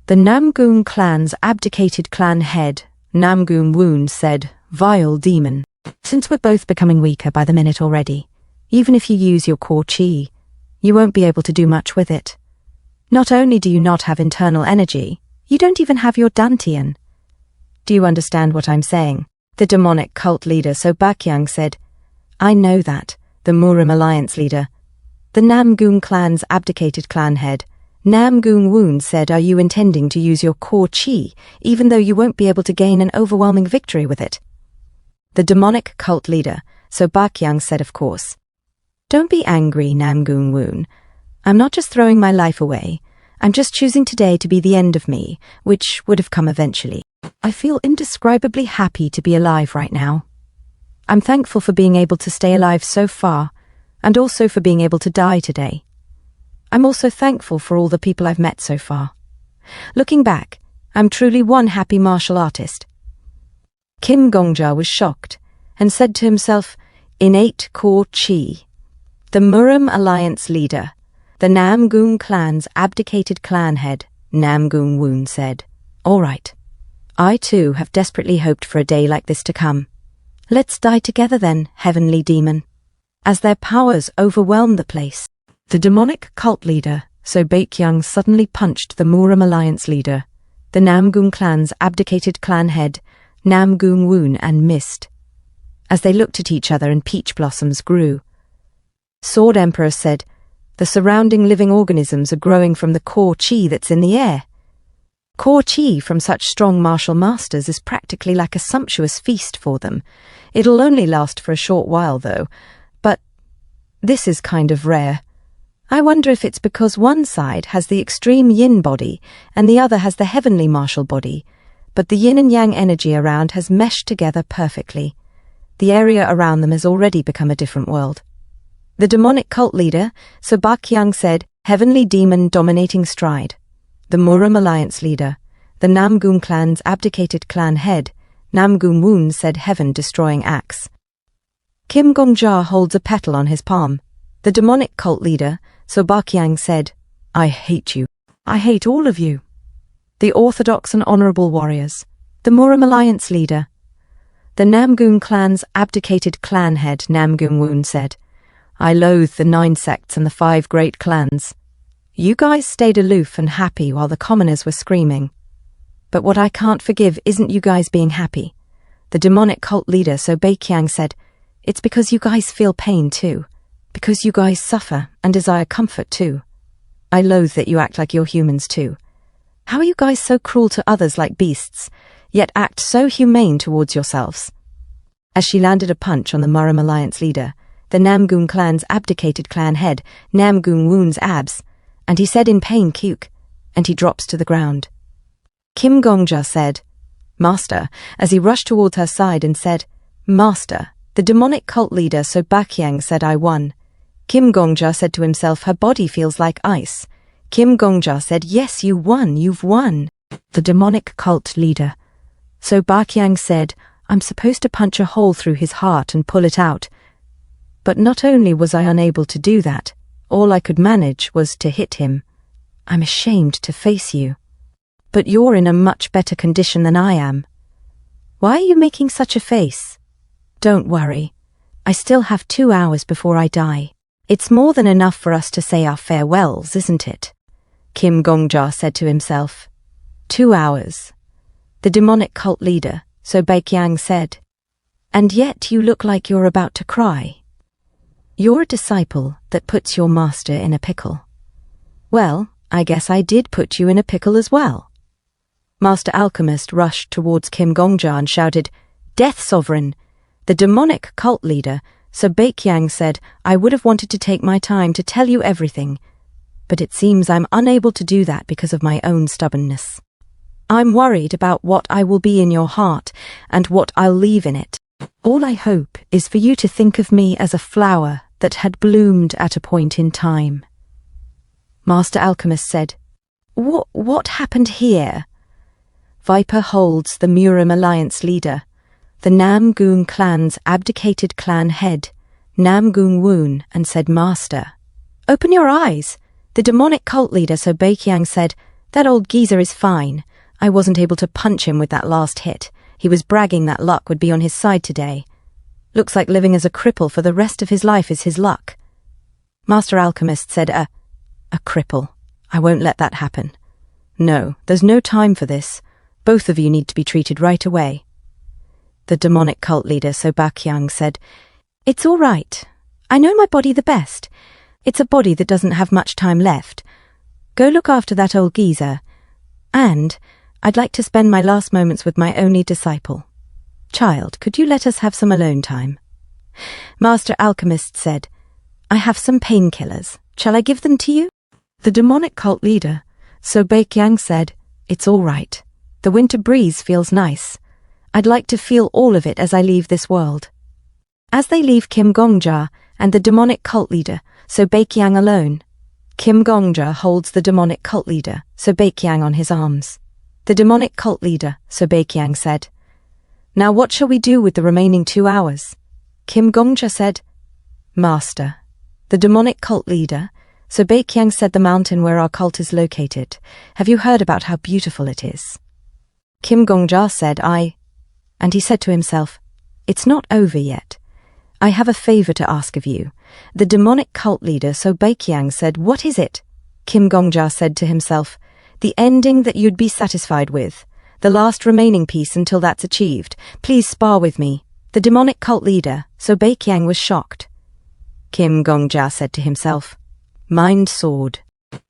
The Namgung clan's abdicated clan head, Namgung Woon, said, "Vile demon. Since we're both becoming weaker by the minute already, even if you use your core chi, you won't be able to do much with it. Not only do you not have internal energy, you don't even have your dantian. Do you understand what I'm saying?" The demonic cult leader So Bakyang said, "I know that." The Murim Alliance leader. The Namgung clan's abdicated clan head, Namgung Woon, said, "Are you intending to use your core chi, even though you won't be able to gain an overwhelming victory with it?" The demonic cult leader, So Bakyang, said, "Of course." "Don't be angry, Namgung Woon. I'm not just throwing my life away. I'm just choosing today to be the end of me, which would have come eventually. I feel indescribably happy to be alive right now. I'm thankful for being able to stay alive so far, and also for being able to die today. I'm also thankful for all the people I've met so far. Looking back, I'm truly one happy martial artist." Kim Gongja was shocked and said to himself, "Innate core chi." The Murim Alliance leader, the Namgung clan's abdicated clan head, Namgung Woon, said, "All right. I too have desperately hoped for a day like this to come. Let's die together then, heavenly demon." As their powers overwhelmed the place, the demonic cult leader, So Bakyang, suddenly punched the Murim Alliance leader, the Namgung clan's abdicated clan head, Namgung Woon, and missed. As they looked at each other and peach blossoms grew. Sword Emperor said, "The surrounding living organisms are growing from the core chi that's in the air. Core chi from such strong martial masters is practically like a sumptuous feast for them. It'll only last for a short while, though. But this is kind of rare. I wonder if it's because one side has the extreme yin body and the other has the heavenly martial body, but the yin and yang energy around has meshed together perfectly. The area around them has already become a different world." The demonic cult leader, So Bakyang, said, "Heavenly demon dominating stride." The Murim Alliance leader, the Namgung clan's abdicated clan head, Namgung Woon, said, "Heaven-destroying axe." Kim Gongja holds a petal on his palm. The demonic cult leader, So Bakyang, said, "I hate you. I hate all of you. The orthodox and honorable warriors, the Murim Alliance leader." The Namgung clan's abdicated clan head, Namgung Woon, said, "I loathe the 9 sects and the 5 great clans. You guys stayed aloof and happy while the commoners were screaming. But what I can't forgive isn't you guys being happy." The demonic cult leader, So Bakyang, said, "It's because you guys feel pain too. Because you guys suffer and desire comfort too. I loathe that you act like you're humans too. How are you guys so cruel to others like beasts, yet act so humane towards yourselves?" As she landed a punch on the Murim Alliance leader, the Namgung clan's abdicated clan head, Namgung Woon's abs, and he said in pain, "Cuke," and he drops to the ground. Kim Gongja said, "Master," as he rushed towards her side and said, "Master." The demonic cult leader, So Bakyang, said, "I won." Kim Gongja said to himself, "Her body feels like ice." Kim Gongja said, "Yes, you won, you've won." The demonic cult leader, So Bakyang, said, "I'm supposed to punch a hole through his heart and pull it out. But not only was I unable to do that, all I could manage was to hit him. I'm ashamed to face you. But you're in a much better condition than I am. Why are you making such a face? Don't worry. I still have 2 hours before I die. It's more than enough for us to say our farewells, isn't it?" Kim Gongja said to himself. 2 hours. The demonic cult leader, So Bakyang, said, "And yet you look like you're about to cry. You're a disciple that puts your master in a pickle. Well, I guess I did put you in a pickle as well." Master Alchemist rushed towards Kim Gongja and shouted, "Death Sovereign!" The demonic cult leader, So Bakyang, said, "I would have wanted to take my time to tell you everything, but it seems I'm unable to do that because of my own stubbornness. I'm worried about what I will be in your heart and what I'll leave in it. All I hope is for you to think of me as a flower that had bloomed at a point in time. Master Alchemist said, What happened here? Viper holds the Murim Alliance leader, the Namgoon clan's abdicated clan head, Namgoon Woon, and said, Master, open your eyes. The demonic cult leader Sobaekyang said, that old geezer is fine. I wasn't able to punch him with that last hit. He was bragging that luck would be on his side today. Looks like living as a cripple for the rest of his life is his luck. Master Alchemist said, A cripple. I won't let that happen. No, there's no time for this. Both of you need to be treated right away. The demonic cult leader Sobaekyang said, It's all right. I know my body the best. It's a body that doesn't have much time left. Go look after that old geezer. And I'd like to spend my last moments with my only disciple. Child, could you let us have some alone time? Master Alchemist said, I have some painkillers. Shall I give them to you? The demonic cult leader, Sobaekyang, said, It's all right. The winter breeze feels nice. I'd like to feel all of it as I leave this world. As they leave Kim Gongja and the demonic cult leader, Sobaekyang alone, Kim Gongja holds the demonic cult leader, Sobaekyang, on his arms. The demonic cult leader, Sobaekyang, said, Now what shall we do with the remaining 2 hours? Kim Gongja said, Master. The demonic cult leader, Sobaekyang, said, The mountain where our cult is located. Have you heard about how beautiful it is? Kim Gongja said, I. And he said to himself, It's not over yet. I have a favor to ask of you. The demonic cult leader Sobaekyang said, What is it? Kim Gongja said to himself, The ending that you'd be satisfied with. The last remaining piece until that's achieved. Please spar with me. The demonic cult leader, Sobaekyang, was shocked. Kim Gongja said to himself, Mind sword.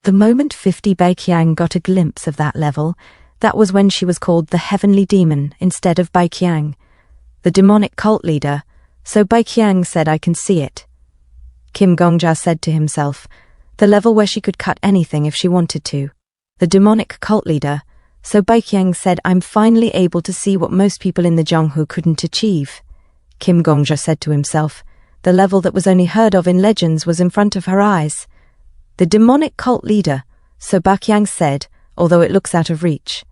The moment 50 Baekyang got a glimpse of that level, that was when she was called the Heavenly Demon instead of Baekyang. The demonic cult leader, Sobaekyang, said, I can see it. Kim Gongja said to himself, the level where she could cut anything if she wanted to. The demonic cult leader, Sobaekyang, said, I'm finally able to see what most people in the Jonghu couldn't achieve. Kim Gongja said to himself, the level that was only heard of in legends was in front of her eyes. The demonic cult leader, Sobaekyang, said, although it looks out of reach,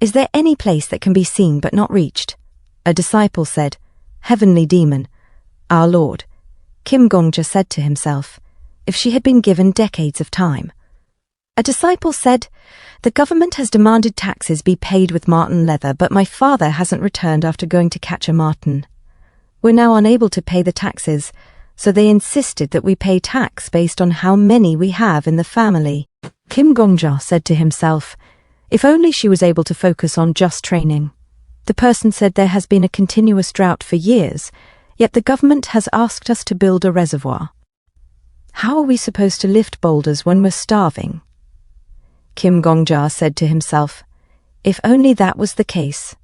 Is there any place that can be seen but not reached? A disciple said, Heavenly Demon, our Lord. Kim Gongja said to himself, if she had been given decades of time. A disciple said, the government has demanded taxes be paid with marten leather, but my father hasn't returned after going to catch a marten. We're now unable to pay the taxes, so they insisted that we pay tax based on how many we have in the family. Kim Gongja said to himself, if only she was able to focus on just training. The person said there has been a continuous drought for years, yet the government has asked us to build a reservoir. How are we supposed to lift boulders when we're starving? Kim Gongja said to himself, if only that was the case.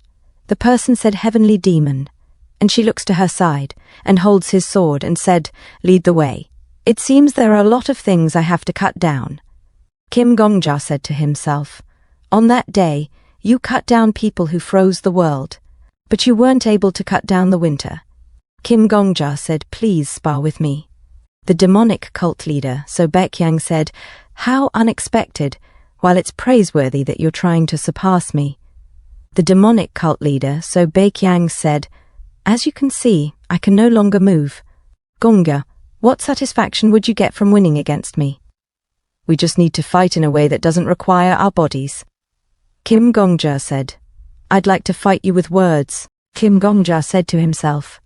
The person said, Heavenly Demon, and she looks to her side and holds his sword and said, lead the way. It seems there are a lot of things I have to cut down. Kim Gongja said to himself, on that day, you cut down people who froze the world, but you weren't able to cut down the winter. Kim Gongja said, please spar with me. The demonic cult leader, Sobaekyang, said, how unexpected, while it's praiseworthy that you're trying to surpass me. The demonic cult leader, Sobaekyang, said, as you can see, I can no longer move. Gongja, what satisfaction would you get from winning against me? We just need to fight in a way that doesn't require our bodies. Kim Gongja said, I'd like to fight you with words. Kim Gongja said to himself,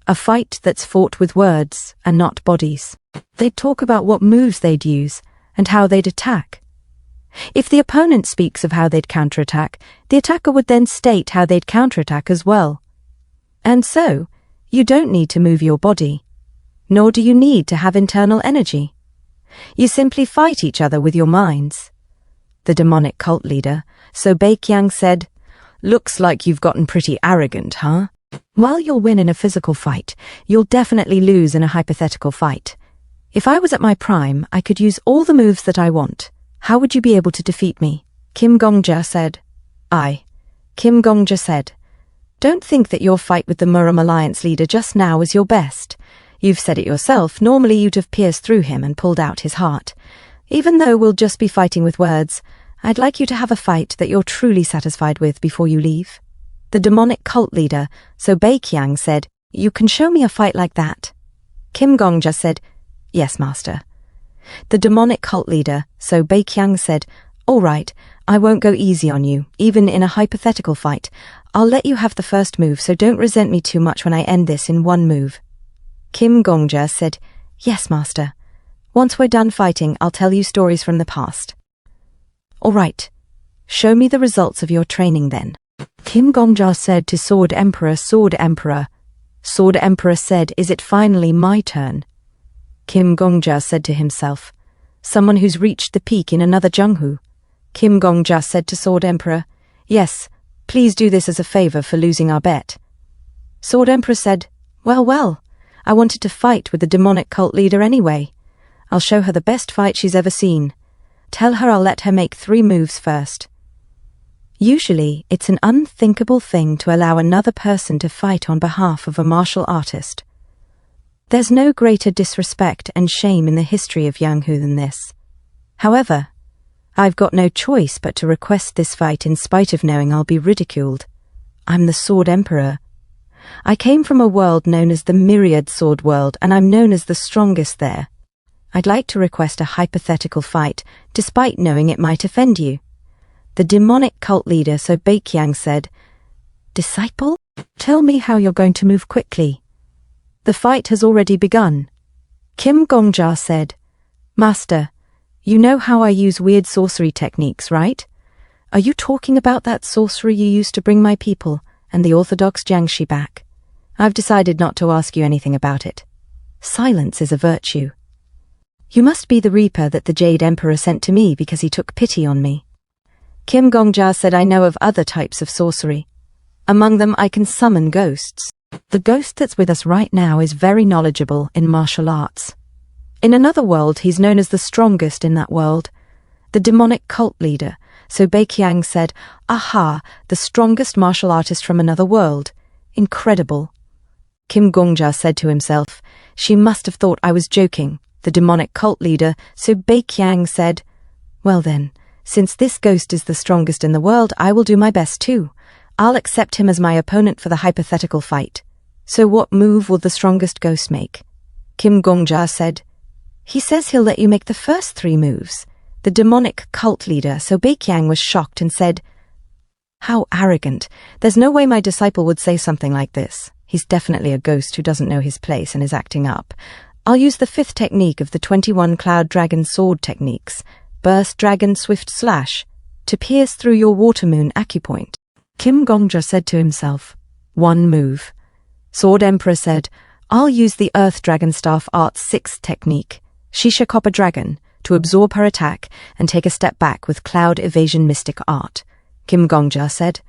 a fight that's fought with words and not bodies. They'd talk about what moves they'd use and how they'd attack. If the opponent speaks of how they'd counterattack, the attacker would then state how they'd counterattack as well. And so, you don't need to move your body, nor do you need to have internal energy. You simply fight each other with your minds. The demonic cult leader, Sobaekyang, said, looks like you've gotten pretty arrogant, huh? While you'll win in a physical fight, you'll definitely lose in a hypothetical fight. If I was at my prime, I could use all the moves that I want. How would you be able to defeat me? Kim Gongja said, Kim Gongja said. Don't think that your fight with the Murum Alliance leader just now was your best. You've said it yourself, normally you'd have pierced through him and pulled out his heart. Even though we'll just be fighting with words, I'd like you to have a fight that you're truly satisfied with before you leave. The demonic cult leader, So Beiqiang, said, You can show me a fight like that. Kim Gongja said, Yes, master. The demonic cult leader, So Beiqiang, said, All right, I won't go easy on you, even in a hypothetical fight. I'll let you have the first move, so don't resent me too much when I end this in one move. Kim Gongja said, Yes, master. Once we're done fighting, I'll tell you stories from the past. All right, show me the results of your training then. Kim Gongja said to Sword Emperor, Sword Emperor. Sword Emperor said, Is it finally my turn? Kim Gongja said to himself, Someone who's reached the peak in another Zhenghu. Kim Gongja said to Sword Emperor, Yes, please do this as a favor for losing our bet. Sword Emperor said, Well, I wanted to fight with the demonic cult leader anyway. I'll show her the best fight she's ever seen. Tell her I'll let her make 3 moves first. Usually, it's an unthinkable thing to allow another person to fight on behalf of a martial artist. There's no greater disrespect and shame in the history of Yanghu than this. However, I've got no choice but to request this fight in spite of knowing I'll be ridiculed. I'm the Sword Emperor. I came from a world known as the Myriad Sword World, and I'm known as the strongest there. I'd like to request a hypothetical fight, despite knowing it might offend you. The demonic cult leader, So Beiqiang, said, Disciple, tell me how you're going to move quickly. The fight has already begun. Kim Gongja said, Master, you know how I use weird sorcery techniques, right? Are you talking about that sorcery you used to bring my people and the Orthodox Jiangshi back? I've decided not to ask you anything about it. Silence is a virtue. You must be the Reaper that the Jade Emperor sent to me because he took pity on me. Kim Gongja said, I know of other types of sorcery. Among them, I can summon ghosts. The ghost that's with us right now is very knowledgeable in martial arts. In another world, he's known as the strongest in that world. The demonic cult leader, So Beiqiang, said, Aha, the strongest martial artist from another world. Incredible. Kim Gongja said to himself, She must have thought I was joking. The demonic cult leader, So Beiqiang, said, Well then, since this ghost is the strongest in the world, I will do my best too. I'll accept him as my opponent for the hypothetical fight. So what move will the strongest ghost make? Kim Gongja said, He says he'll let you make the first 3 moves. The demonic cult leader, So Beiqiang, was shocked and said, How arrogant. There's no way my disciple would say something like this. He's definitely a ghost who doesn't know his place and is acting up. I'll use the 5th technique of the 21 Cloud Dragon Sword techniques, Burst Dragon Swift Slash, to pierce through your Water Moon acupoint. Kim Gongja said to himself, 1 move. Sword Emperor said, I'll use the Earth Dragon Staff Art's 6th technique, Shisha Copper Dragon, to absorb her attack and take a step back with Cloud Evasion Mystic Art. Kim Gongja said,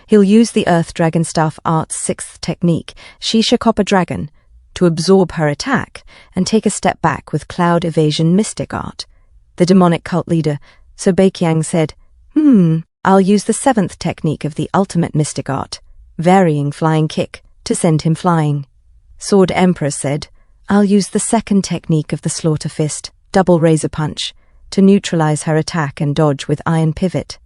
He'll use the Earth Dragon Staff Art's 6th technique, Shisha Copper Dragon, to absorb her attack and take a step back with Cloud Evasion Mystic Art. The demonic cult leader, So Beiqiang, said, I'll use the 7th technique of the ultimate mystic art, Varying Flying Kick, to send him flying. Sword Emperor said, I'll use the 2nd technique of the Slaughter Fist, Double Razor Punch, to neutralize her attack and dodge with Iron Pivot.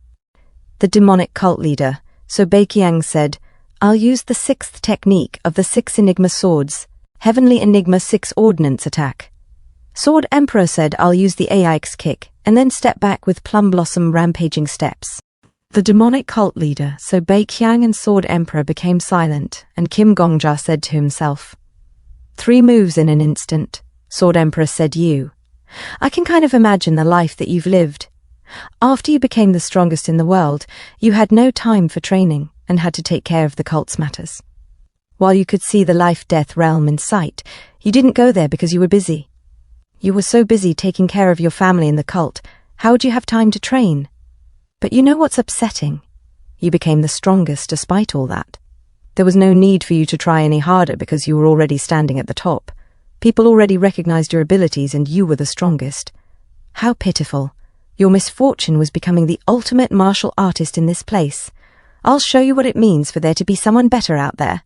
The demonic cult leader, So Beiqiang, said, I'll use the 6th technique of the 6 Enigma Swords, Heavenly Enigma 6 Ordnance Attack. Sword Emperor said, I'll use the AX kick, and then step back with Plum Blossom Rampaging Steps. The demonic cult leader, So Beiqiang, and Sword Emperor became silent, and Kim Gongja said to himself, 3 moves in an instant. Sword Emperor said, I can kind of imagine the life that you've lived. After you became the strongest in the world, you had no time for training and had to take care of the cult's matters. While you could see the life-death realm in sight, you didn't go there because you were busy. You were so busy taking care of your family and the cult, how would you have time to train? But you know what's upsetting? You became the strongest despite all that. There was no need for you to try any harder because you were already standing at the top. People already recognized your abilities and you were the strongest. How pitiful. Your misfortune was becoming the ultimate martial artist in this place. I'll show you what it means for there to be someone better out there.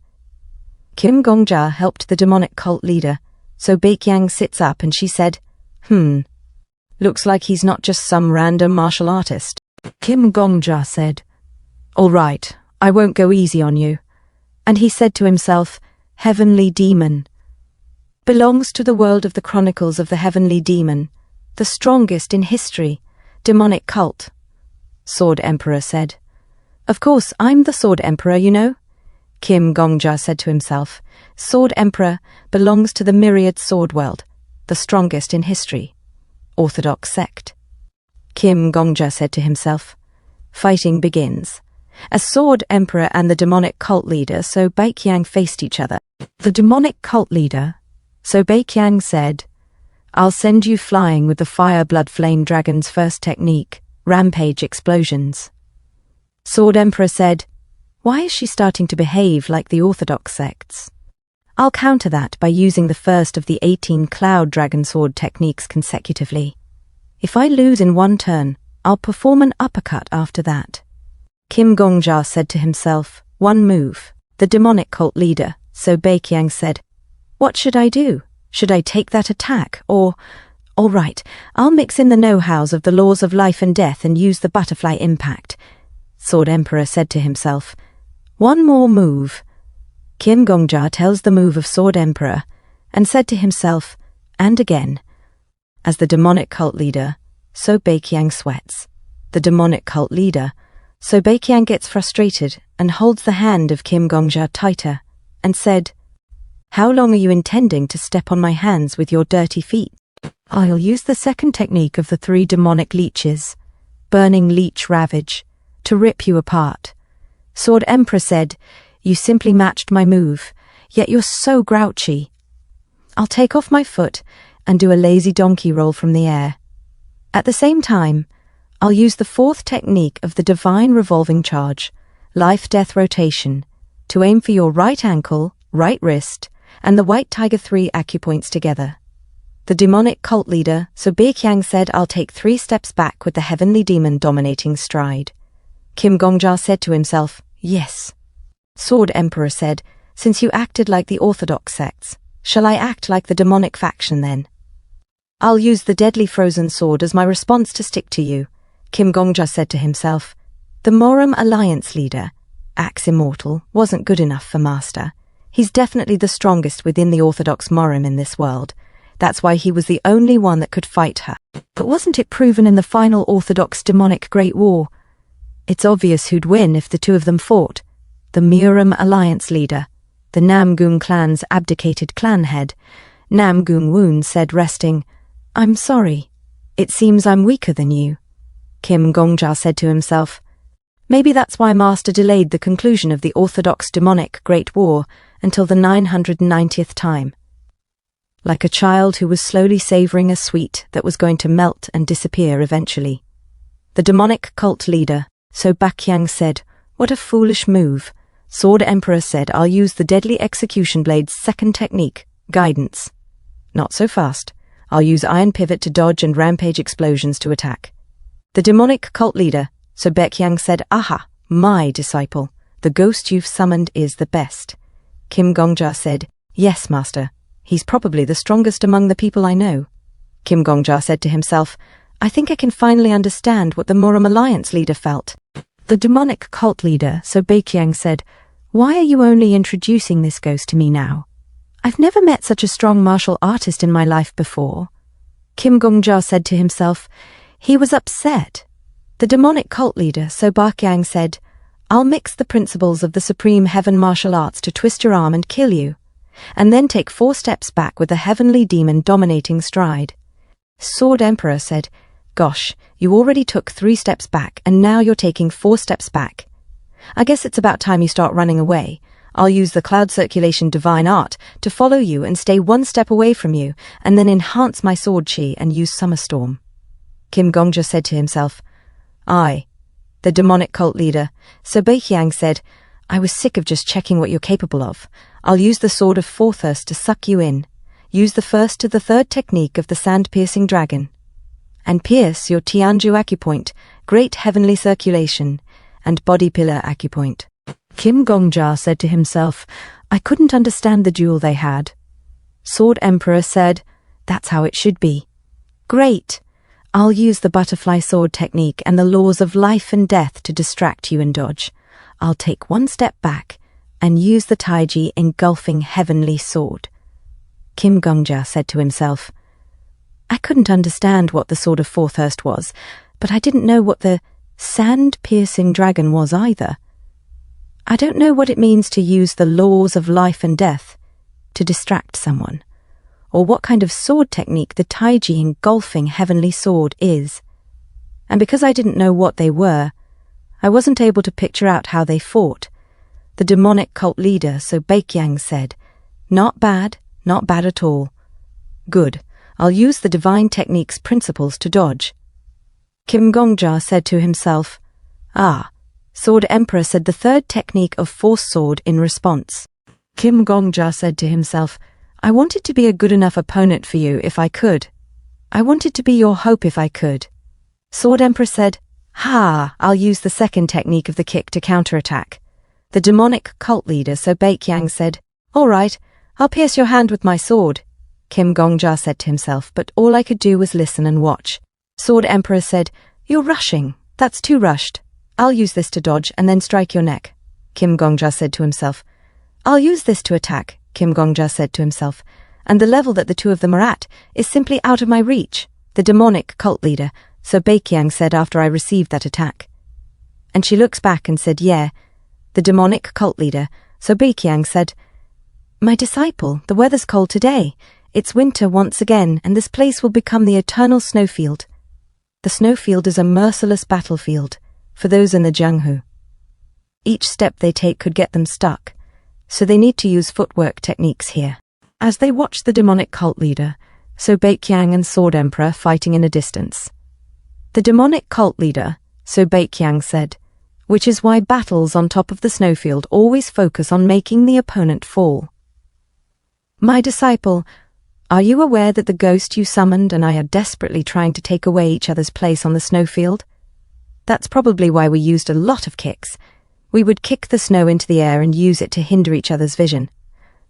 Kim Gongja helped the demonic cult leader, so Baikyang sits up and she said, looks like he's not just some random martial artist. Kim Gongja said, all right, I won't go easy on you. And he said to himself, Heavenly Demon. Belongs to the world of the chronicles of the Heavenly Demon, the strongest in history, demonic cult. Sword Emperor said. Of course, I'm the Sword Emperor, you know. Kim Gongja said to himself, Sword Emperor belongs to the myriad sword world, the strongest in history. Orthodox sect. Kim Gongja said to himself, fighting begins. As Sword Emperor and the demonic cult leader, So Baikyang faced each other. The demonic cult leader, So Baikyang said, I'll send you flying with the fire blood flame dragon's first technique, rampage explosions. Sword Emperor said, why is she starting to behave like the orthodox sects? I'll counter that by using the first of the 18 cloud dragon sword techniques consecutively. If I lose in one turn, I'll perform an uppercut after that. Kim Gongja said to himself, one move. The demonic cult leader, So Baikyang said, what should I do? Should I take that attack, or... All right, I'll mix in the know-hows of the laws of life and death and use the butterfly impact. Sword Emperor said to himself, one more move. Kim Gongja tells the move of Sword Emperor, and said to himself, and again. As the demonic cult leader, So Baikyang sweats. The demonic cult leader, So Baikyang gets frustrated and holds the hand of Kim Gongja tighter, and said, how long are you intending to step on my hands with your dirty feet? I'll use the second technique of the 3 demonic leeches, burning leech ravage, to rip you apart. Sword Emperor said, you simply matched my move, yet you're so grouchy. I'll take off my foot and do a lazy donkey roll from the air. At the same time, I'll use the 4th technique of the divine revolving charge, life-death rotation, to aim for your right ankle, right wrist, and the White Tiger 3 acupoints together. The demonic cult leader, So Baikyang said, I'll take 3 steps back with the heavenly demon dominating stride. Kim Gongja said to himself, yes. Sword Emperor said, since you acted like the orthodox sects, shall I act like the demonic faction then? I'll use the deadly frozen sword as my response to stick to you. Kim Gongja said to himself, the Moram Alliance leader, Axe Immortal, wasn't good enough for Master. He's definitely the strongest within the orthodox Moram in this world. That's why he was the only one that could fight her. But wasn't it proven in the final orthodox demonic Great War? It's obvious who'd win if the 2 of them fought. The Moram Alliance leader, the Namgung clan's abdicated clan head. Namgung Woon said, resting, I'm sorry. It seems I'm weaker than you. Kim Gongja said to himself, maybe that's why Master delayed the conclusion of the orthodox demonic Great War until the 990th time. Like a child who was slowly savouring a sweet that was going to melt and disappear eventually. The demonic cult leader, So Baikyang said, what a foolish move. Sword Emperor said, I'll use the deadly execution blade's 2nd technique, guidance. Not so fast. I'll use iron pivot to dodge and rampage explosions to attack. The demonic cult leader, So Baikyang said, aha, my disciple, the ghost you've summoned is the best. Kim Gongja said, yes, Master. He's probably the strongest among the people I know. Kim Gongja said to himself, I think I can finally understand what the Moram Alliance leader felt. The demonic cult leader, So Baikyang said, why are you only introducing this ghost to me now? I've never met such a strong martial artist in my life before. Kim Gongja said to himself, he was upset. The demonic cult leader, So Baikyang said, I'll mix the principles of the supreme heaven martial arts to twist your arm and kill you, and then take 4 steps back with the heavenly demon dominating stride. Sword Emperor said, gosh, you already took 3 steps back and now you're taking 4 steps back. I guess it's about time you start running away. I'll use the cloud circulation divine art to follow you and stay 1 step away from you, and then enhance my sword chi and use summer storm. Kim Gongja said to himself, I. The demonic cult leader, So Baikyang said, I was sick of just checking what you're capable of. I'll use the sword of Forthirst to suck you in. Use the 1st to the 3rd technique of the sand-piercing dragon. and pierce your Tianju acupoint, great heavenly circulation, and body pillar acupoint. Kim Gongja said to himself, I couldn't understand the duel they had. Sword Emperor said, that's how it should be. Great. I'll use the butterfly sword technique and the laws of life and death to distract you and dodge. I'll take one step back and use the taiji engulfing heavenly sword. Kim Gongja said to himself, I couldn't understand what the Sword of Forthurst was, but I didn't know what the sand-piercing dragon was either. I don't know what it means to use the laws of life and death to distract someone, or what kind of sword technique the taiji engulfing heavenly sword is. And because I didn't know what they were, I wasn't able to picture out how they fought. The demonic cult leader, So Baikyang, said, not bad at all. Good, I'll use the divine technique's principles to dodge. Kim Gongja said to himself, Sword Emperor said the third technique of Force Sword in response. Kim Gongja said to himself, I wanted to be a good enough opponent for you if I could. I wanted to be your hope if I could. Sword Emperor said, I'll use the second technique of the kick to counterattack. The demonic cult leader, So Baikyang, said, all right, I'll pierce your hand with my sword. Kim Gongja said to himself, but all I could do was listen and watch. Sword Emperor said, you're rushing. That's too rushed. I'll use this to dodge and then strike your neck. Kim Gongja said to himself. I'll use this to attack, Kim Gongja said to himself, and the level that the two of them are at is simply out of my reach. The demonic cult leader, So Baikyang, said after I received that attack. And she looks back and said, yeah. The demonic cult leader, So Baikyang, said, my disciple, the weather's cold today. It's winter once again, and this place will become the eternal snowfield. The snowfield is a merciless battlefield for those in the Jianghu. Each step they take could get them stuck, so they need to use footwork techniques here. As they watched the demonic cult leader, So Baikyang and Sword Emperor fighting in a distance. The demonic cult leader, So Baikyang, said, which is why battles on top of the snowfield always focus on making the opponent fall. My disciple, are you aware that the ghost you summoned and I are desperately trying to take away each other's place on the snowfield? That's probably why we used a lot of kicks. We would kick the snow into the air and use it to hinder each other's vision.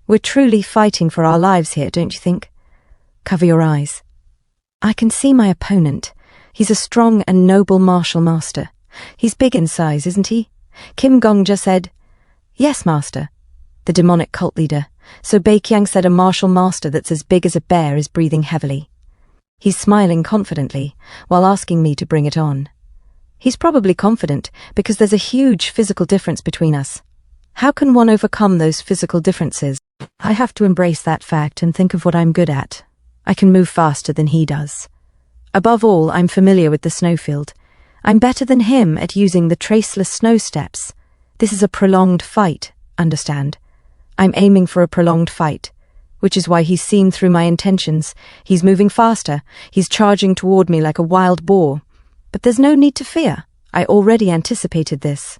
We're truly fighting for our lives here, don't you think? Cover your eyes. I can see my opponent. He's a strong and noble martial master. He's big in size, isn't he? Kim Gongja said, yes, master. The demonic cult leader, So Baikyang, said a martial master that's as big as a bear is breathing heavily. He's smiling confidently while asking me to bring it on. He's probably confident because there's a huge physical difference between us. How can one overcome those physical differences? I have to embrace that fact and think of what I'm good at. I can move faster than he does. Above all, I'm familiar with the snowfield. I'm better than him at using the traceless snow steps. This is a prolonged fight, understand? I'm aiming for a prolonged fight, which is why he's seen through my intentions. He's moving faster. He's charging toward me like a wild boar. But there's no need to fear. I already anticipated this.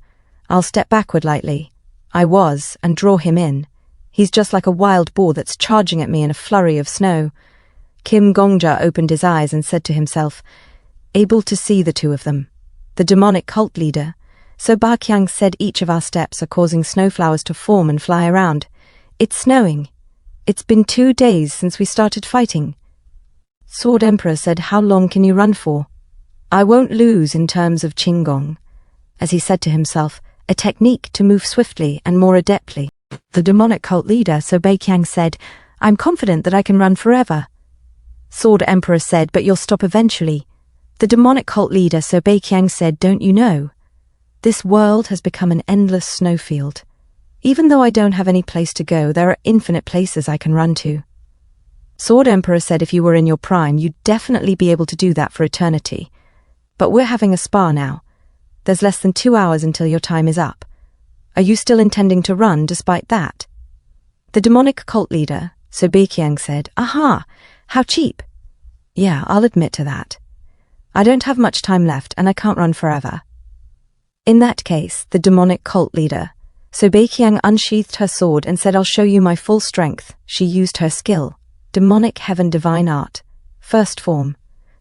I'll step backward lightly. And draw him in. He's just like a wild boar that's charging at me in a flurry of snow. Kim Gongja opened his eyes and said to himself, able to see the two of them. The demonic cult leader, So Baikyang, said each of our steps are causing snowflowers to form and fly around. It's snowing. It's been 2 days since we started fighting. Sword Emperor said, how long can you run for? I won't lose in terms of Qinggong. As he said to himself, a technique to move swiftly and more adeptly. The demonic cult leader, So Baikyang, said, I'm confident that I can run forever. Sword Emperor said, but you'll stop eventually. The demonic cult leader, So Baikyang, said, don't you know? This world has become an endless snowfield. Even though I don't have any place to go, there are infinite places I can run to. Sword Emperor said if you were in your prime, you'd definitely be able to do that for eternity. But we're having a spa now. There's less than 2 hours until your time is up. Are you still intending to run despite that? The demonic cult leader, So Baikyang, said, aha, how cheap. Yeah, I'll admit to that. I don't have much time left and I can't run forever. In that case, the demonic cult leader, So Baikyang, unsheathed her sword and said, I'll show you my full strength. She used her skill, demonic heaven divine art, first form.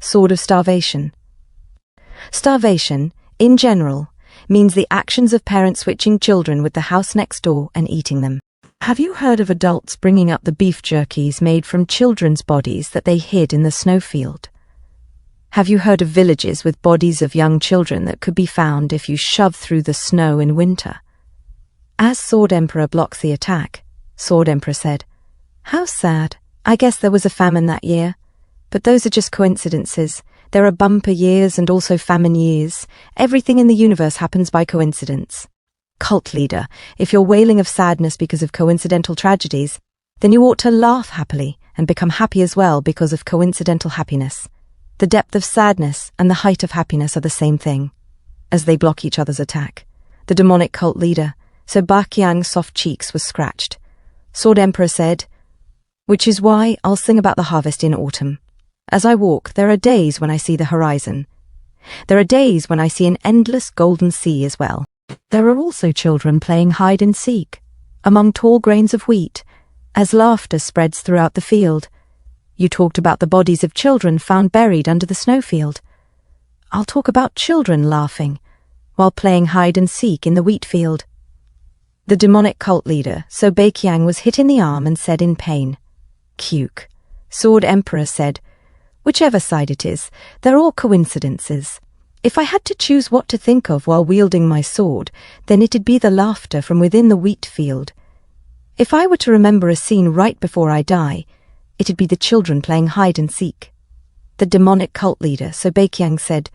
sword of starvation. Starvation, in general, means the actions of parents switching children with the house next door and eating them. Have you heard of adults bringing up the beef jerkies made from children's bodies that they hid in the snowfield? Have you heard of villages with bodies of young children that could be found if you shove through the snow in winter? As Sword Emperor blocks the attack, Sword Emperor said, "How sad. I guess there was a famine that year. But those are just coincidences. There are bumper years and also famine years. Everything in the universe happens by coincidence." Cult leader, if you're wailing of sadness because of coincidental tragedies, then you ought to laugh happily and become happy as well because of coincidental happiness. The depth of sadness and the height of happiness are the same thing. As they block each other's attack, the demonic cult leader, so Baqiang's soft cheeks were scratched. Sword Emperor said, "Which is why I'll sing about the harvest in autumn. As I walk, there are days when I see the horizon. There are days when I see an endless golden sea as well. There are also children playing hide and seek among tall grains of wheat as laughter spreads throughout the field. You talked about the bodies of children found buried under the snowfield. I'll talk about children laughing while playing hide and seek in the wheat field." The demonic cult leader, So Beiqiang, was hit in the arm and said in pain, "Cuke." Sword Emperor said, "Whichever side it is, they're all coincidences. If I had to choose what to think of while wielding my sword, then it'd be the laughter from within the wheat field. If I were to remember a scene right before I die, it'd be the children playing hide and seek." The demonic cult leader, So Beiqiang, said,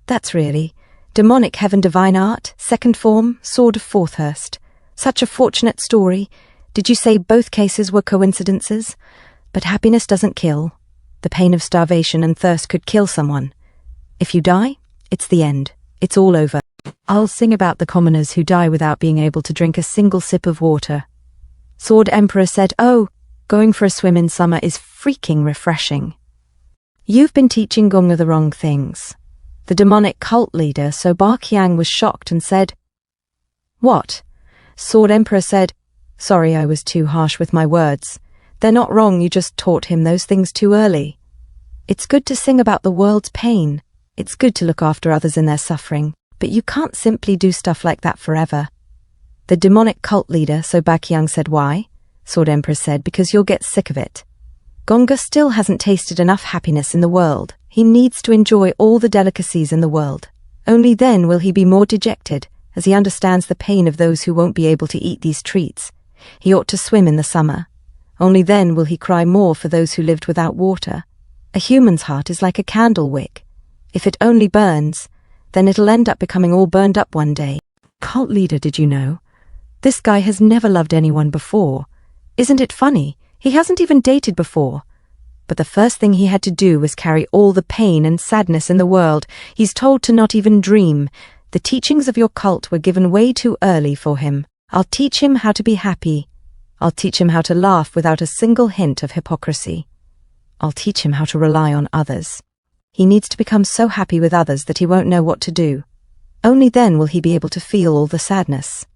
"That's really demonic heaven divine art, second form, sword of Forthurst. Such a fortunate story. Did you say both cases were coincidences? But happiness doesn't kill. The pain of starvation and thirst could kill someone. If you die, it's the end. It's all over. I'll sing about the commoners who die without being able to drink a single sip of water." Sword Emperor said, "Oh, going for a swim in summer is freaking refreshing." You've been teaching Gongja the wrong things. The demonic cult leader, So Baqiang, was shocked and said, "What?" Sword Emperor said, "Sorry, I was too harsh with my words. They're not wrong, you just taught him those things too early. It's good to sing about the world's pain. It's good to look after others in their suffering, but you can't simply do stuff like that forever." The demonic cult leader, So Baqiang, said, "Why?" Sword Emperor said, "Because you'll get sick of it. Gongja still hasn't tasted enough happiness in the world. He needs to enjoy all the delicacies in the world. Only then will he be more dejected, as he understands the pain of those who won't be able to eat these treats. He ought to swim in the summer. Only then will he cry more for those who lived without water. A human's heart is like a candle wick. If it only burns, then it'll end up becoming all burned up one day." Cult leader, did you know? This guy has never loved anyone before. Isn't it funny? He hasn't even dated before. But the first thing he had to do was carry all the pain and sadness in the world. He's told to not even dream. The teachings of your cult were given way too early for him. I'll teach him how to be happy. I'll teach him how to laugh without a single hint of hypocrisy. I'll teach him how to rely on others. He needs to become so happy with others that he won't know what to do. Only then will he be able to feel all the sadness.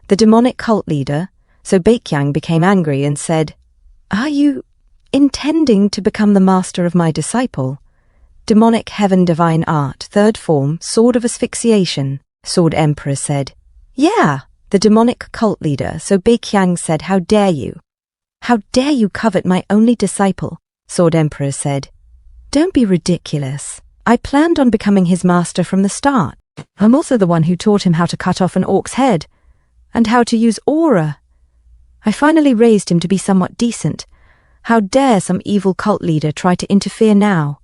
The demonic cult leader, So Beiqiang, became angry and said, "Are you intending to become the master of my disciple?" Demonic heaven divine art, third form, sword of asphyxiation, Sword Emperor said. "Yeah." The demonic cult leader, So Beiqiang, said, "How dare you? How dare you covet my only disciple?" Sword Emperor said, "Don't be ridiculous. I planned on becoming his master from the start. I'm also the one who taught him how to cut off an orc's head, and how to use aura. I finally raised him to be somewhat decent. How dare some evil cult leader try to interfere now?"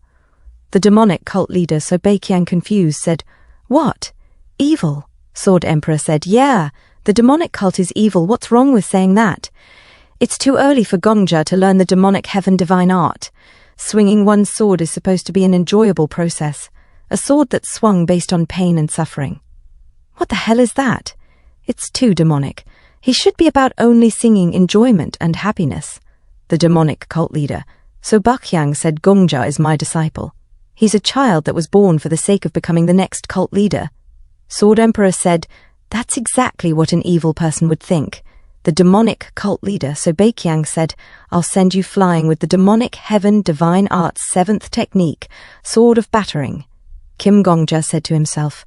The demonic cult leader, So Beiqiang, confused, said, "What? Evil?" Sword Emperor said, "Yeah, the demonic cult is evil. What's wrong with saying that? It's too early for Gongja to learn the demonic heaven divine art. Swinging one's sword is supposed to be an enjoyable process, a sword that's swung based on pain and suffering. What the hell is that? It's too demonic. He should be about only singing enjoyment and happiness." The demonic cult leader, So Baqiang, said, "Gongja is my disciple. He's a child that was born for the sake of becoming the next cult leader." Sword Emperor said, "That's exactly what an evil person would think. The demonic cult leader, So Baikyang, said, "I'll send you flying with the demonic heaven divine art's 7th technique, sword of battering." Kim Gongja said to himself,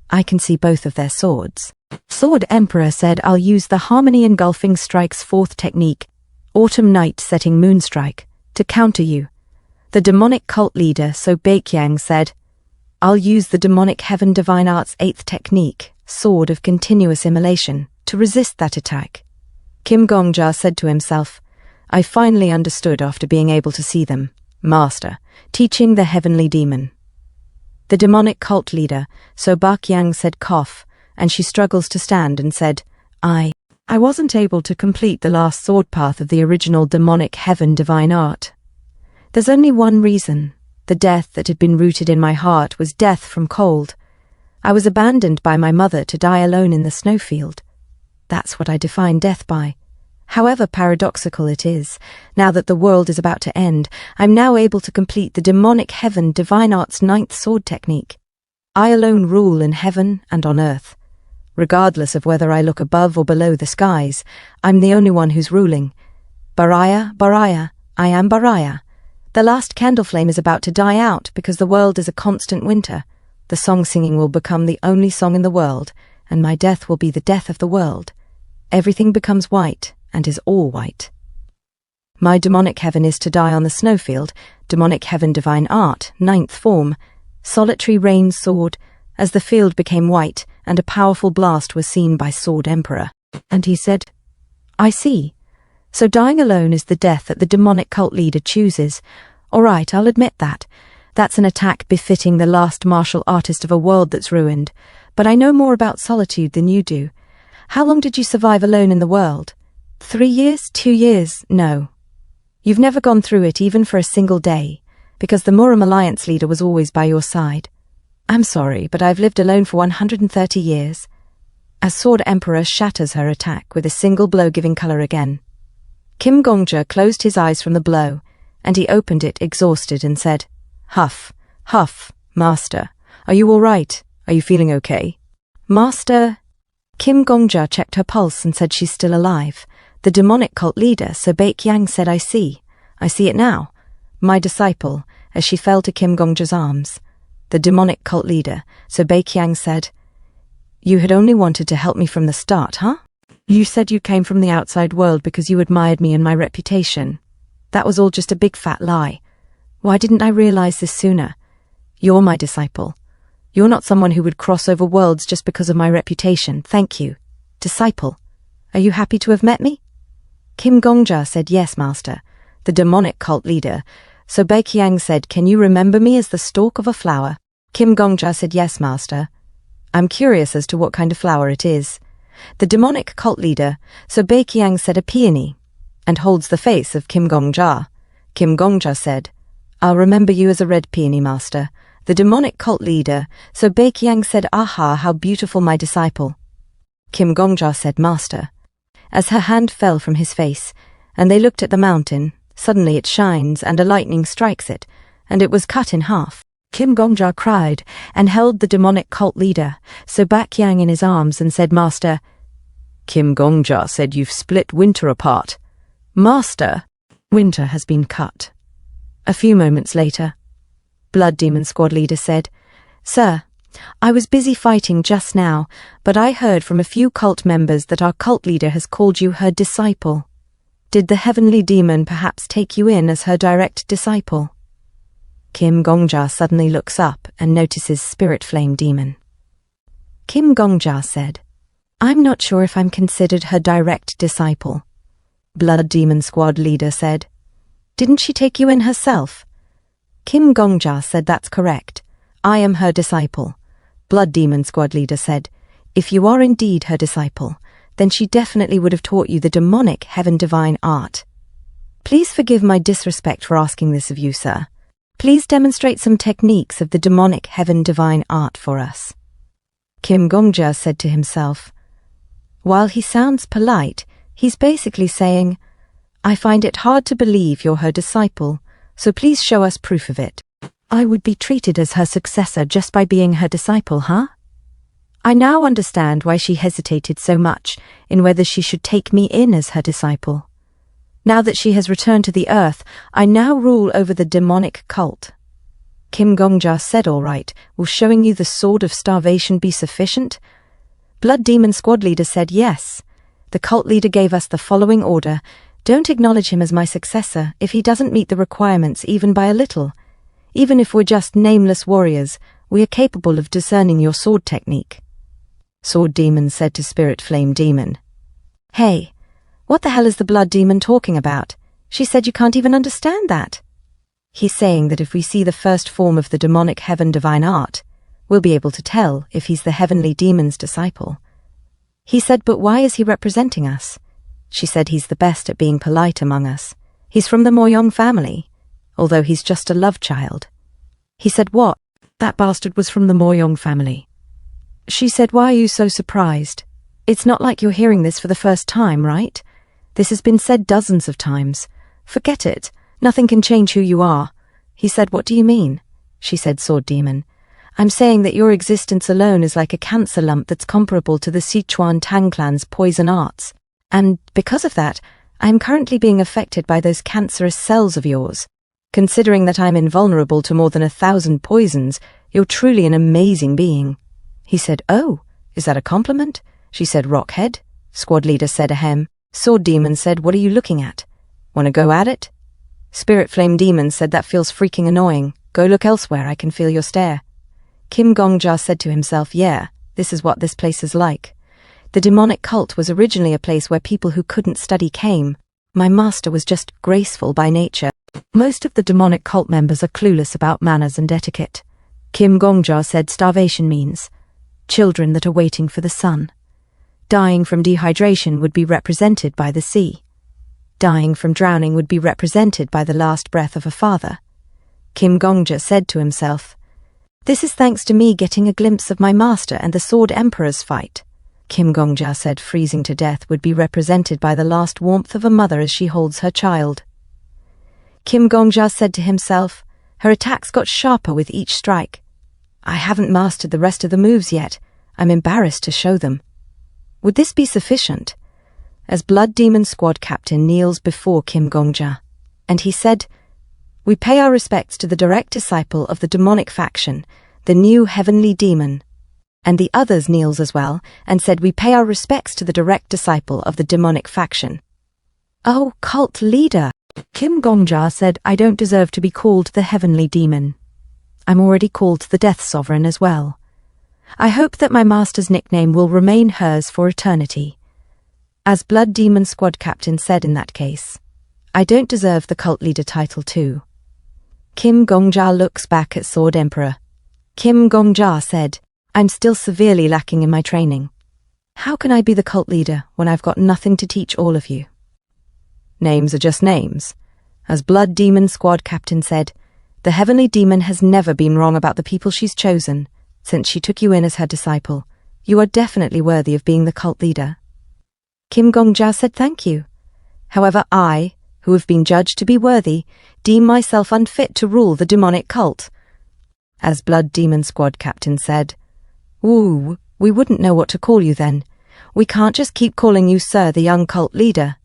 "I can see both of their swords." Sword Emperor said, "I'll use the harmony engulfing strike's 4th technique, autumn night setting moonstrike, to counter you." The demonic cult leader, So Baikyang, said, "I'll use the demonic heaven divine art's 8th technique, sword of continuous immolation, to resist that attack." Kim Gongja said to himself, "I finally understood after being able to see them. Master, teaching the heavenly demon." The demonic cult leader, So Baikyang, said, "Cough," and she struggles to stand and said, I wasn't able to complete the last sword path of the original demonic heaven divine art. There's only one reason. The death that had been rooted in my heart was death from cold. I was abandoned by my mother to die alone in the snowfield. That's what I define death by. However paradoxical it is, now that the world is about to end, I'm now able to complete the demonic heaven divine art's 9th sword technique. I alone rule in heaven and on earth. Regardless of whether I look above or below the skies, I'm the only one who's ruling. Baraya, Baraya, I am Baraya. The last candle flame is about to die out because the world is a constant winter. The song singing will become the only song in the world, and my death will be the death of the world. Everything becomes white, and is all white. My demonic heaven is to die on the snowfield, demonic heaven divine art, 9th form, solitary rain sword, as the field became white, and a powerful blast was seen by Sword Emperor. And he said, "I see. So dying alone is the death that the demonic cult leader chooses. All right, I'll admit that. That's an attack befitting the last martial artist of a world that's ruined. But I know more about solitude than you do. How long did you survive alone in the world? 3 years? 2 years? No. You've never gone through it even for a single day, because the Muram Alliance leader was always by your side. I'm sorry, but I've lived alone for 130 years. As Sword Emperor shatters her attack with a single blow giving color again. Kim Gongja closed his eyes from the blow, and he opened it exhausted and said, "Huff, huff, Master. Are you all right? Are you feeling okay?" "Master..." Kim Gongja checked her pulse and said she's still alive. The demonic cult leader, So Baikyang, said, I see it now. My disciple," as she fell to Kim Gongja's arms. The demonic cult leader, So Baikyang, said, "You had only wanted to help me from the start, huh? You said you came from the outside world because you admired me and my reputation. That was all just a big fat lie. Why didn't I realize this sooner? You're my disciple. You're not someone who would cross over worlds just because of my reputation. Thank you. Disciple, are you happy to have met me?" Kim Gongja said, "Yes, Master." The demonic cult leader, So Baikyang, said, "Can you remember me as the stalk of a flower?" Kim Gongja said, "Yes, Master." "I'm curious as to what kind of flower it is." The demonic cult leader, So Baikyang, said, "A peony," and holds the face of Kim Gongja. Kim Gongja said, "I'll remember you as a red peony, Master." The demonic cult leader, So Baikyang, said, "Aha, how beautiful, my disciple." Kim Gongja said, "Master." As her hand fell from his face, and they looked at the mountain, suddenly it shines, and a lightning strikes it, and it was cut in half. Kim Gongja cried, and held the demonic cult leader, So Baikyang, in his arms, and said, "Master." Kim Gongja said, "You've split winter apart." "Master." Winter has been cut. A few moments later, Blood Demon Squad leader said, "Sir, I was busy fighting just now, but I heard from a few cult members that our cult leader has called you her disciple. Did the heavenly demon perhaps take you in as her direct disciple?" Kim Gongja suddenly looks up and notices Spirit Flame Demon. Kim Gongja said, "I'm not sure if I'm considered her direct disciple." Blood Demon Squad leader said, "Didn't she take you in herself?" Kim Gongja said, "That's correct. I am her disciple." Blood Demon Squad leader said, "If you are indeed her disciple, then she definitely would have taught you the demonic heaven divine art. Please forgive my disrespect for asking this of you, sir. Please demonstrate some techniques of the demonic heaven divine art for us." Kim Gongja said to himself, "While he sounds polite, he's basically saying, I find it hard to believe you're her disciple, so please show us proof of it. I would be treated as her successor just by being her disciple, huh? I now understand why she hesitated so much in whether she should take me in as her disciple. Now that she has returned to the earth, I now rule over the demonic cult. Kim Gongja said, all right, will showing you the sword of starvation be sufficient? Blood Demon Squad leader said yes. The cult leader gave us the following order: don't acknowledge him as my successor if he doesn't meet the requirements even by a little. Even if we're just nameless warriors, we are capable of discerning your sword technique. Sword Demon said to Spirit Flame Demon, "Hey, what the hell is the Blood Demon talking about? She said you can't even understand that." He's saying that if we see the first form of the demonic heaven divine art, we'll be able to tell if he's the heavenly demon's disciple. He said, but why is he representing us? She said he's the best at being polite among us. He's from the Moyong family, although he's just a love child. He said, what? That bastard was from the Moyong family. She said, why are you so surprised? It's not like you're hearing this for the first time, right? This has been said dozens of times. Forget it. Nothing can change who you are. He said, what do you mean? She said, Sword Demon. I'm saying that your existence alone is like a cancer lump that's comparable to the Sichuan Tang clan's poison arts. And because of that, I am currently being affected by those cancerous cells of yours. Considering that I'm invulnerable to more than 1,000 poisons, you're truly an amazing being. He said, oh, is that a compliment? She said, Rockhead. Squad leader said, ahem. Sword Demon said, what are you looking at? Wanna go at it? Spirit Flame Demon said, that feels freaking annoying. Go look elsewhere, I can feel your stare. Kim Gongja said to himself, yeah, this is what this place is like. The demonic cult was originally a place where people who couldn't study came. My master was just graceful by nature. Most of the demonic cult members are clueless about manners and etiquette. Kim Gongja said starvation means children that are waiting for the sun. Dying from dehydration would be represented by the sea. Dying from drowning would be represented by the last breath of a father. Kim Gongja said to himself, this is thanks to me getting a glimpse of my master and the Sword Emperor's fight. Kim Gongja said freezing to death would be represented by the last warmth of a mother as she holds her child. Kim Gongja said to himself, her attacks got sharper with each strike. I haven't mastered the rest of the moves yet. I'm embarrassed to show them. Would this be sufficient? As Blood Demon Squad Captain kneels before Kim Gongja, and he said, we pay our respects to the direct disciple of the demonic faction, the new heavenly demon. And the others kneels as well, and said, we pay our respects to the direct disciple of the demonic faction. Oh, cult leader! Kim Gongja said, I don't deserve to be called the heavenly demon. I'm already called the Death Sovereign as well. I hope that my master's nickname will remain hers for eternity. As Blood Demon Squad Captain said in that case, I don't deserve the cult leader title too. Kim Gongja looks back at Sword Emperor. Kim Gongja said, I'm still severely lacking in my training. How can I be the cult leader when I've got nothing to teach all of you? Names are just names. As Blood Demon Squad Captain said, the heavenly demon has never been wrong about the people she's chosen. Since she took you in as her disciple, you are definitely worthy of being the cult leader. Kim Gongja said thank you. However, I, who have been judged to be worthy, deem myself unfit to rule the demonic cult. As Blood Demon Squad Captain said, Woo, we wouldn't know what to call you then. We can't just keep calling you Sir the young cult leader.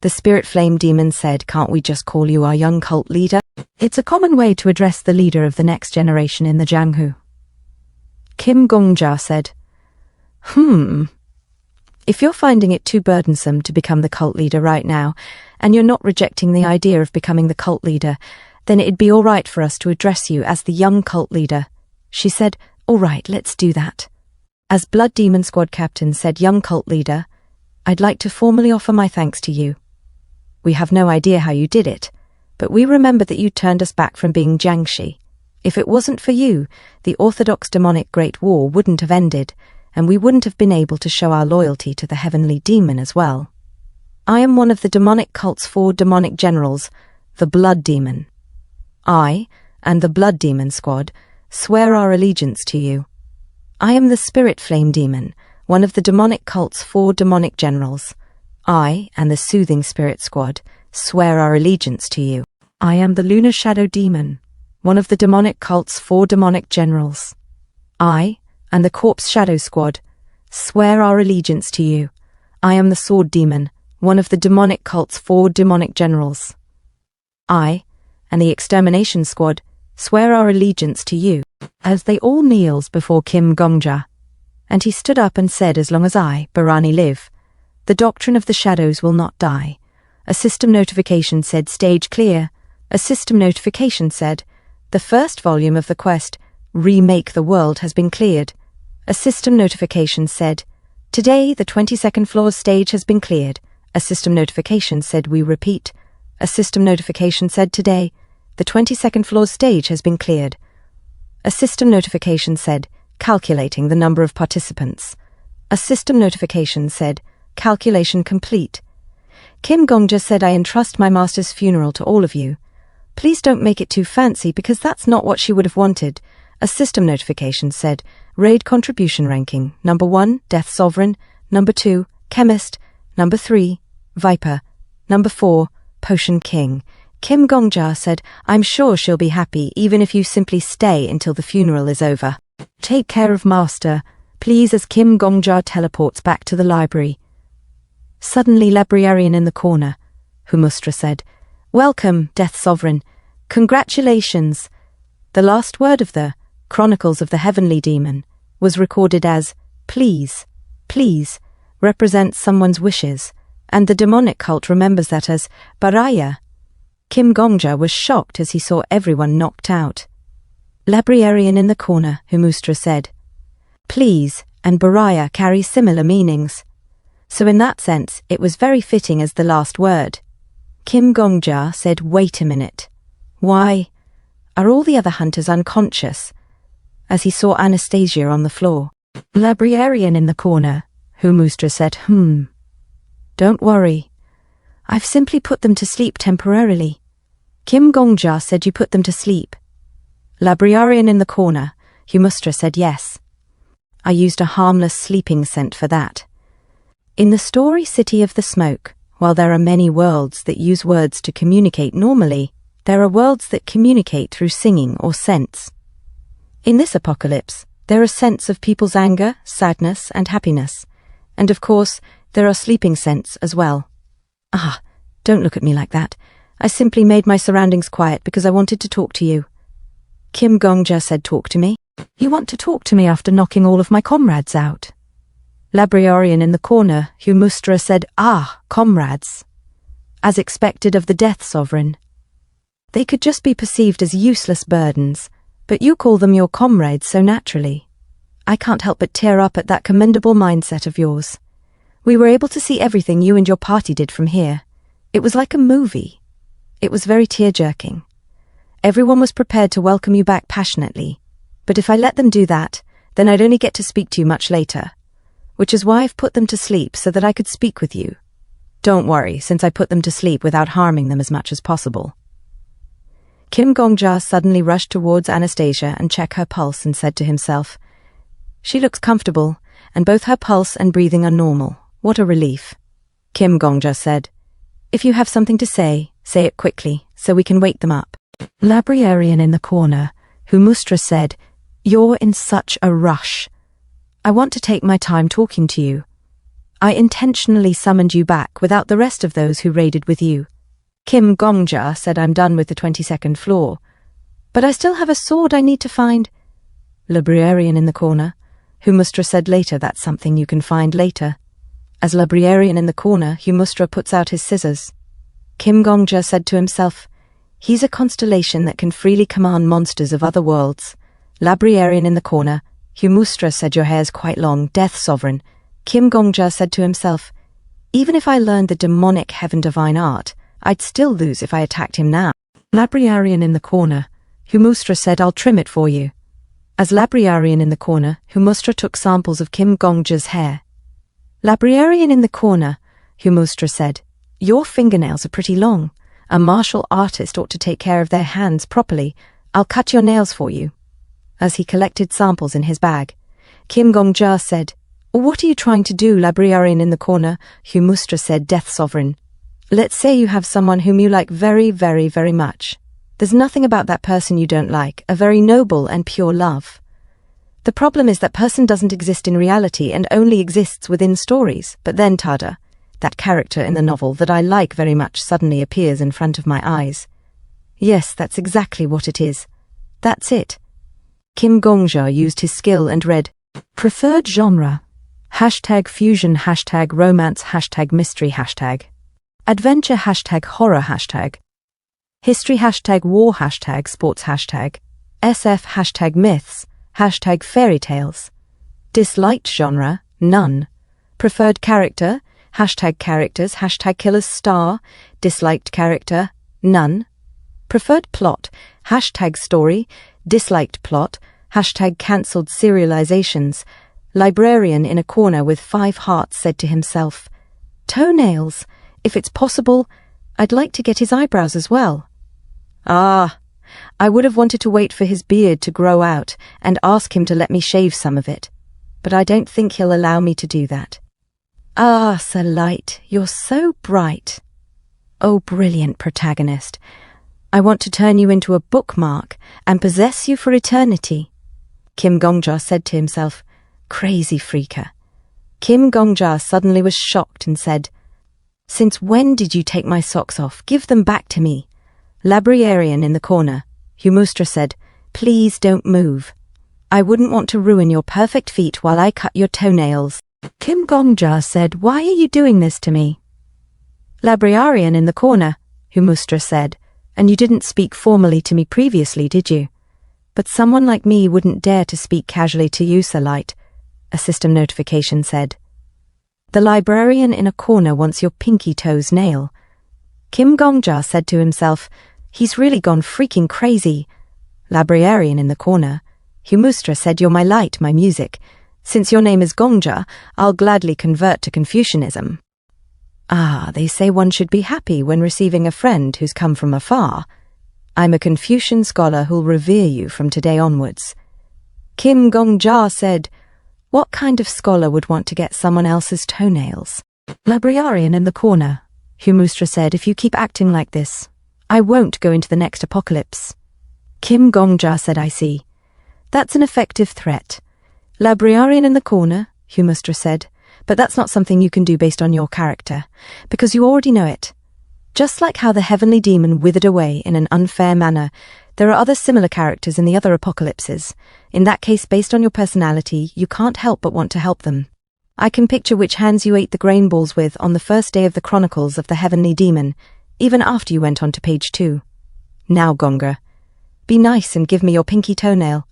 The Spirit Flame Demon said, can't we just call you our young cult leader? It's a common way to address the leader of the next generation in the Jianghu. Kim Gongja said, If you're finding it too burdensome to become the cult leader right now, and you're not rejecting the idea of becoming the cult leader, then it'd be all right for us to address you as the young cult leader. She said, all right, let's do that. As Blood Demon Squad Captain said, young cult leader, I'd like to formally offer my thanks to you. We have no idea how you did it, but we remember that you turned us back from being Jiangxi. If it wasn't for you, the Orthodox demonic Great War wouldn't have ended, and we wouldn't have been able to show our loyalty to the heavenly demon as well. I am one of the demonic cult's 4 demonic generals, the Blood Demon. I, and the Blood Demon Squad, swear our allegiance to you. I am the Spirit Flame Demon, one of the demonic cult's 4 demonic generals. I, and the Soothing Spirit Squad, swear our allegiance to you. I am the Lunar Shadow Demon, one of the demonic cult's 4 demonic generals. I, and the Corpse Shadow Squad, swear our allegiance to you. I am the Sword Demon, one of the demonic cult's 4 demonic generals. I, and the Extermination Squad, swear our allegiance to you. As they all kneels before Kim Gongja, and he stood up and said, as long as I, Barani, live, the doctrine of the shadows will not die. A system notification said, stage clear. A system notification said, the first volume of the quest, Remake the World, has been cleared. A system notification said, today the 22nd floor's stage has been cleared. A system notification said, we repeat. A system notification said, today the 22nd floor's stage has been cleared. A system notification said, calculating the number of participants. A system notification said, calculation complete. Kim Gongja said, I entrust my master's funeral to all of you. Please don't make it too fancy, because that's not what she would have wanted. A system notification said, raid contribution ranking, number 1, Death Sovereign, number 2, Chemist, number 3, Viper, number 4, Potion King. Kim Gongja said, I'm sure she'll be happy even if you simply stay until the funeral is over. Take care of Master, please, as Kim Gongja teleports back to the library. Suddenly, Librarian in the corner, Humustra said, welcome, Death Sovereign. Congratulations. The last word of the Chronicles of the Heavenly Demon was recorded as, please, represents someone's wishes, and the demonic cult remembers that as Baraya. Kim Gongja was shocked as he saw everyone knocked out. Librarian in the corner, Humustra said, please and Baraya carry similar meanings. So in that sense, it was very fitting as the last word. Kim Gongja said, wait a minute. Why are all the other hunters unconscious? As he saw Anastasia on the floor. Librarian in the corner, Humustra said, don't worry. I've simply put them to sleep temporarily. Kim Gongja said, you put them to sleep. Librarian in the corner, Humustra said, yes. I used a harmless sleeping scent for that. In the story City of the Smoke, while there are many worlds that use words to communicate normally, there are worlds that communicate through singing or scents. In this apocalypse, there are scents of people's anger, sadness, and happiness. And of course, there are sleeping scents as well. Ah, don't look at me like that. I simply made my surroundings quiet because I wanted to talk to you. Kim Gongja said, talk to me? You want to talk to me after knocking all of my comrades out? Librarian in the corner, Humustra said, comrades. As expected of the Death Sovereign. They could just be perceived as useless burdens, but you call them your comrades so naturally. I can't help but tear up at that commendable mindset of yours. We were able to see everything you and your party did from here. It was like a movie. It was very tear-jerking. Everyone was prepared to welcome you back passionately, but if I let them do that, then I'd only get to speak to you much later, which is why I've put them to sleep so that I could speak with you. Don't worry, since I put them to sleep without harming them as much as possible. Kim Gongja suddenly rushed towards Anastasia and checked her pulse and said to himself, she looks comfortable, and both her pulse and breathing are normal. What a relief. Kim Gongja said, if you have something to say it quickly, so we can wake them up. Librarian in the corner, Humustra said, you're in such a rush. I want to take my time talking to you. I intentionally summoned you back without the rest of those who raided with you. Kim Gongja said, I'm done with the 22nd floor, but I still have a sword I need to find. Librarian in the corner, Humustra said, later, that's something you can find later. As Librarian in the corner, Humustra puts out his scissors. Kim Gongja said to himself, he's a constellation that can freely command monsters of other worlds. Librarian in the corner, Humustra said, your hair's quite long, Death Sovereign. Kim Gongja said to himself, even if I learned the demonic heaven divine art, I'd still lose if I attacked him now. Librarian in the corner, Humustra said, I'll trim it for you. As Librarian in the corner, Humustra took samples of Kim Gongja's hair. Librarian in the corner, Humustra said, your fingernails are pretty long. A martial artist ought to take care of their hands properly. I'll cut your nails for you. As he collected samples in his bag, Kim Gongja said, what are you trying to do, Librarian in the corner? Humustra said, Death Sovereign. Let's say you have someone whom you like very, very, very much. There's nothing about that person you don't like, a very noble and pure love. The problem is that person doesn't exist in reality and only exists within stories. But then Tada, that character in the novel that I like very much, suddenly appears in front of my eyes. Yes, that's exactly what it is. That's it. Kim Gongja used his skill and read, preferred genre, #fusion, #romance, #mystery, #adventure, #horror, history, #war, #sports, SF, #myths, #fairy tales, disliked genre, none, preferred character, #characters, #killers star, disliked character, none, preferred plot, #story, disliked plot, #cancelled serializations. Librarian in a corner with 5 hearts said to himself, toenails, if it's possible, I'd like to get his eyebrows as well. Ah, I would have wanted to wait for his beard to grow out and ask him to let me shave some of it, but I don't think he'll allow me to do that. Ah, Sir Light, you're so bright. Oh, brilliant protagonist. I want to turn you into a bookmark and possess you for eternity. Kim Gongja said to himself, crazy freaker. Kim Gongja suddenly was shocked and said, since when did you take my socks off? Give them back to me. Librarian in the corner, Humustra said, please don't move. I wouldn't want to ruin your perfect feet while I cut your toenails. Kim Gongja said, why are you doing this to me? Librarian in the corner, Humustra said, and you didn't speak formally to me previously, did you? But someone like me wouldn't dare to speak casually to you, Sir Light, a system notification said. The librarian in a corner wants your pinky toes nail. Kim Gongja said to himself, he's really gone freaking crazy. Librarian in the corner, Humustra said, you're my light, my music. Since your name is Gongja, I'll gladly convert to Confucianism. Ah, they say one should be happy when receiving a friend who's come from afar. I'm a Confucian scholar who'll revere you from today onwards. Kim Gongja said, what kind of scholar would want to get someone else's toenails? Librarian in the corner, Humustra said, if you keep acting like this, I won't go into the next apocalypse. Kim Gongja said, I see. That's an effective threat. Librarian in the corner, Humustra said, but that's not something you can do based on your character, because you already know it. Just like how the heavenly demon withered away in an unfair manner, there are other similar characters in the other apocalypses. In that case, based on your personality, you can't help but want to help them. I can picture which hands you ate the grain balls with on the first day of the Chronicles of the Heavenly Demon, even after you went on to page 2. Now, Gongja, be nice and give me your pinky toenail.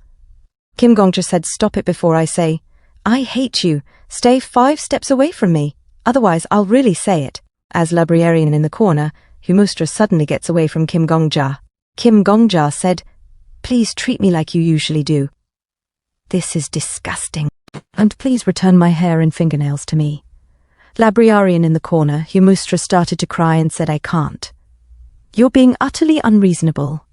Kim Gongja said, stop it before I say, I hate you. Stay 5 steps away from me. Otherwise, I'll really say it. As Librarian in the corner, Humustra suddenly gets away from Kim Gongja. Kim Gongja said, please treat me like you usually do. This is disgusting. And please return my hair and fingernails to me. Librarian in the corner, Humustra started to cry and said, I can't. You're being utterly unreasonable.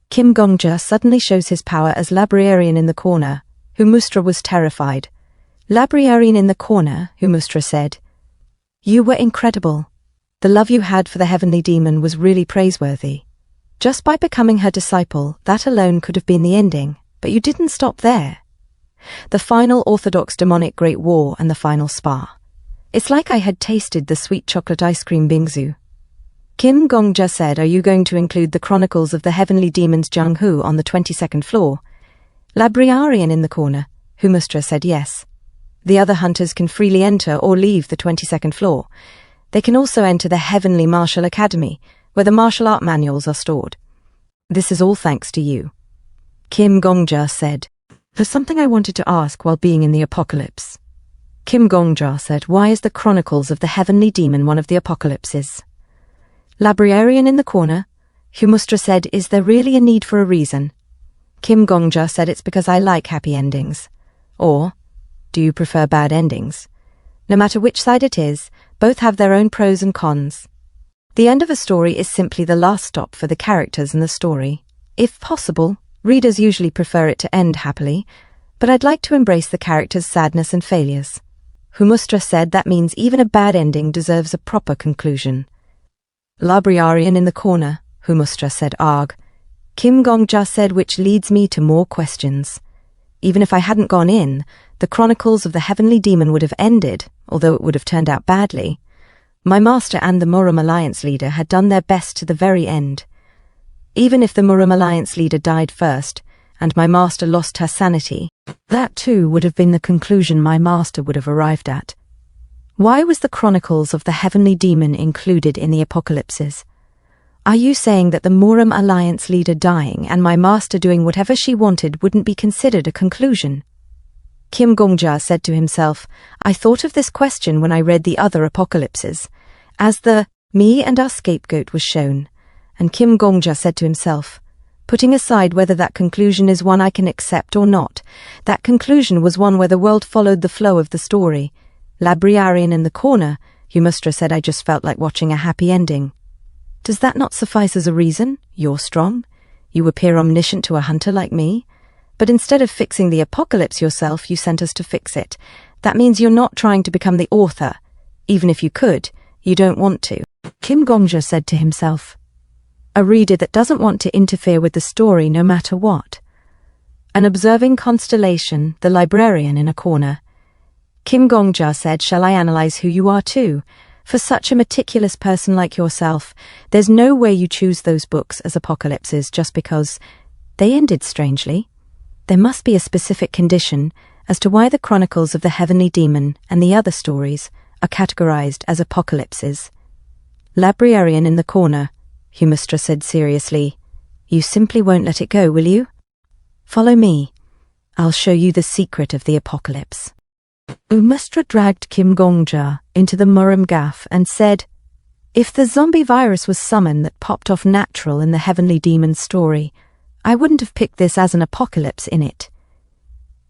Kim Gongja suddenly shows his power as Librarian in the corner. Humustra was terrified. Librarian in the corner, Humustra said, you were incredible. The love you had for the heavenly demon was really praiseworthy. Just by becoming her disciple, that alone could have been the ending, but you didn't stop there. The final orthodox demonic great war and the final spa. It's like I had tasted the sweet chocolate ice cream bingsu. Kim Gongja said, are you going to include the Chronicles of the Heavenly Demons Jung-Hu on the 22nd floor? Librarian in the corner, Humustra said yes. The other hunters can freely enter or leave the 22nd floor. They can also enter the Heavenly Martial Academy, where the martial art manuals are stored. This is all thanks to you. Kim Gongja said, there's something I wanted to ask while being in the apocalypse. Kim Gongja said, why is the Chronicles of the Heavenly Demon one of the apocalypses? Librarian in the corner, Humustra said, is there really a need for a reason? Kim Gongja said, it's because I like happy endings. Or, do you prefer bad endings? No matter which side it is, both have their own pros and cons. The end of a story is simply the last stop for the characters in the story. If possible, readers usually prefer it to end happily, but I'd like to embrace the characters' sadness and failures. Humustra said that means even a bad ending deserves a proper conclusion. Librarian in the corner, Humustra said, arg. Kim Gongja said, which leads me to more questions. Even if I hadn't gone in, the chronicles of the heavenly demon would have ended, although it would have turned out badly. My master and the Murum Alliance leader had done their best to the very end. Even if the Murum Alliance leader died first, and my master lost her sanity, that too would have been the conclusion my master would have arrived at. Why was the chronicles of the heavenly demon included in the apocalypses? Are you saying that the Murum Alliance leader dying and my master doing whatever she wanted wouldn't be considered a conclusion? Kim Gongja said to himself, I thought of this question when I read the other apocalypses, as the me and our scapegoat was shown, and Kim Gongja said to himself, putting aside whether that conclusion is one I can accept or not, that conclusion was one where the world followed the flow of the story. Librarian in the corner, Humustra said, I just felt like watching a happy ending. Does that not suffice as a reason? You're strong. You appear omniscient to a hunter like me. But instead of fixing the apocalypse yourself, you sent us to fix it. That means you're not trying to become the author. Even if you could, you don't want to. Kim Gongja said to himself, a reader that doesn't want to interfere with the story no matter what. An observing constellation, the librarian in a corner. Kim Gongja said, shall I analyze who you are too? For such a meticulous person like yourself, there's no way you choose those books as apocalypses just because they ended strangely. There must be a specific condition as to why the chronicles of the heavenly demon and the other stories are categorized as apocalypses. Librarian in the corner, Humustra said seriously, you simply won't let it go, will you? Follow me. I'll show you the secret of the apocalypse. Humustra dragged Kim Gongja into the Murum gaff and said, if the zombie virus was summoned that popped off natural in the heavenly demon's story, I wouldn't have picked this as an apocalypse in it.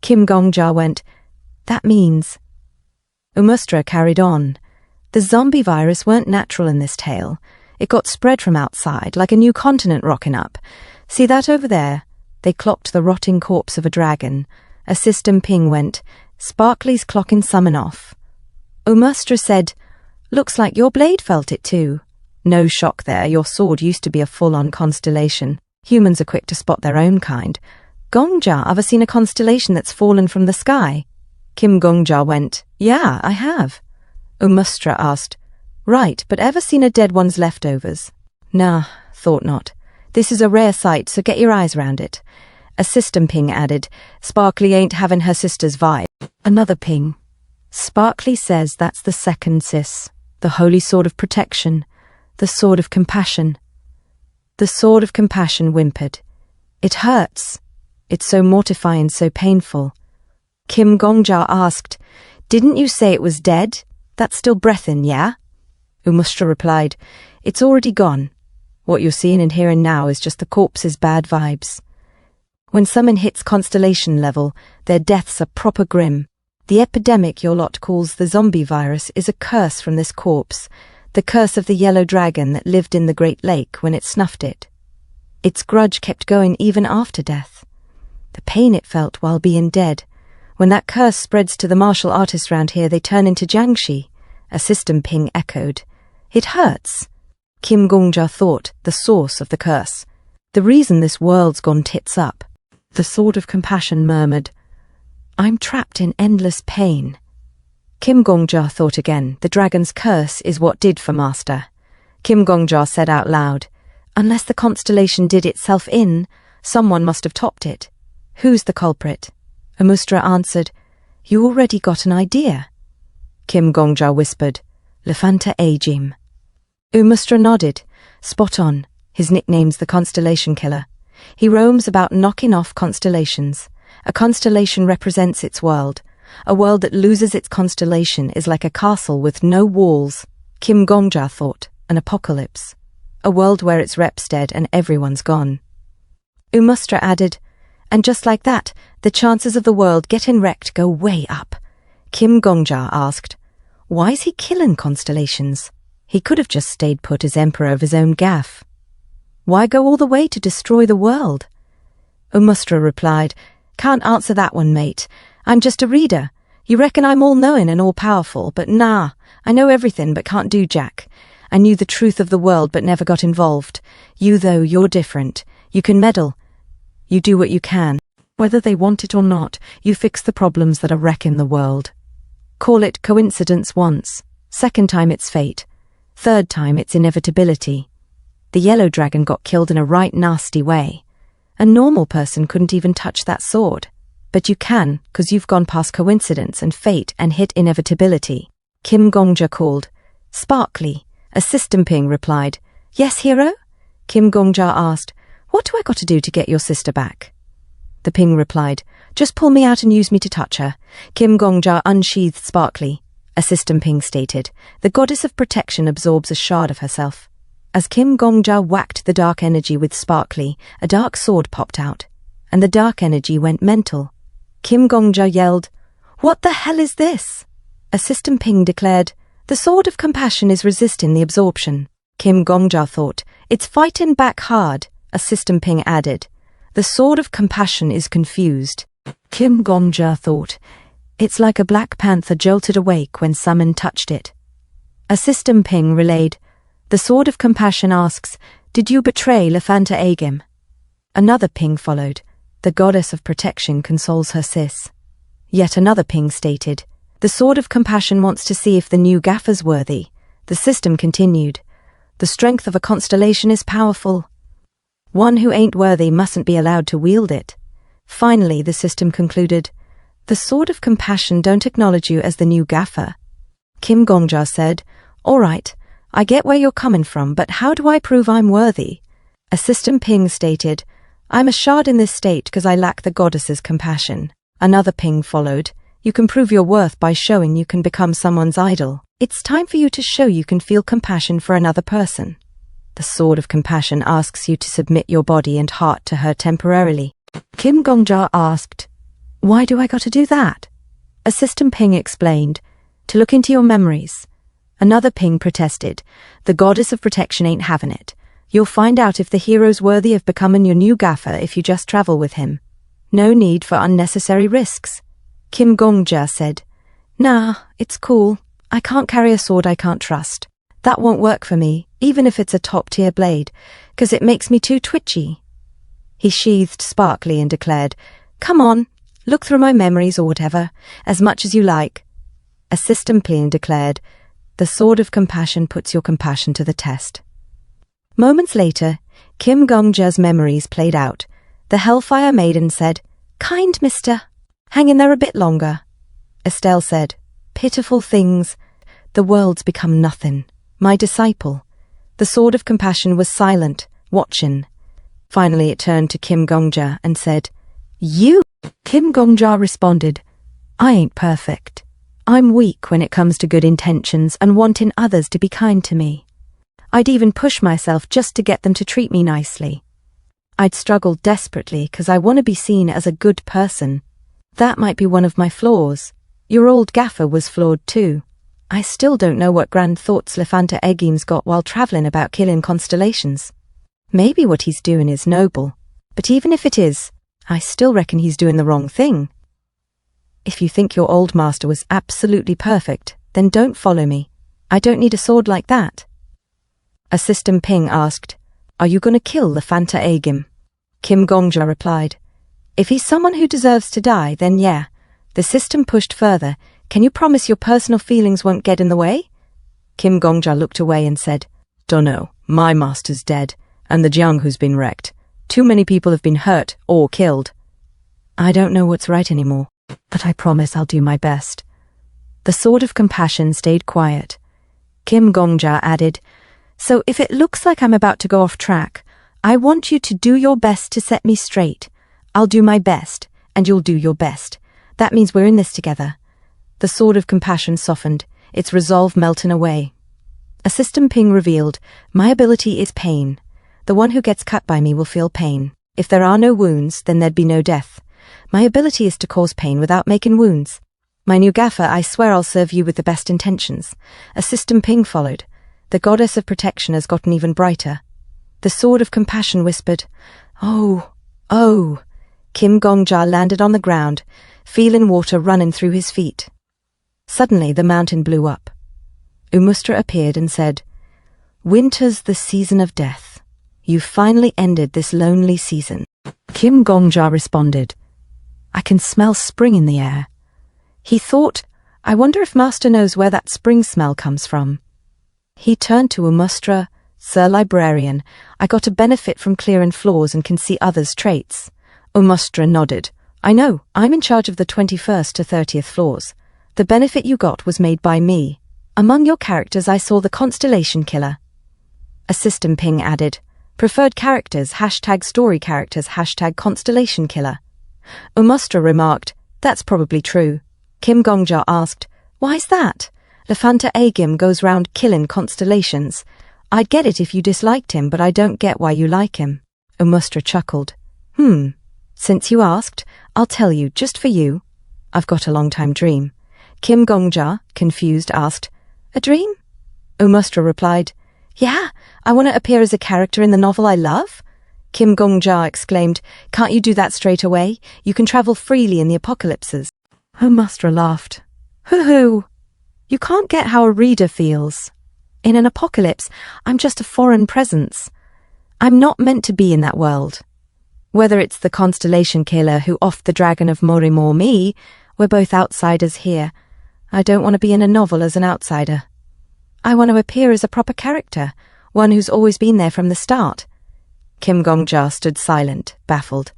Kim Gongja went, that means... Humustra carried on. The zombie virus weren't natural in this tale. It got spread from outside, like a new continent rocking up. See that over there? They clocked the rotting corpse of a dragon. A system ping went, Sparkly's clocking summon off. Humustra said, looks like your blade felt it too. No shock there, your sword used to be a full-on constellation. Humans are quick to spot their own kind. Gongja, ever seen a constellation that's fallen from the sky? Kim Gongja went, yeah, I have. Humustra asked, right, but ever seen a dead one's leftovers? Nah, thought not. This is a rare sight, so get your eyes round it. A system ping added, Sparkly ain't having her sister's vibe. Another ping. Sparkly says that's the second sis, the holy sword of protection, the sword of compassion. The sword of compassion whimpered. It hurts. It's so mortifying, so painful. Kim Gongja asked, didn't you say it was dead? That's still breathin', yeah? Humustra replied, it's already gone. What you're seeing and hearing now is just the corpse's bad vibes. When someone hits constellation level, their deaths are proper grim. The epidemic your lot calls the zombie virus is a curse from this corpse, the curse of the yellow dragon that lived in the Great Lake when it snuffed it. Its grudge kept going even after death. The pain it felt while being dead. When that curse spreads to the martial artists round here, they turn into Jiangshi. A system ping echoed. It hurts. Kim Gongja thought, the source of the curse. The reason this world's gone tits up. The sword of compassion murmured, I'm trapped in endless pain. Kim Gongja thought again, the dragon's curse is what did for master. Kim Gongja said out loud, unless the constellation did itself in, someone must have topped it. Who's the culprit? Humustra answered, you already got an idea. Kim Gongja whispered, Lefanta Ajim. Humustra nodded. Spot on. His nickname's the Constellation Killer. He roams about knocking off constellations. A constellation represents its world. A world that loses its constellation is like a castle with no walls. Kim Gongja thought, an apocalypse. A world where its rep's dead and everyone's gone. Humustra added, and just like that, the chances of the world getting wrecked go way up. Kim Gongja asked, why's he killing constellations? He could have just stayed put as emperor of his own gaff. Why go all the way to destroy the world? Humustra replied, can't answer that one, mate. I'm just a reader. You reckon I'm all-knowing and all-powerful, but nah, I know everything but can't do jack. I knew the truth of the world but never got involved. You, though, you're different. You can meddle. You do what you can. Whether they want it or not, you fix the problems that are wrecking the world. Call it coincidence once, second time it's fate, third time it's inevitability. The yellow dragon got killed in a right nasty way. A normal person couldn't even touch that sword. But you can, 'cause you've gone past coincidence and fate and hit inevitability. Kim Gongja called. Sparkly. A system ping replied. Yes, hero? Kim Gongja asked, what do I got to do to get your sister back? The ping replied, just pull me out and use me to touch her. Kim Gongja unsheathed Sparkly. A system ping stated, the goddess of protection absorbs a shard of herself. As Kim Gongja whacked the dark energy with Sparkly, a dark sword popped out, and the dark energy went mental. Kim Gongja yelled, what the hell is this? A system ping declared, the sword of compassion is resisting the absorption. Kim Gongja thought, it's fighting back hard. A system ping added, the sword of compassion is confused. Kim Gongja thought, it's like a black panther jolted awake when someone touched it. A system ping relayed, the sword of compassion asks, did you betray Lefanta Agim? Another ping followed, the goddess of protection consoles her sis. Yet another ping stated, the sword of compassion wants to see if the new gaffer's worthy. The system continued, the strength of a constellation is powerful. One who ain't worthy mustn't be allowed to wield it. Finally, the system concluded, the sword of compassion don't acknowledge you as the new gaffer. Kim Gongja said, all right, I get where you're coming from, but how do I prove I'm worthy? A system ping stated, I'm a shard in this state because I lack the goddess's compassion. Another ping followed, you can prove your worth by showing you can become someone's idol. It's time for you to show you can feel compassion for another person. The sword of compassion asks you to submit your body and heart to her temporarily. Kim Gongja asked, why do I got to do that? A system ping explained, to look into your memories. Another ping protested, the goddess of protection ain't having it. You'll find out if the hero's worthy of becoming your new gaffer if you just travel with him. No need for unnecessary risks. Kim Gongja said, nah, it's cool. I can't carry a sword I can't trust. That won't work for me, even if it's a top-tier blade, 'cause it makes me too twitchy. He sheathed Sparkly and declared, come on, look through my memories or whatever, as much as you like. A system ping declared, the sword of compassion puts your compassion to the test. Moments later, Kim Gongja's memories played out. The Hellfire Maiden said, kind mister, hang in there a bit longer. Estelle said, pitiful things, the world's become nothing. My disciple. The sword of compassion was silent, watching. Finally it turned to Kim Gongja and said, you! Kim Gongja responded, I ain't perfect. I'm weak when it comes to good intentions and wanting others to be kind to me. I'd even push myself just to get them to treat me nicely. I'd struggle desperately because I want to be seen as a good person. That might be one of my flaws. Your old gaffer was flawed too. I still don't know what grand thoughts Lefanta Agim's got while travelling about killing constellations. Maybe what he's doing is noble, but even if it is, I still reckon he's doing the wrong thing. If you think your old master was absolutely perfect, then don't follow me. I don't need a sword like that. A system ping asked, are you going to kill Lefanta Agim? Kim Gongja replied, if he's someone who deserves to die, then yeah. The system pushed further, can you promise your personal feelings won't get in the way? Kim Gongja looked away and said, dunno, my master's dead, and the Jianghu's been wrecked. Too many people have been hurt or killed. I don't know what's right anymore, but I promise I'll do my best. The sword of compassion stayed quiet. Kim Gongja added, so if it looks like I'm about to go off track, I want you to do your best to set me straight. I'll do my best, and you'll do your best. That means we're in this together. The sword of compassion softened, its resolve melting away. A system ping revealed, my ability is pain. The one who gets cut by me will feel pain. If there are no wounds, then there'd be no death. My ability is to cause pain without making wounds. My new gaffer, I swear I'll serve you with the best intentions. A system ping followed. The goddess of protection has gotten even brighter. The sword of compassion whispered, oh, oh. Kim Gongja landed on the ground, feeling water running through his feet. Suddenly the mountain blew up. Umustra appeared and said, winter's the season of death. You've finally ended this lonely season. Kim Gongja responded, I can smell spring in the air. He thought, I wonder if Master knows where that spring smell comes from. He turned to Umustra. Sir Librarian, I got a benefit from clearing floors and can see others' traits. Umustra nodded. I know, I'm in charge of the 21st to 30th floors. The benefit you got was made by me. Among your characters I saw the Constellation Killer. A system ping added, preferred characters, #story characters, #Constellation Killer. Umustra remarked, that's probably true. Kim Gongja asked, why's that? Lefanta Agim goes round killing constellations. I'd get it if you disliked him, but I don't get why you like him. Umustra chuckled. Since you asked, I'll tell you, just for you. I've got a long-time dream. Kim Gongja, confused, asked, a dream? Umustra replied, yeah, I want to appear as a character in the novel I love. Kim Gongja exclaimed, can't you do that straight away? You can travel freely in the apocalypses. Umustra laughed. Hoo-hoo! You can't get how a reader feels. In an apocalypse, I'm just a foreign presence. I'm not meant to be in that world. Whether it's the Constellation Killer who offed the Dragon of Moany or me, we're both outsiders here. I don't want to be in a novel as an outsider. I want to appear as a proper character, one who's always been there from the start. Kim Gongja stood silent, baffled.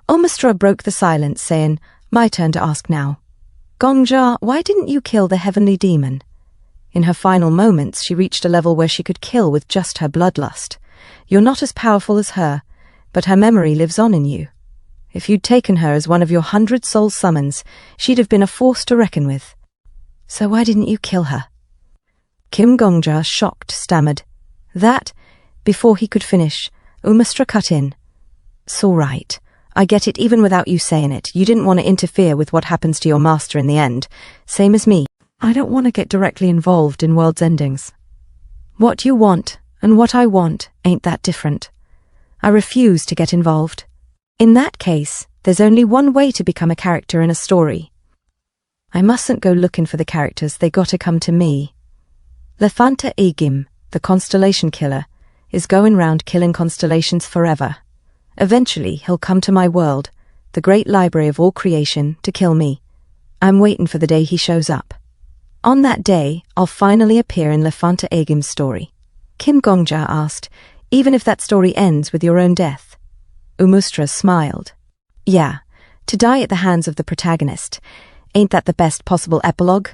Umustra broke the silence, saying, my turn to ask now. Gongja, why didn't you kill the heavenly demon? In her final moments, she reached a level where she could kill with just her bloodlust. You're not as powerful as her, but her memory lives on in you. If you'd taken her as one of your 100 soul summons, she'd have been a force to reckon with. So why didn't you kill her? Kim Gongja, shocked, stammered. That, before he could finish, Umustra cut in. It's all right. I get it even without you saying it. You didn't want to interfere with what happens to your master in the end. Same as me. I don't want to get directly involved in world's endings. What you want and what I want ain't that different. I refuse to get involved. In that case, there's only one way to become a character in a story. I mustn't go looking for the characters, they gotta come to me. Lefanta Agim, the Constellation Killer, is going round killing constellations forever. Eventually, he'll come to my world, the great library of all creation, to kill me. I'm waiting for the day he shows up. On that day, I'll finally appear in Lefanta Agim's story. Kim Gongja asked, even if that story ends with your own death. Umustra smiled. Yeah, to die at the hands of the protagonist. Ain't that the best possible epilogue?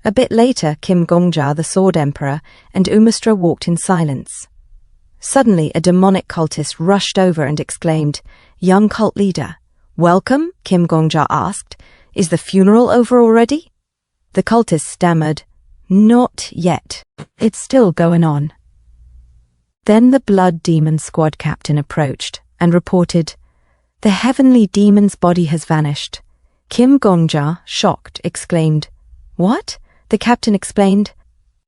A bit later, Kim Gongja, the Sword Emperor, and Umustra walked in silence. Suddenly, a demonic cultist rushed over and exclaimed, young cult leader. Welcome? Kim Gongja asked. Is the funeral over already? The cultist stammered, not yet. It's still going on. Then the Blood Demon squad captain approached and reported, the heavenly demon's body has vanished. Kim Gongja, shocked, exclaimed, what? The captain explained,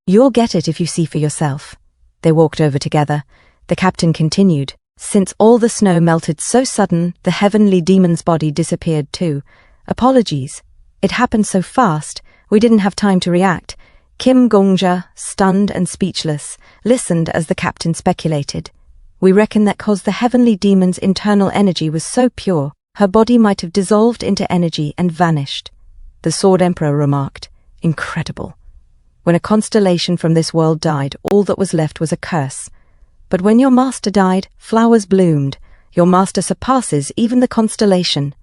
you'll get it if you see for yourself. They walked over together. The captain continued, since all the snow melted so sudden, the heavenly demon's body disappeared too. Apologies. It happened so fast, we didn't have time to react. Kim Gongja, stunned and speechless, listened as the captain speculated. We reckon that 'cause the heavenly demon's internal energy was so pure, her body might have dissolved into energy and vanished. The Sword Emperor remarked, incredible. When a constellation from this world died, all that was left was a curse. But when your master died, flowers bloomed. Your master surpasses even the constellation.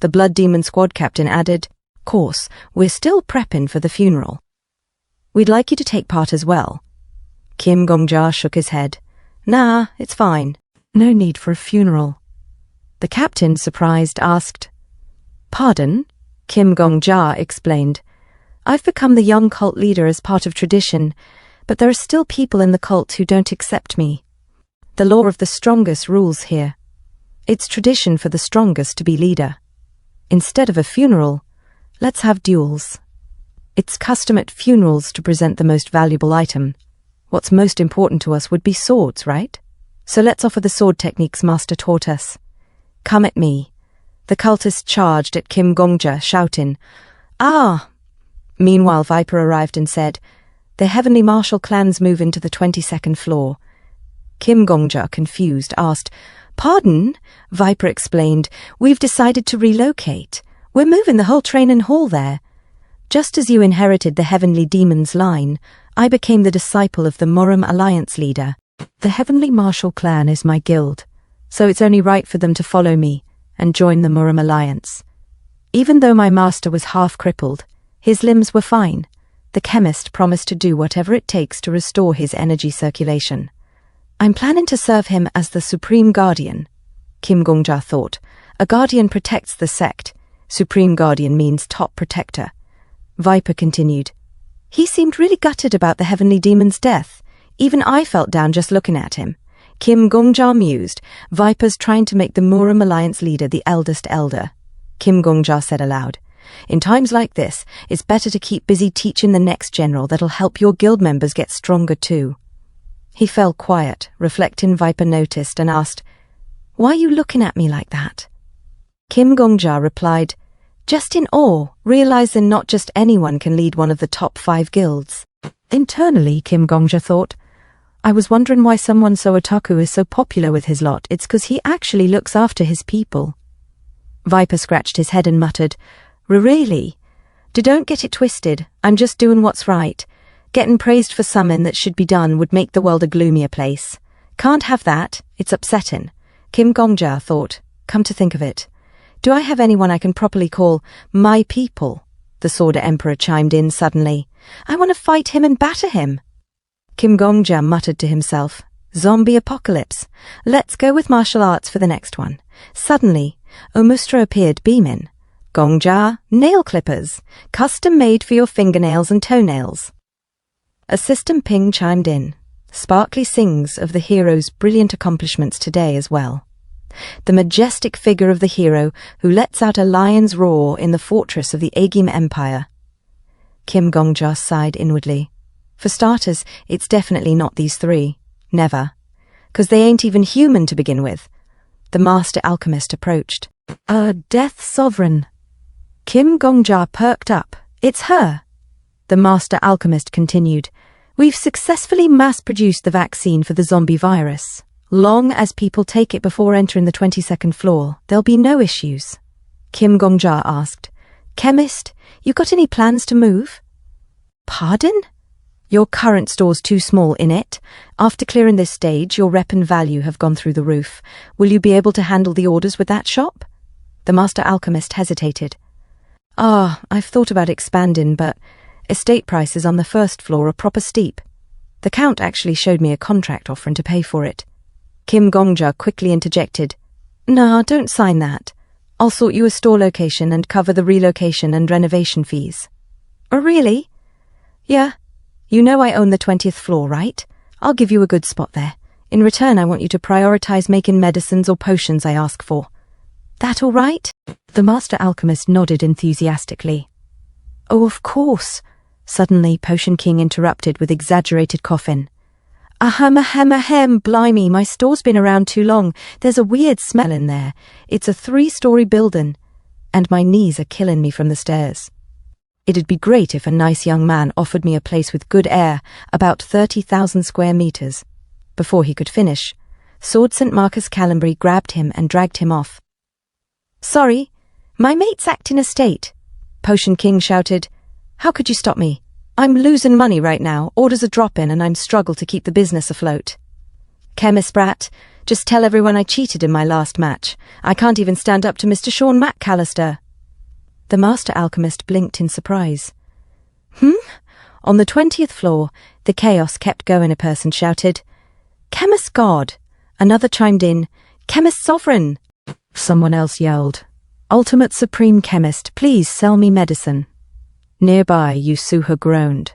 The Blood Demon squad captain added, course, we're still prepping for the funeral. We'd like you to take part as well. Kim Gongja shook his head. Nah, it's fine. No need for a funeral. The captain, surprised, asked, pardon? Kim Gongja explained, I've become the young cult leader as part of tradition, but there are still people in the cult who don't accept me. The law of the strongest rules here. It's tradition for the strongest to be leader. Instead of a funeral, let's have duels. It's custom at funerals to present the most valuable item. What's most important to us would be swords, right? So let's offer the sword techniques Master taught us. Come at me. The cultists charged at Kim Gongja, shouting, ah! Meanwhile, Viper arrived and said, the heavenly martial clans move into the 22nd floor. Kim Gongja, confused, asked, Pardon? Viper explained. We've decided to relocate. We're moving the whole train and hall there. Just as you inherited the Heavenly Demon's line, I became the disciple of the Morum Alliance leader. The Heavenly Martial clan is my guild, so it's only right for them to follow me and join the Morum Alliance. Even though my master was half crippled, his limbs were fine. The chemist promised to do whatever it takes to restore his energy circulation. I'm planning to serve him as the Supreme Guardian, Kim Gongja thought. A guardian protects the sect. Supreme Guardian means top protector. Viper continued. He seemed really gutted about the Heavenly Demon's death. Even I felt down just looking at him. Kim Gongja mused. Viper's trying to make the Morum Alliance leader the eldest elder. Kim Gongja said aloud. In times like this, it's better to keep busy teaching the next general that'll help your guild members get stronger too. He fell quiet, reflecting. Viper noticed and asked, Why are you looking at me like that? Kim Gongja replied, Just in awe, realizing not just anyone can lead one of the top 5 guilds. Internally, Kim Gongja thought, I was wondering why someone so otaku is so popular with his lot. It's 'cause he actually looks after his people. Viper scratched his head and muttered, Really? Don't get it twisted. I'm just doing what's right. Getting praised for something that should be done would make the world a gloomier place. Can't have that. It's upsetting. Kim Gongja thought, come to think of it. Do I have anyone I can properly call my people? The Sword Emperor chimed in suddenly. I want to fight him and batter him. Kim Gongja muttered to himself, Zombie apocalypse. Let's go with martial arts for the next one. Suddenly, Omustra appeared beaming. Gongja, nail clippers, custom made for your fingernails and toenails. Assistant Ping chimed in. Sparkly sings of the hero's brilliant accomplishments today as well. The majestic figure of the hero who lets out a lion's roar in the fortress of the Agim Empire. Kim Gongja sighed inwardly. For starters, it's definitely not these 3. Never. 'Cause they ain't even human to begin with. The master alchemist approached. Death Sovereign. Kim Gongja perked up. It's her. The master alchemist continued. We've successfully mass-produced the vaccine for the zombie virus. Long as people take it before entering the 22nd floor, there'll be no issues. Kim Gongja asked. Chemist, you got any plans to move? Pardon? Your current store's too small in it. After clearing this stage, your rep and value have gone through the roof. Will you be able to handle the orders with that shop? The master alchemist hesitated. I've thought about expanding, but estate prices on the 1st floor are proper steep. The Count actually showed me a contract offering to pay for it. Kim Gongja quickly interjected. Nah, don't sign that. I'll sort you a store location and cover the relocation and renovation fees. Oh, really? Yeah. You know I own the 20th floor, right? I'll give you a good spot there. In return, I want you to prioritize making medicines or potions I ask for. That all right? The master alchemist nodded enthusiastically. Oh, of course. Suddenly, Potion King interrupted with exaggerated coughing. Ahem, blimey, my store's been around too long. There's a weird smell in there. It's a 3-story building, and my knees are killing me from the stairs. It'd be great if a nice young man offered me a place with good air, about 30,000 square meters. Before he could finish, Sword St. Marcus Calambry grabbed him and dragged him off. Sorry, my mate's acting a state, Potion King shouted. How could you stop me? I'm losing money right now, orders are dropping and I'm struggle to keep the business afloat. Chemist brat, just tell everyone I cheated in my last match. I can't even stand up to Mr. Sean McAllister. The master alchemist blinked in surprise. On the 20th floor, the chaos kept going. A person shouted, Chemist God. Another chimed in, Chemist Sovereign. Someone else yelled, Ultimate Supreme Chemist, please sell me medicine. Nearby, Yusuha groaned.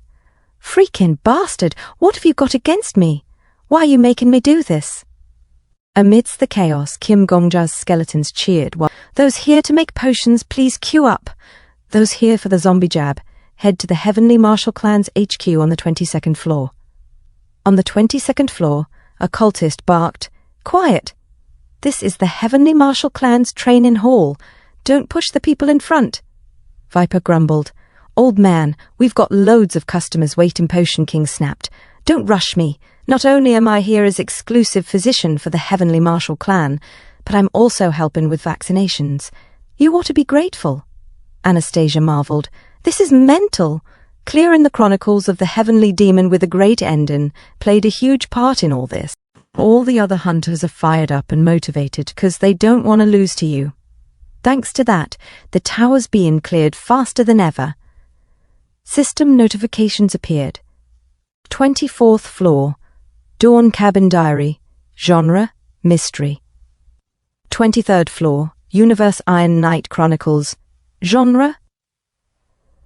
Freaking bastard, what have you got against me? Why are you making me do this? Amidst the chaos, Kim Gongja's skeletons cheered while those here to make potions, please queue up. Those here for the zombie jab, head to the Heavenly Martial Clan's HQ on the 22nd floor. On the 22nd floor, a cultist barked, Quiet! This is the Heavenly Martial Clan's training hall. Don't push the people in front. Viper grumbled. Old man, we've got loads of customers waiting. Potion King snapped. Don't rush me. Not only am I here as exclusive physician for the Heavenly Martial clan, but I'm also helping with vaccinations. You ought to be grateful." Anastasia marveled. "This is mental. Clearing the chronicles of the heavenly demon with a great ending played a huge part in all this. All the other hunters are fired up and motivated because they don't want to lose to you. Thanks to that, the tower's being cleared faster than ever." System notifications appeared. 24th floor, Dawn Cabin Diary, genre, mystery. 23rd floor, Universe Iron Knight Chronicles, genre.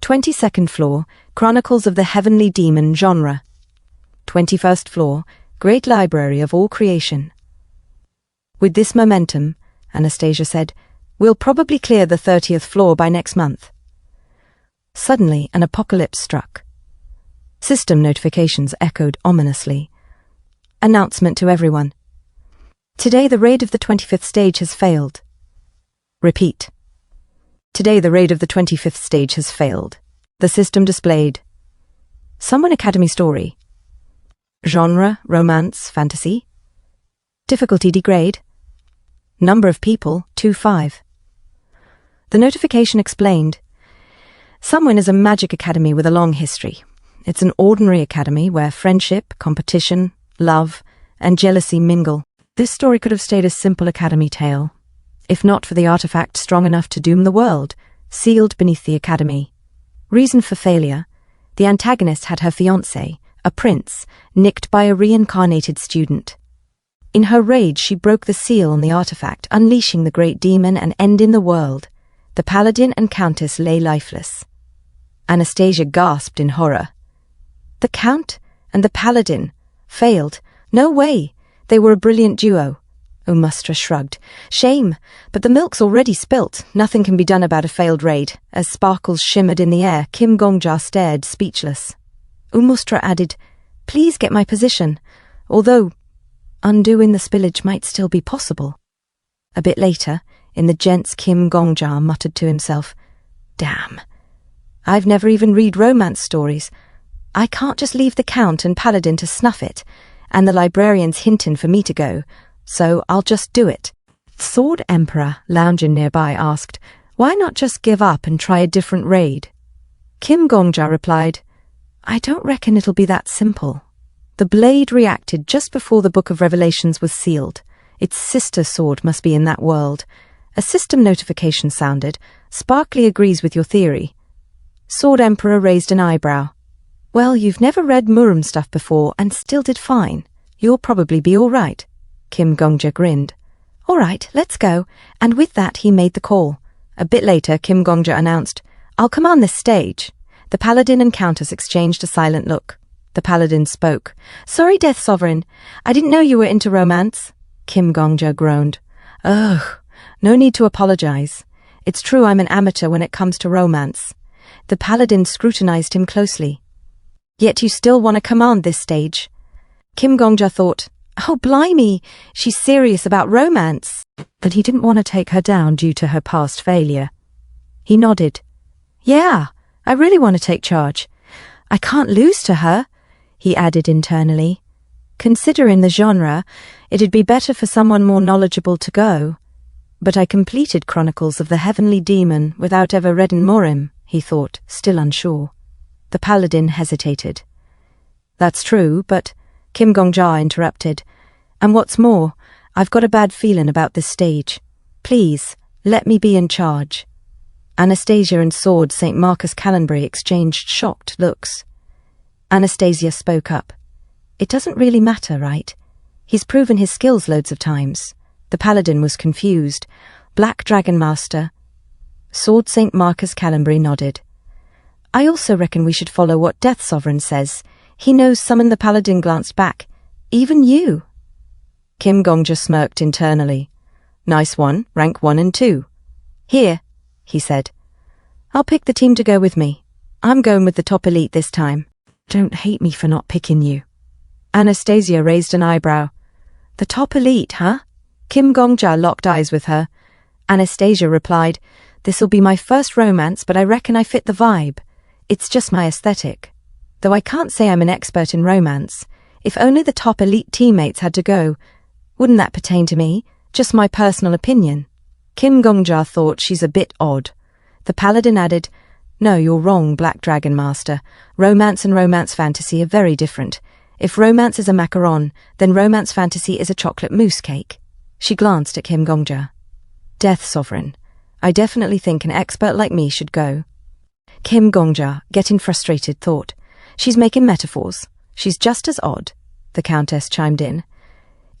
22nd floor, Chronicles of the Heavenly Demon, genre. 21st floor, Great Library of All Creation. "With this momentum," Anastasia said, "we'll probably clear the 30th floor by next month." Suddenly, an apocalypse struck. System notifications echoed ominously. Announcement to everyone. "Today the raid of the 25th stage has failed." Repeat. "Today the raid of the 25th stage has failed." The system displayed. Someone Academy story. Genre, romance, fantasy. Difficulty degrade. Number of people, 25. The notification explained. Someone is a magic academy with a long history. It's an ordinary academy where friendship, competition, love, and jealousy mingle. This story could have stayed a simple academy tale, if not for the artifact strong enough to doom the world, sealed beneath the academy. Reason for failure: the antagonist had her fiancé, a prince, nicked by a reincarnated student. In her rage, she broke the seal on the artifact, unleashing the great demon and ending the world. The paladin and countess lay lifeless. Anastasia gasped in horror. The count and the paladin failed? No way! They were a brilliant duo. Umustra shrugged. Shame, but the milk's already spilt. Nothing can be done about a failed raid. As sparkles shimmered in the air, Kim Gongja stared, speechless. Umustra added, "Please get my position," although undoing the spillage might still be possible. A bit later, in the gents, Kim Gongja muttered to himself, "Damn, I've never even read romance stories. I can't just leave the count and paladin to snuff it, and the librarian's hinting for me to go, so I'll just do it." Sword Emperor, lounging nearby, asked, "Why not just give up and try a different raid?" Kim Gongja replied, "I don't reckon it'll be that simple." The blade reacted just before the Book of Revelations was sealed. Its sister sword must be in that world. A system notification sounded. "Sparkly agrees with your theory." Sword Emperor raised an eyebrow. "Well, you've never read Murum stuff before and still did fine. You'll probably be all right." Kim Gongja grinned. "All right, let's go." And with that, he made the call. A bit later, Kim Gongja announced, "I'll command this stage." The paladin and countess exchanged a silent look. The paladin spoke. "Sorry, Death Sovereign. I didn't know you were into romance." Kim Gongja groaned. "Ugh, no need to apologize. It's true I'm an amateur when it comes to romance." The paladin scrutinized him closely. "Yet you still want to command this stage?" Kim Gongja thought, "Oh, blimey, she's serious about romance." But he didn't want to take her down due to her past failure. He nodded. "Yeah, I really want to take charge. I can't lose to her," he added internally. Considering the genre, it'd be better for someone more knowledgeable to go. But I completed Chronicles of the Heavenly Demon without ever reading Murim, he thought, still unsure. The paladin hesitated. "That's true, but," Kim Gongja interrupted, "and what's more, I've got a bad feeling about this stage. Please, let me be in charge." Anastasia and Sword St. Marcus Callenbury exchanged shocked looks. Anastasia spoke up. "It doesn't really matter, right? He's proven his skills loads of times." The paladin was confused. "Black Dragon Master." Sword St. Marcus Callenbury nodded. "I also reckon we should follow what Death Sovereign says. He knows some." And the paladin glanced back. "Even you." Kim Gongja smirked internally. "Nice one, rank 1 and 2. "Here," he said. "I'll pick the team to go with me. I'm going with the top elite this time." "Don't hate me for not picking you." Anastasia raised an eyebrow. "The top elite, huh?" Kim Gongja locked eyes with her. Anastasia replied, "This'll be my first romance, but I reckon I fit the vibe. It's just my aesthetic. Though I can't say I'm an expert in romance. If only the top elite teammates had to go. Wouldn't that pertain to me? Just my personal opinion. Kim Gongja thought she's a bit odd. The paladin added, "No, you're wrong, Black Dragon Master. Romance and romance fantasy are very different. If romance is a macaron, then romance fantasy is a chocolate mousse cake." She glanced at Kim Gongja. "Death Sovereign, I definitely think an expert like me should go." Kim Gongja, getting frustrated, thought, "She's making metaphors. She's just as odd." The Countess chimed in.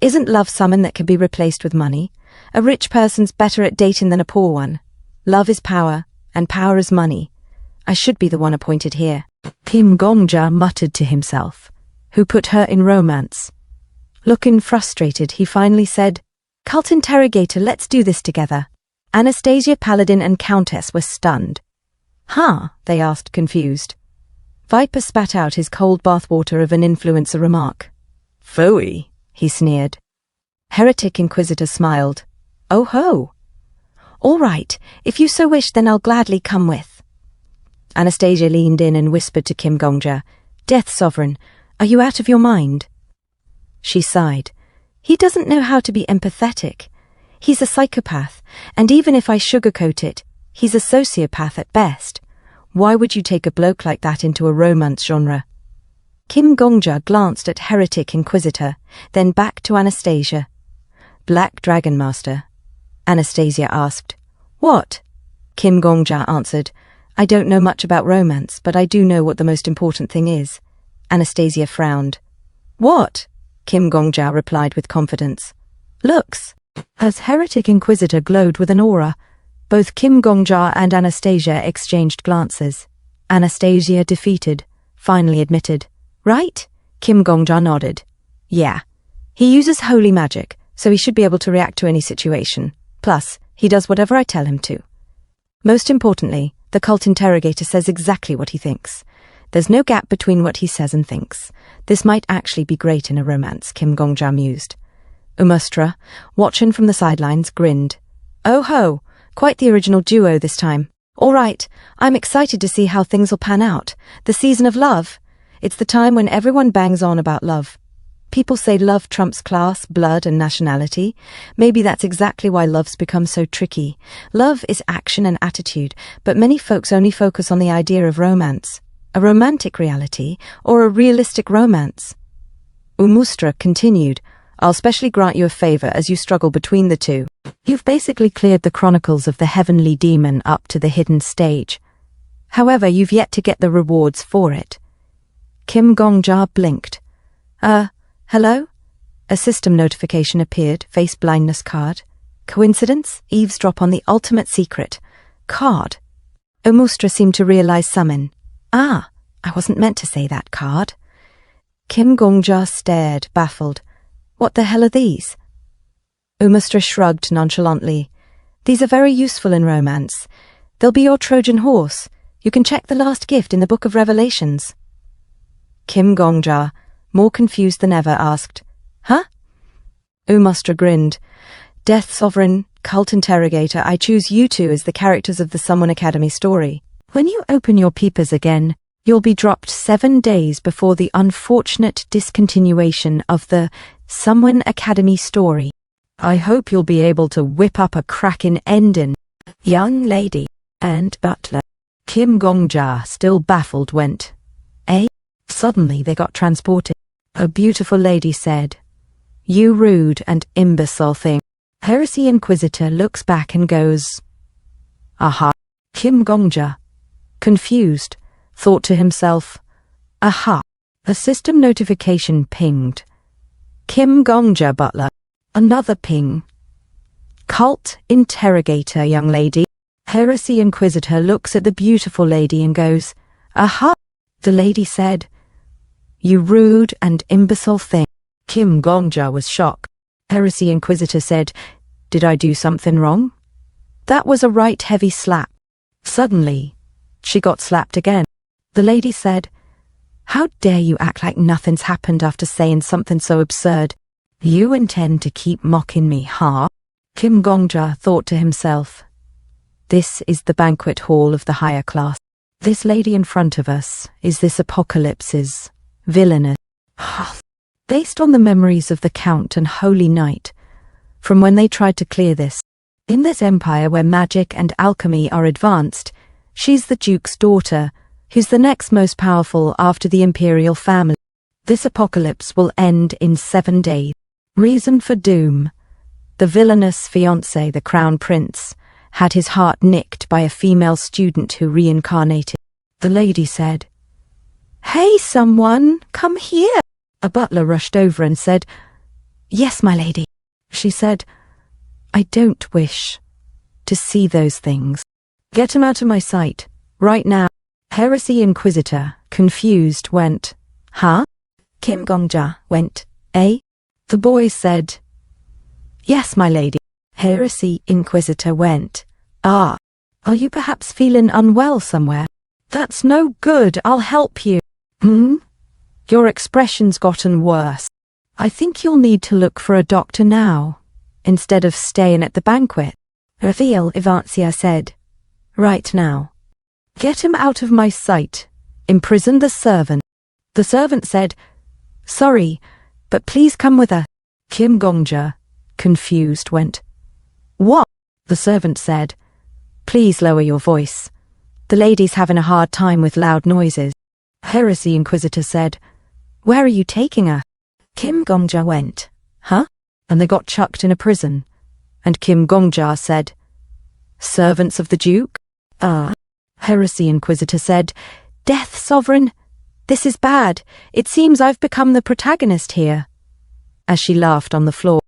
"Isn't love something that can be replaced with money? A rich person's better at dating than a poor one. Love is power, and power is money. I should be the one appointed here." Kim Gongja muttered to himself. Who put her in romance? Looking frustrated, he finally said, "Cult interrogator, let's do this together." Anastasia, Paladin, and Countess were stunned. "Huh?" they asked, confused. Viper spat out his cold bathwater of an influencer remark. "Phooey," he sneered. Heretic Inquisitor smiled. "Oh ho! All right, if you so wish, then I'll gladly come with." Anastasia leaned in and whispered to Kim Gongja, "Death Sovereign, are you out of your mind?" She sighed. "He doesn't know how to be empathetic. He's a psychopath, and even if I sugarcoat it, he's a sociopath at best. Why would you take a bloke like that into a romance genre?" Kim Gongja glanced at Heretic Inquisitor, then back to Anastasia. "Black Dragon Master?" Anastasia asked. "What?" Kim Gongja answered. "I don't know much about romance, but I do know what the most important thing is." Anastasia frowned. "What?" Kim Gongja replied with confidence. "Looks." As Heretic Inquisitor glowed with an aura, both Kim Gongja and Anastasia exchanged glances. Anastasia, defeated, finally admitted, "Right?" Kim Gongja nodded. "Yeah. He uses holy magic, so he should be able to react to any situation. Plus, he does whatever I tell him to. Most importantly, the cult interrogator says exactly what he thinks. There's no gap between what he says and thinks. This might actually be great in a romance," Kim Gongja mused. Umustra, watching from the sidelines, grinned. "Oh ho, quite the original duo this time. All right, I'm excited to see how things will pan out. The season of love. It's the time when everyone bangs on about love. People say love trumps class, blood, and nationality. Maybe that's exactly why love's become so tricky. Love is action and attitude, but many folks only focus on the idea of romance. A romantic reality, or a realistic romance." Umustra continued, "I'll specially grant you a favor as you struggle between the two. You've basically cleared the chronicles of the heavenly demon up to the hidden stage. However, you've yet to get the rewards for it." Kim Gongja blinked. Hello?" A system notification appeared, face blindness card. Coincidence? Eavesdrop on the ultimate secret. Card. Umustra seemed to realize something. "Ah, I wasn't meant to say that, card." Kim Gongja stared, baffled. "What the hell are these?" Umustra shrugged nonchalantly. "These are very useful in romance. They'll be your Trojan horse. You can check the last gift in the Book of Revelations." Kim Gongja, more confused than ever, asked, "Huh?" Umustra grinned. "Death Sovereign, Cult Interrogator, I choose you two as the characters of the Someone Academy story. When you open your peepers again, you'll be dropped 7 days before the unfortunate discontinuation of the Someone Academy story. I hope you'll be able to whip up a cracking ending." Young lady and butler. Kim Gongja, still baffled, went, "Eh?" Suddenly they got transported. A beautiful lady said, "You rude and imbecile thing." Heresy Inquisitor looks back and goes, "Aha." Kim Gongja, confused, thought to himself, "Aha." A system notification pinged. Kim Gongja, butler. Another ping. Cult Interrogator, young lady. Heresy Inquisitor looks at the beautiful lady and goes, "Aha." The lady said, "You rude and imbecile thing." Kim Gongja was shocked. Heresy Inquisitor said, "Did I do something wrong?" That was a right heavy slap. Suddenly, she got slapped again. The lady said, "How dare you act like nothing's happened after saying something so absurd? You intend to keep mocking me, huh?" Kim Gongja thought to himself, "This is the banquet hall of the higher class. This lady in front of us is this apocalypse's villainous." Based on the memories of the Count and Holy Knight, from when they tried to clear this. In this empire where magic and alchemy are advanced, she's the Duke's daughter, who's the next most powerful after the imperial family. This apocalypse will end in 7 days. Reason for doom. The villainous fiancé, the crown prince, had his heart nicked by a female student who reincarnated. The lady said, "Hey, someone, come here." A butler rushed over and said, "Yes, my lady." She said, "I don't wish to see those things. Get him out of my sight, right now." Heresy Inquisitor, confused, went, "Huh?" Kim Gongja went, "Eh?" The boy said, "Yes, my lady." Heresy Inquisitor went, "Ah, are you perhaps feeling unwell somewhere?" "That's no good, I'll help you." Your expression's gotten worse. I think you'll need to look for a doctor now, instead of staying at the banquet. Reveal, Ivancia said. "Right now." "Get him out of my sight. Imprison the servant." The servant said, "Sorry, but please come with us." Kim Gongja, confused, went, "What?" The servant said, "Please lower your voice. The lady's having a hard time with loud noises." Heresy Inquisitor said, "Where are you taking her?" Kim Gongja went, "Huh?" And they got chucked in a prison. And Kim Gongja said, "Servants of the Duke?" Heresy Inquisitor said, "Death Sovereign, this is bad. It seems I've become the protagonist here." As she laughed on the floor.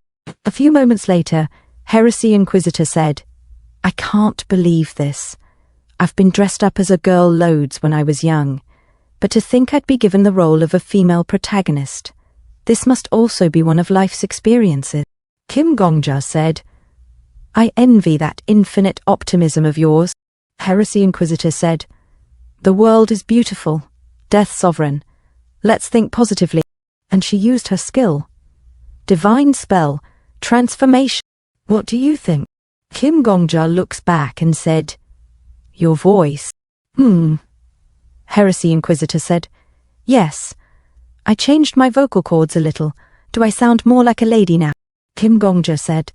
A few moments later, Heresy Inquisitor said, "I can't believe this. I've been dressed up as a girl loads when I was young, but to think I'd be given the role of a female protagonist. This must also be one of life's experiences." Kim Gongja said, "I envy that infinite optimism of yours." Heresy Inquisitor said, "The world is beautiful. Death Sovereign. Let's think positively." And she used her skill. Divine spell, transformation. What do you think? Kim Gongja looks back and said, "Your voice." Heresy Inquisitor said, "Yes. I changed my vocal cords a little. Do I sound more like a lady now?" Kim Gongja said,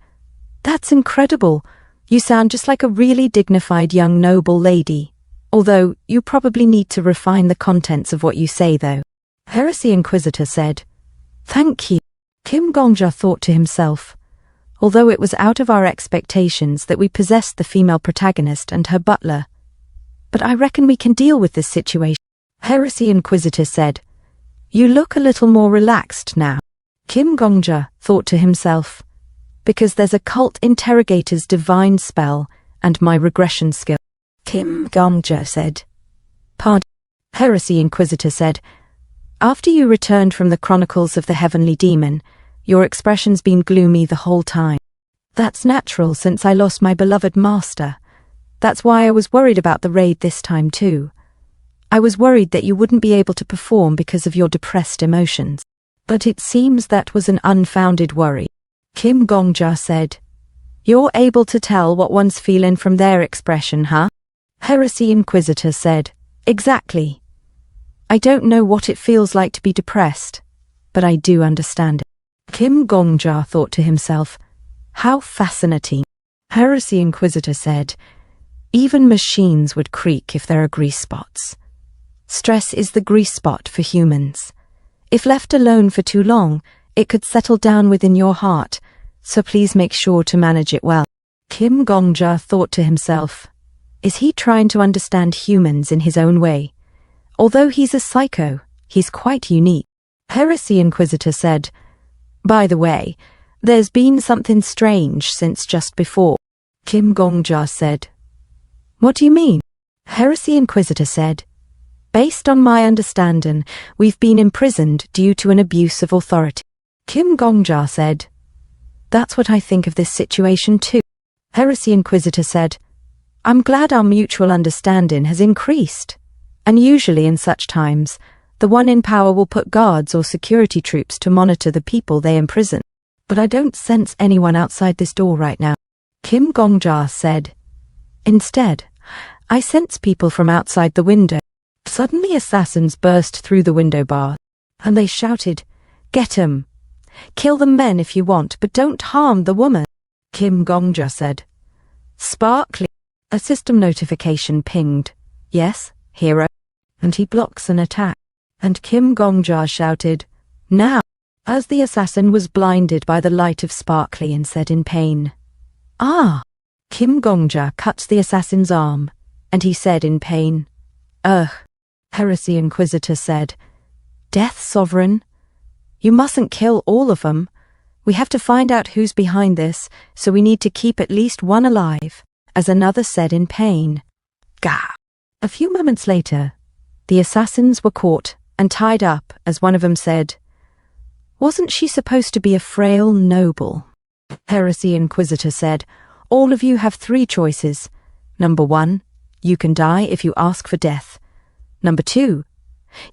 "That's incredible. You sound just like a really dignified young noble lady. Although, you probably need to refine the contents of what you say, though." Heresy Inquisitor said, "Thank you." Kim Gongja thought to himself, although it was out of our expectations that we possessed the female protagonist and her butler, but I reckon we can deal with this situation. Heresy Inquisitor said, "You look a little more relaxed now." Kim Gongja thought to himself, because there's a cult interrogator's divine spell and my regression skill. Kim Gongja said, "Pardon." Heresy Inquisitor said, "After you returned from the Chronicles of the Heavenly Demon, your expression's been gloomy the whole time. That's natural since I lost my beloved master. That's why I was worried about the raid this time too. I was worried that you wouldn't be able to perform because of your depressed emotions. But it seems that was an unfounded worry." Kim Gongja said, "You're able to tell what one's feeling from their expression, huh?" Heresy Inquisitor said, "Exactly. I don't know what it feels like to be depressed, but I do understand it." Kim Gongja thought to himself, "How fascinating." Heresy Inquisitor said, "Even machines would creak if there are grease spots. Stress is the grease spot for humans. If left alone for too long, it could settle down within your heart, so please make sure to manage it well." Kim Gongja thought to himself, is he trying to understand humans in his own way? Although he's a psycho, he's quite unique. Heresy Inquisitor said, "By the way, there's been something strange since just before." Kim Gongja said, "What do you mean?" Heresy Inquisitor said, "Based on my understanding, we've been imprisoned due to an abuse of authority." Kim Gongja said, "That's what I think of this situation too." Heresy Inquisitor said, "I'm glad our mutual understanding has increased. And usually in such times, the one in power will put guards or security troops to monitor the people they imprison. But I don't sense anyone outside this door right now." Kim Gongja said, "Instead, I sense people from outside the window." Suddenly assassins burst through the window bar, and they shouted, Get 'em. Kill the men if you want, but don't harm the woman, Kim Gongja said. Sparkly. A system notification pinged. Yes, hero. And he blocks an attack. And Kim Gongja shouted, now, as the assassin was blinded by the light of Sparkly and said in pain. Ah! Kim Gongja cuts the assassin's arm, and he said in pain. Ugh. Heresy Inquisitor said, Death Sovereign? You mustn't kill all of them. We have to find out who's behind this, so we need to keep at least one alive, as another said in pain. Gah! A few moments later, the assassins were caught and tied up as one of them said, Wasn't she supposed to be a frail noble? Heresy Inquisitor said, All of you have 3 choices. Number 1, you can die if you ask for death. Number 2,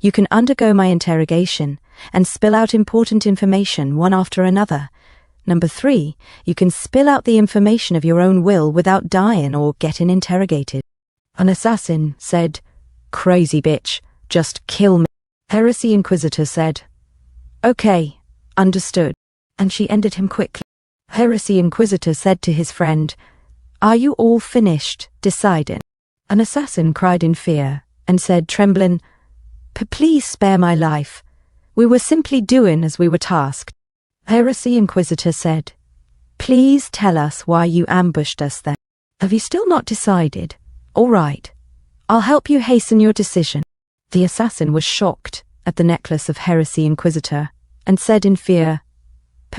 you can undergo my interrogation and spill out important information one after another. Number 3, you can spill out the information of your own will without dying or getting interrogated. An assassin said, Crazy bitch, just kill me. Heresy Inquisitor said, Okay, understood. And she ended him quickly. Heresy Inquisitor said to his friend, Are you all finished deciding? An assassin cried in fear and said, trembling, Please spare my life. We were simply doing as we were tasked. Heresy Inquisitor said, Please tell us why you ambushed us then. Have you still not decided? All right. I'll help you hasten your decision. The assassin was shocked at the necklace of Heresy Inquisitor and said in fear,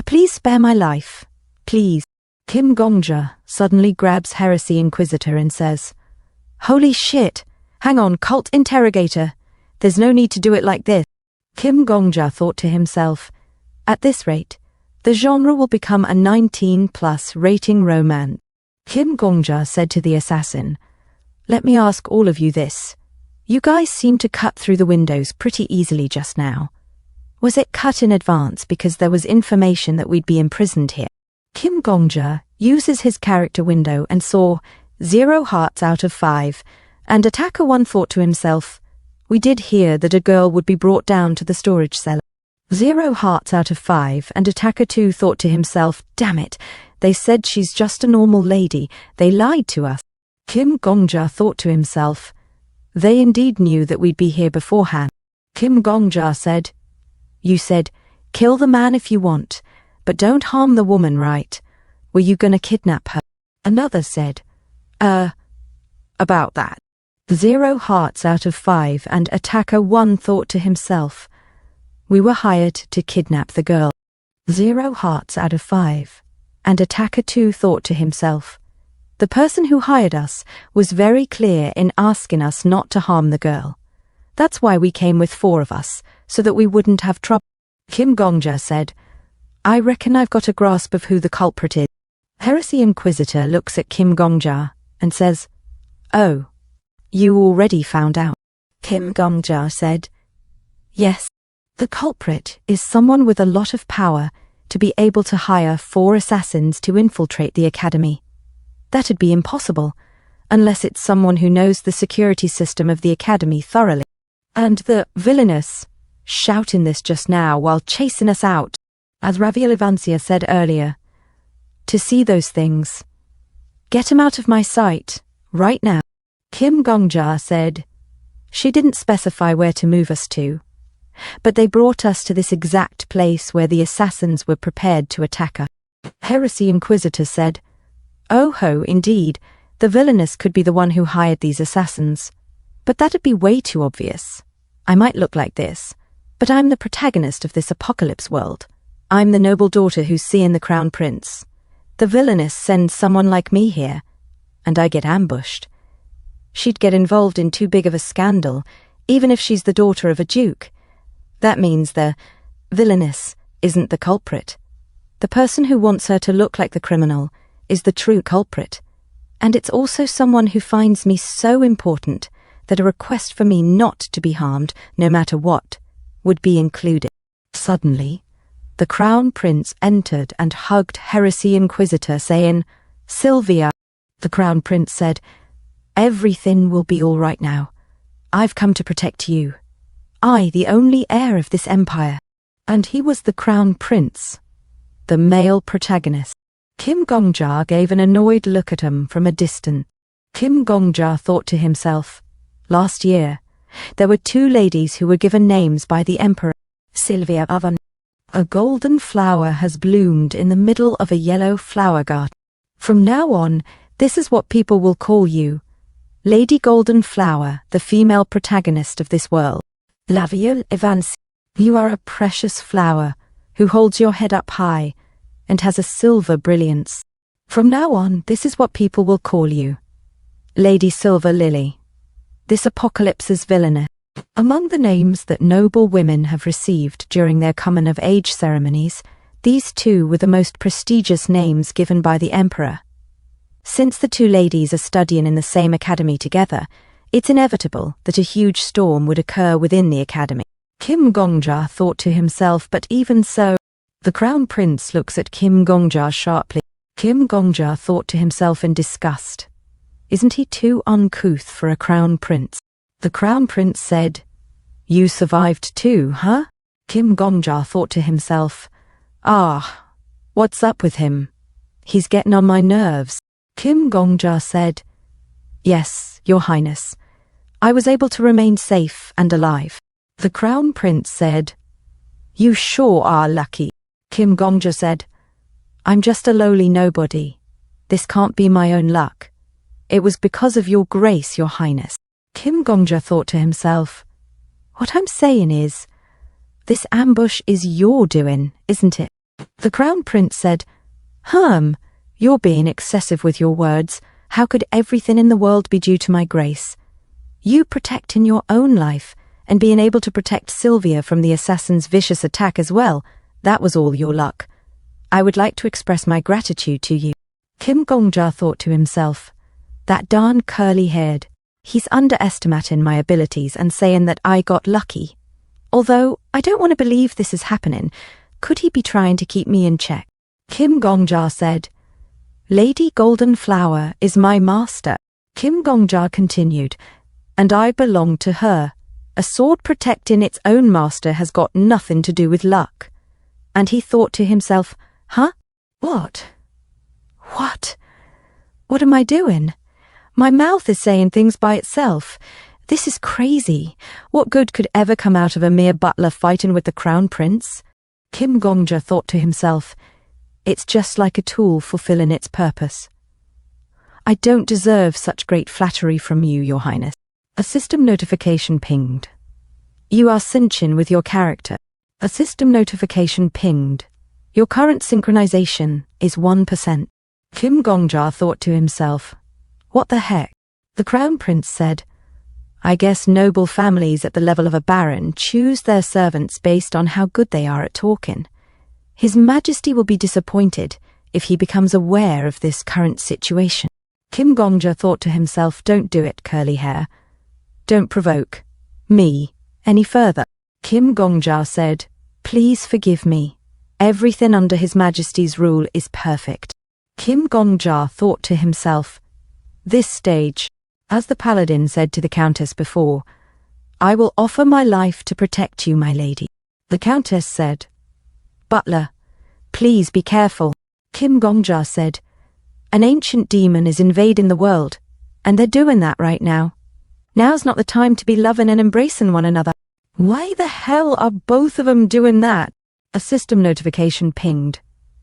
Please spare my life. Please. Kim Gongja suddenly grabs Heresy Inquisitor and says, Holy shit! Hang on, cult interrogator. There's no need to do it like this. Kim Gongja thought to himself, At this rate, the genre will become a 19+ rating romance. Kim Gongja said to the assassin, Let me ask all of you this. You guys seem to cut through the windows pretty easily just now. Was it cut in advance because there was information that we'd be imprisoned here? Kim Gongja uses his character window and saw 0 hearts out of 5, and attacker 1 thought to himself, We did hear that a girl would be brought down to the storage cellar. 0 hearts out of 5, and attacker 2 thought to himself, Damn it, they said she's just a normal lady, they lied to us. Kim Gongja thought to himself, They indeed knew that we'd be here beforehand. Kim Gongja said, You said, kill the man if you want, but don't harm the woman, right? Were you gonna kidnap her? Another said, about that. 0 hearts out of 5, and attacker 1 thought to himself, We were hired to kidnap the girl. 0 hearts out of 5, and attacker 2 thought to himself, The person who hired us was very clear in asking us not to harm the girl. That's why we came with 4 of us, so that we wouldn't have trouble. Kim Gongja said, I reckon I've got a grasp of who the culprit is. Heresy Inquisitor looks at Kim Gongja and says, Oh, you already found out. Kim Gongja said, Yes. The culprit is someone with a lot of power to be able to hire 4 assassins to infiltrate the academy. That'd be impossible, unless it's someone who knows the security system of the academy thoroughly. And the villainous shouting this just now while chasing us out, as Ravielevancia said earlier, to see those things. Get 'em out of my sight, right now. Kim Gongja said, She didn't specify where to move us to, but they brought us to this exact place where the assassins were prepared to attack us. Heresy Inquisitor said, Oh ho, indeed, the villainous could be the one who hired these assassins. But that'd be way too obvious. I might look like this, but I'm the protagonist of this apocalypse world. I'm the noble daughter who's seeing the crown prince. The villainess sends someone like me here, and I get ambushed. She'd get involved in too big of a scandal, even if she's the daughter of a duke. That means the villainess isn't the culprit. The person who wants her to look like the criminal is the true culprit. And it's also someone who finds me so important that a request for me not to be harmed, no matter what, would be included. Suddenly, the crown prince entered and hugged Heresy Inquisitor, saying, Sylvia. The crown prince said, Everything will be all right now. I've come to protect you. I, the only heir of this empire. And he was the Crown Prince, the male protagonist. Kim Gongja gave an annoyed look at him from a distance. Kim Gongja thought to himself, last year, there were 2 ladies who were given names by the emperor. Sylvia Oven. A golden flower has bloomed in the middle of a yellow flower garden. From now on, this is what people will call you. Lady Golden Flower, the female protagonist of this world. La Viole Evans. You are a precious flower, who holds your head up high, and has a silver brilliance. From now on, this is what people will call you. Lady Silver Lily. This apocalypse's villainess. Among the names that noble women have received during their coming-of-age ceremonies, these 2 were the most prestigious names given by the emperor. Since the 2 ladies are studying in the same academy together, it's inevitable that a huge storm would occur within the academy. Kim Gongja thought to himself, but even so, the Crown Prince looks at Kim Gongja sharply. Kim Gongja thought to himself in disgust, isn't he too uncouth for a Crown Prince? The Crown Prince said, You survived too, huh? Kim Gongja thought to himself, what's up with him? He's getting on my nerves. Kim Gongja said, Yes, Your Highness. I was able to remain safe and alive. The Crown Prince said, You sure are lucky. Kim Gongja said, I'm just a lowly nobody. This can't be my own luck. It was because of your grace, Your Highness. Kim Gongja thought to himself, What I'm saying is, this ambush is your doing, isn't it? The Crown Prince said, You're being excessive with your words. How could everything in the world be due to my grace? You protecting your own life, and being able to protect Sylvia from the assassin's vicious attack as well, that was all your luck. I would like to express my gratitude to you. Kim Gongja thought to himself, That darn curly-haired. He's underestimating my abilities and saying that I got lucky. Although I don't want to believe this is happening, could he be trying to keep me in check? Kim Gongja said, Lady Golden Flower is my master. Kim Gongja continued, And I belong to her. A sword protecting its own master has got nothing to do with luck. And he thought to himself, What? What am I doing? My mouth is saying things by itself. This is crazy. What good could ever come out of a mere butler fighting with the Crown Prince? Kim Gongja thought to himself, It's just like a tool fulfilling its purpose. I don't deserve such great flattery from you, Your Highness. A system notification pinged. You are cinching with your character. A system notification pinged. Your current synchronization is 1%. Kim Gongja thought to himself, What the heck? The Crown Prince said, I guess noble families at the level of a baron choose their servants based on how good they are at talking. His Majesty will be disappointed if he becomes aware of this current situation. Kim Gongja thought to himself, Don't do it, curly hair. Don't provoke me any further. Kim Gongja said, Please forgive me. Everything under His Majesty's rule is perfect. Kim Gongja thought to himself, This stage, as the paladin said to the Countess before, I will offer my life to protect you, my lady. The Countess said, Butler, please be careful. Kim Gongja said, An ancient demon is invading the world, and they're doing that right now. Now's not the time to be loving and embracing one another. Why the hell are both of them doing that? A system notification pinged.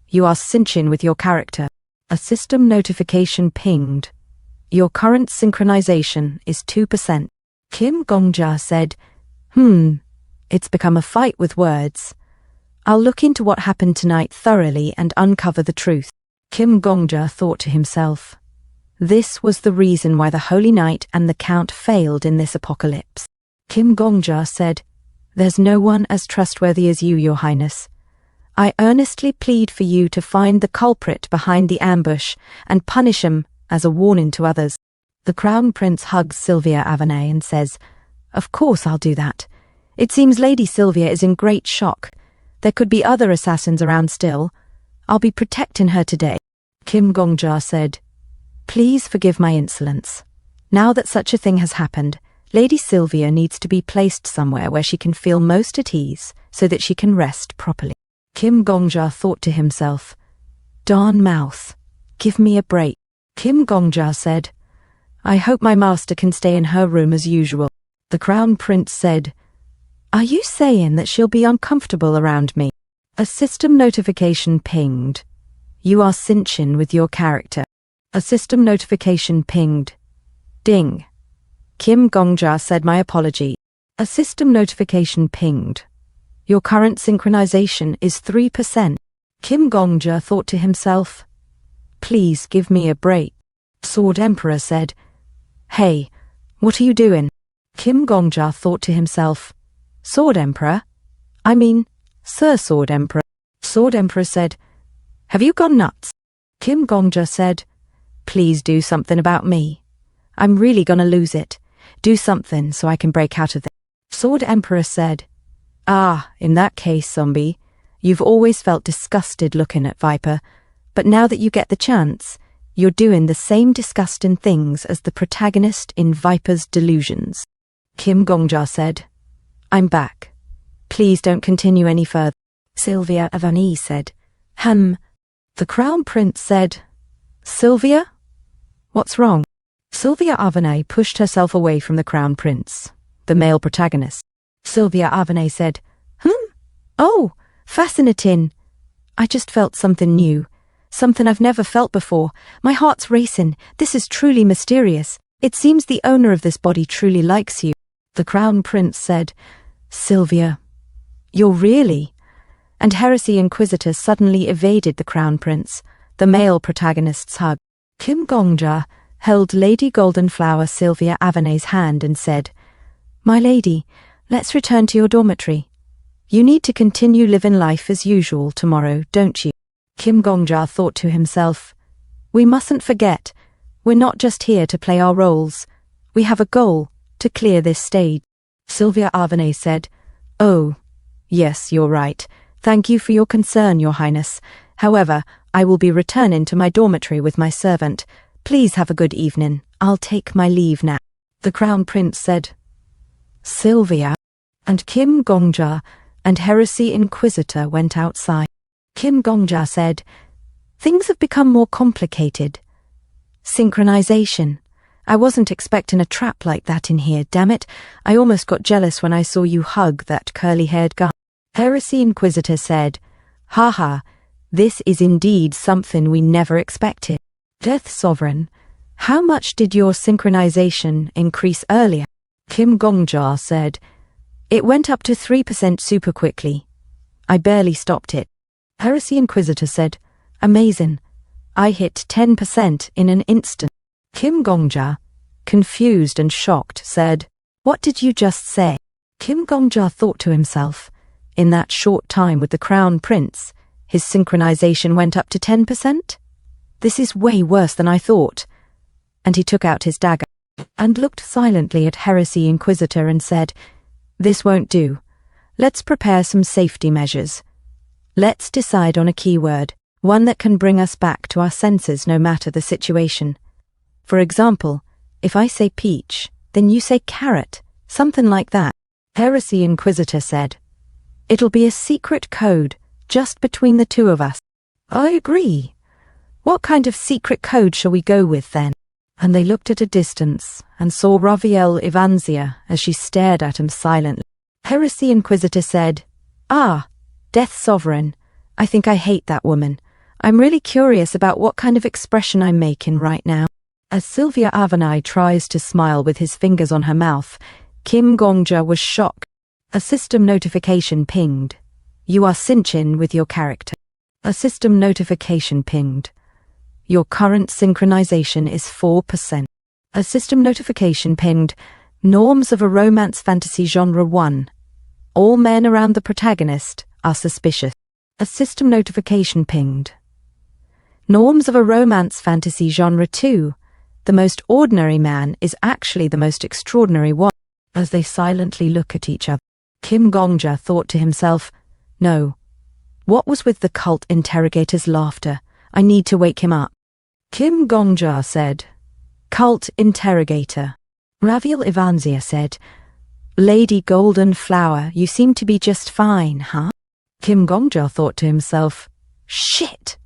You are cinching with your character. A system notification pinged. Your current synchronization is 2%. Kim Gongja said, It's become a fight with words. I'll look into what happened tonight thoroughly and uncover the truth. Kim Gongja thought to himself, This was the reason why the Holy Knight and the Count failed in this apocalypse. Kim Gongja said, There's no one as trustworthy as you, Your Highness. I earnestly plead for you to find the culprit behind the ambush and punish him as a warning to others. The Crown Prince hugs Sylvia Avenay and says, Of course I'll do that. It seems Lady Sylvia is in great shock. There could be other assassins around still. I'll be protecting her today. Kim Gongja said, Please forgive my insolence. Now that such a thing has happened, Lady Sylvia needs to be placed somewhere where she can feel most at ease so that she can rest properly. Kim Gongja thought to himself, "Darn mouth, give me a break." Kim Gongja said, "I hope my master can stay in her room as usual." The Crown Prince said, "Are you saying that she'll be uncomfortable around me?" A system notification pinged. "You are cinching with your character." A system notification pinged. Ding. Kim Gongja said, "My apology." A system notification pinged. "Your current synchronization is 3%. Kim Gongja thought to himself, "Please give me a break." Sword Emperor said, "Hey, what are you doing?" Kim Gongja thought to himself, "Sword Emperor? I mean, Sir Sword Emperor." Sword Emperor said, "Have you gone nuts?" Kim Gongja said, "Please do something about me. I'm really gonna lose it. Do something so I can break out of this." Sword Emperor said, In that case, zombie, you've always felt disgusted looking at Viper, but now that you get the chance, you're doing the same disgusting things as the protagonist in Viper's Delusions. Kim Gongja said, "I'm back. Please don't continue any further." Sylvia Avani said, The Crown Prince said, "Sylvia? What's wrong?" Sylvia Avani pushed herself away from the Crown Prince, the male protagonist. Sylvia Avani said, Oh, fascinating. I just felt something new, something I've never felt before. My heart's racing. This is truly mysterious. It seems the owner of this body truly likes you." The Crown Prince said, "Sylvia, you're really..." And Heresy Inquisitor suddenly evaded the Crown Prince, the male protagonist's hug. Kim Gongja held Lady Goldenflower Sylvia Avani's hand and said, "My lady, let's return to your dormitory. You need to continue living life as usual tomorrow, don't you?" Kim Gongja thought to himself, "We mustn't forget, we're not just here to play our roles. We have a goal, to clear this stage." Sylvia Avani said, "Oh, yes, you're right. Thank you for your concern, Your Highness. However, I will be returning to my dormitory with my servant. Please have a good evening. I'll take my leave now." The Crown Prince said, "Sylvia," and Kim Gongja and Heresy Inquisitor went outside. Kim Gongja said, "Things have become more complicated. Synchronization. I wasn't expecting a trap like that in here, damn it. I almost got jealous when I saw you hug that curly-haired guy." Heresy Inquisitor said, "Haha, this is indeed something we never expected. Death Sovereign, how much did your synchronization increase earlier?" Kim Gongja said, "It went up to 3% super quickly. I barely stopped it." Heresy Inquisitor said, "Amazing. I hit 10% in an instant." Kim Gongja, confused and shocked, said, "What did you just say?" Kim Gongja thought to himself, in that short time with the Crown Prince, his synchronization went up to 10%? This is way worse than I thought. And he took out his dagger and looked silently at Heresy Inquisitor and said, "This won't do. Let's prepare some safety measures. Let's decide on a keyword, one that can bring us back to our senses no matter the situation. For example, if I say peach, then you say carrot, something like that." Heresy Inquisitor said, "It'll be a secret code, just between the two of us." "I agree. What kind of secret code shall we go with then?" And they looked at a distance and saw Raviel Ivanzia as she stared at him silently. Heresy Inquisitor said, Death Sovereign, I think I hate that woman. I'm really curious about what kind of expression I'm making right now." As Sylvia Avani tries to smile with his fingers on her mouth, Kim Gongja was shocked. A system notification pinged. "You are cinching with your character." A system notification pinged. "Your current synchronization is 4%. A system notification pinged. "Norms of a romance fantasy genre 1. All men around the protagonist are suspicious." A system notification pinged. "Norms of a romance fantasy genre 2. The most ordinary man is actually the most extraordinary one." As they silently look at each other, Kim Gongja thought to himself, "No. What was with the cult interrogator's laughter? I need to wake him up." Kim Gongja said, "Cult interrogator." Raviel Ivanzia said, Lady Golden Flower, you seem to be just fine, huh? Kim Gongja thought to himself, shit!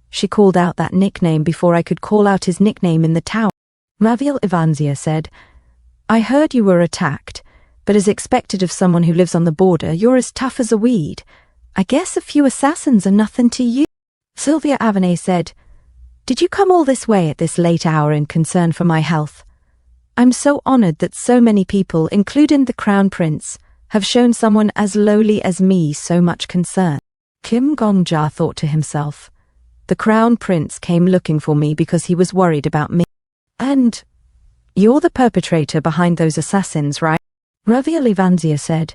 She called out that nickname before I could call out his nickname in the tower. Raviel Ivanzia said, I heard you were attacked, but as expected of someone who lives on the border, you're as tough as a weed. I guess a few assassins are nothing to you. Sylvia Avenay said, did you come all this way at this late hour in concern for my health? I'm so honored that so many people, including the Crown Prince, have shown someone as lowly as me so much concern. Kim Gongja thought to himself, the Crown Prince came looking for me because he was worried about me. And you're the perpetrator behind those assassins, right? Raviel Ivanzia said,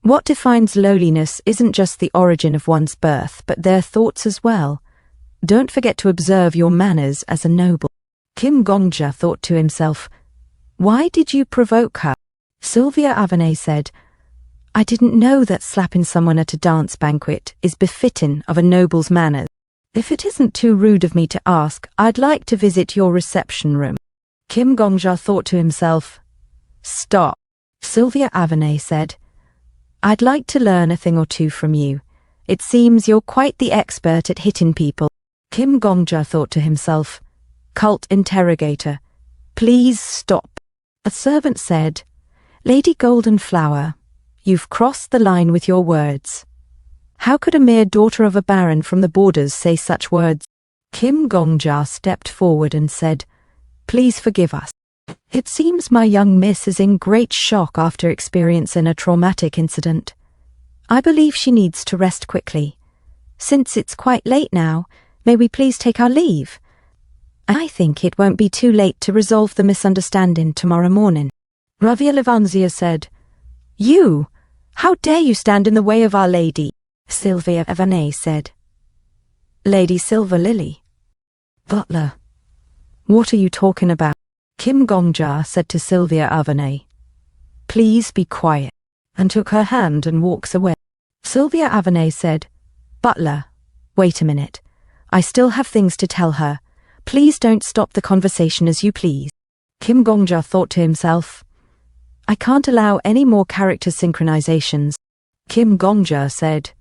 what defines lowliness isn't just the origin of one's birth, but their thoughts as well. Don't forget to observe your manners as a noble. Kim Gongja thought to himself, why did you provoke her? Sylvia Avenay said, I didn't know that slapping someone at a dance banquet is befitting of a noble's manners. If it isn't too rude of me to ask, I'd like to visit your reception room. Kim Gongja thought to himself, stop. Sylvia Avenay said, I'd like to learn a thing or two from you. It seems you're quite the expert at hitting people. Kim Gongja thought to himself, cult interrogator, please stop. A servant said, Lady Golden Flower, you've crossed the line with your words. How could a mere daughter of a baron from the borders say such words? Kim Gongja stepped forward and said, please forgive us. It seems my young miss is in great shock after experiencing a traumatic incident. I believe she needs to rest quickly. Since it's quite late now, may we please take our leave? I think it won't be too late to resolve the misunderstanding tomorrow morning. Raviel Ivanzia said, you! How dare you stand in the way of Our Lady? Sylvia Avenay said, Lady Silver Lily. Butler. What are you talking about? Kim Gongja said to Sylvia Avenay, please be quiet, and took her hand and walks away. Sylvia Avenay said, Butler, wait a minute. I still have things to tell her. Please don't stop the conversation as you please. Kim Gongja thought to himself, I can't allow any more character synchronizations. Kim Gongja said,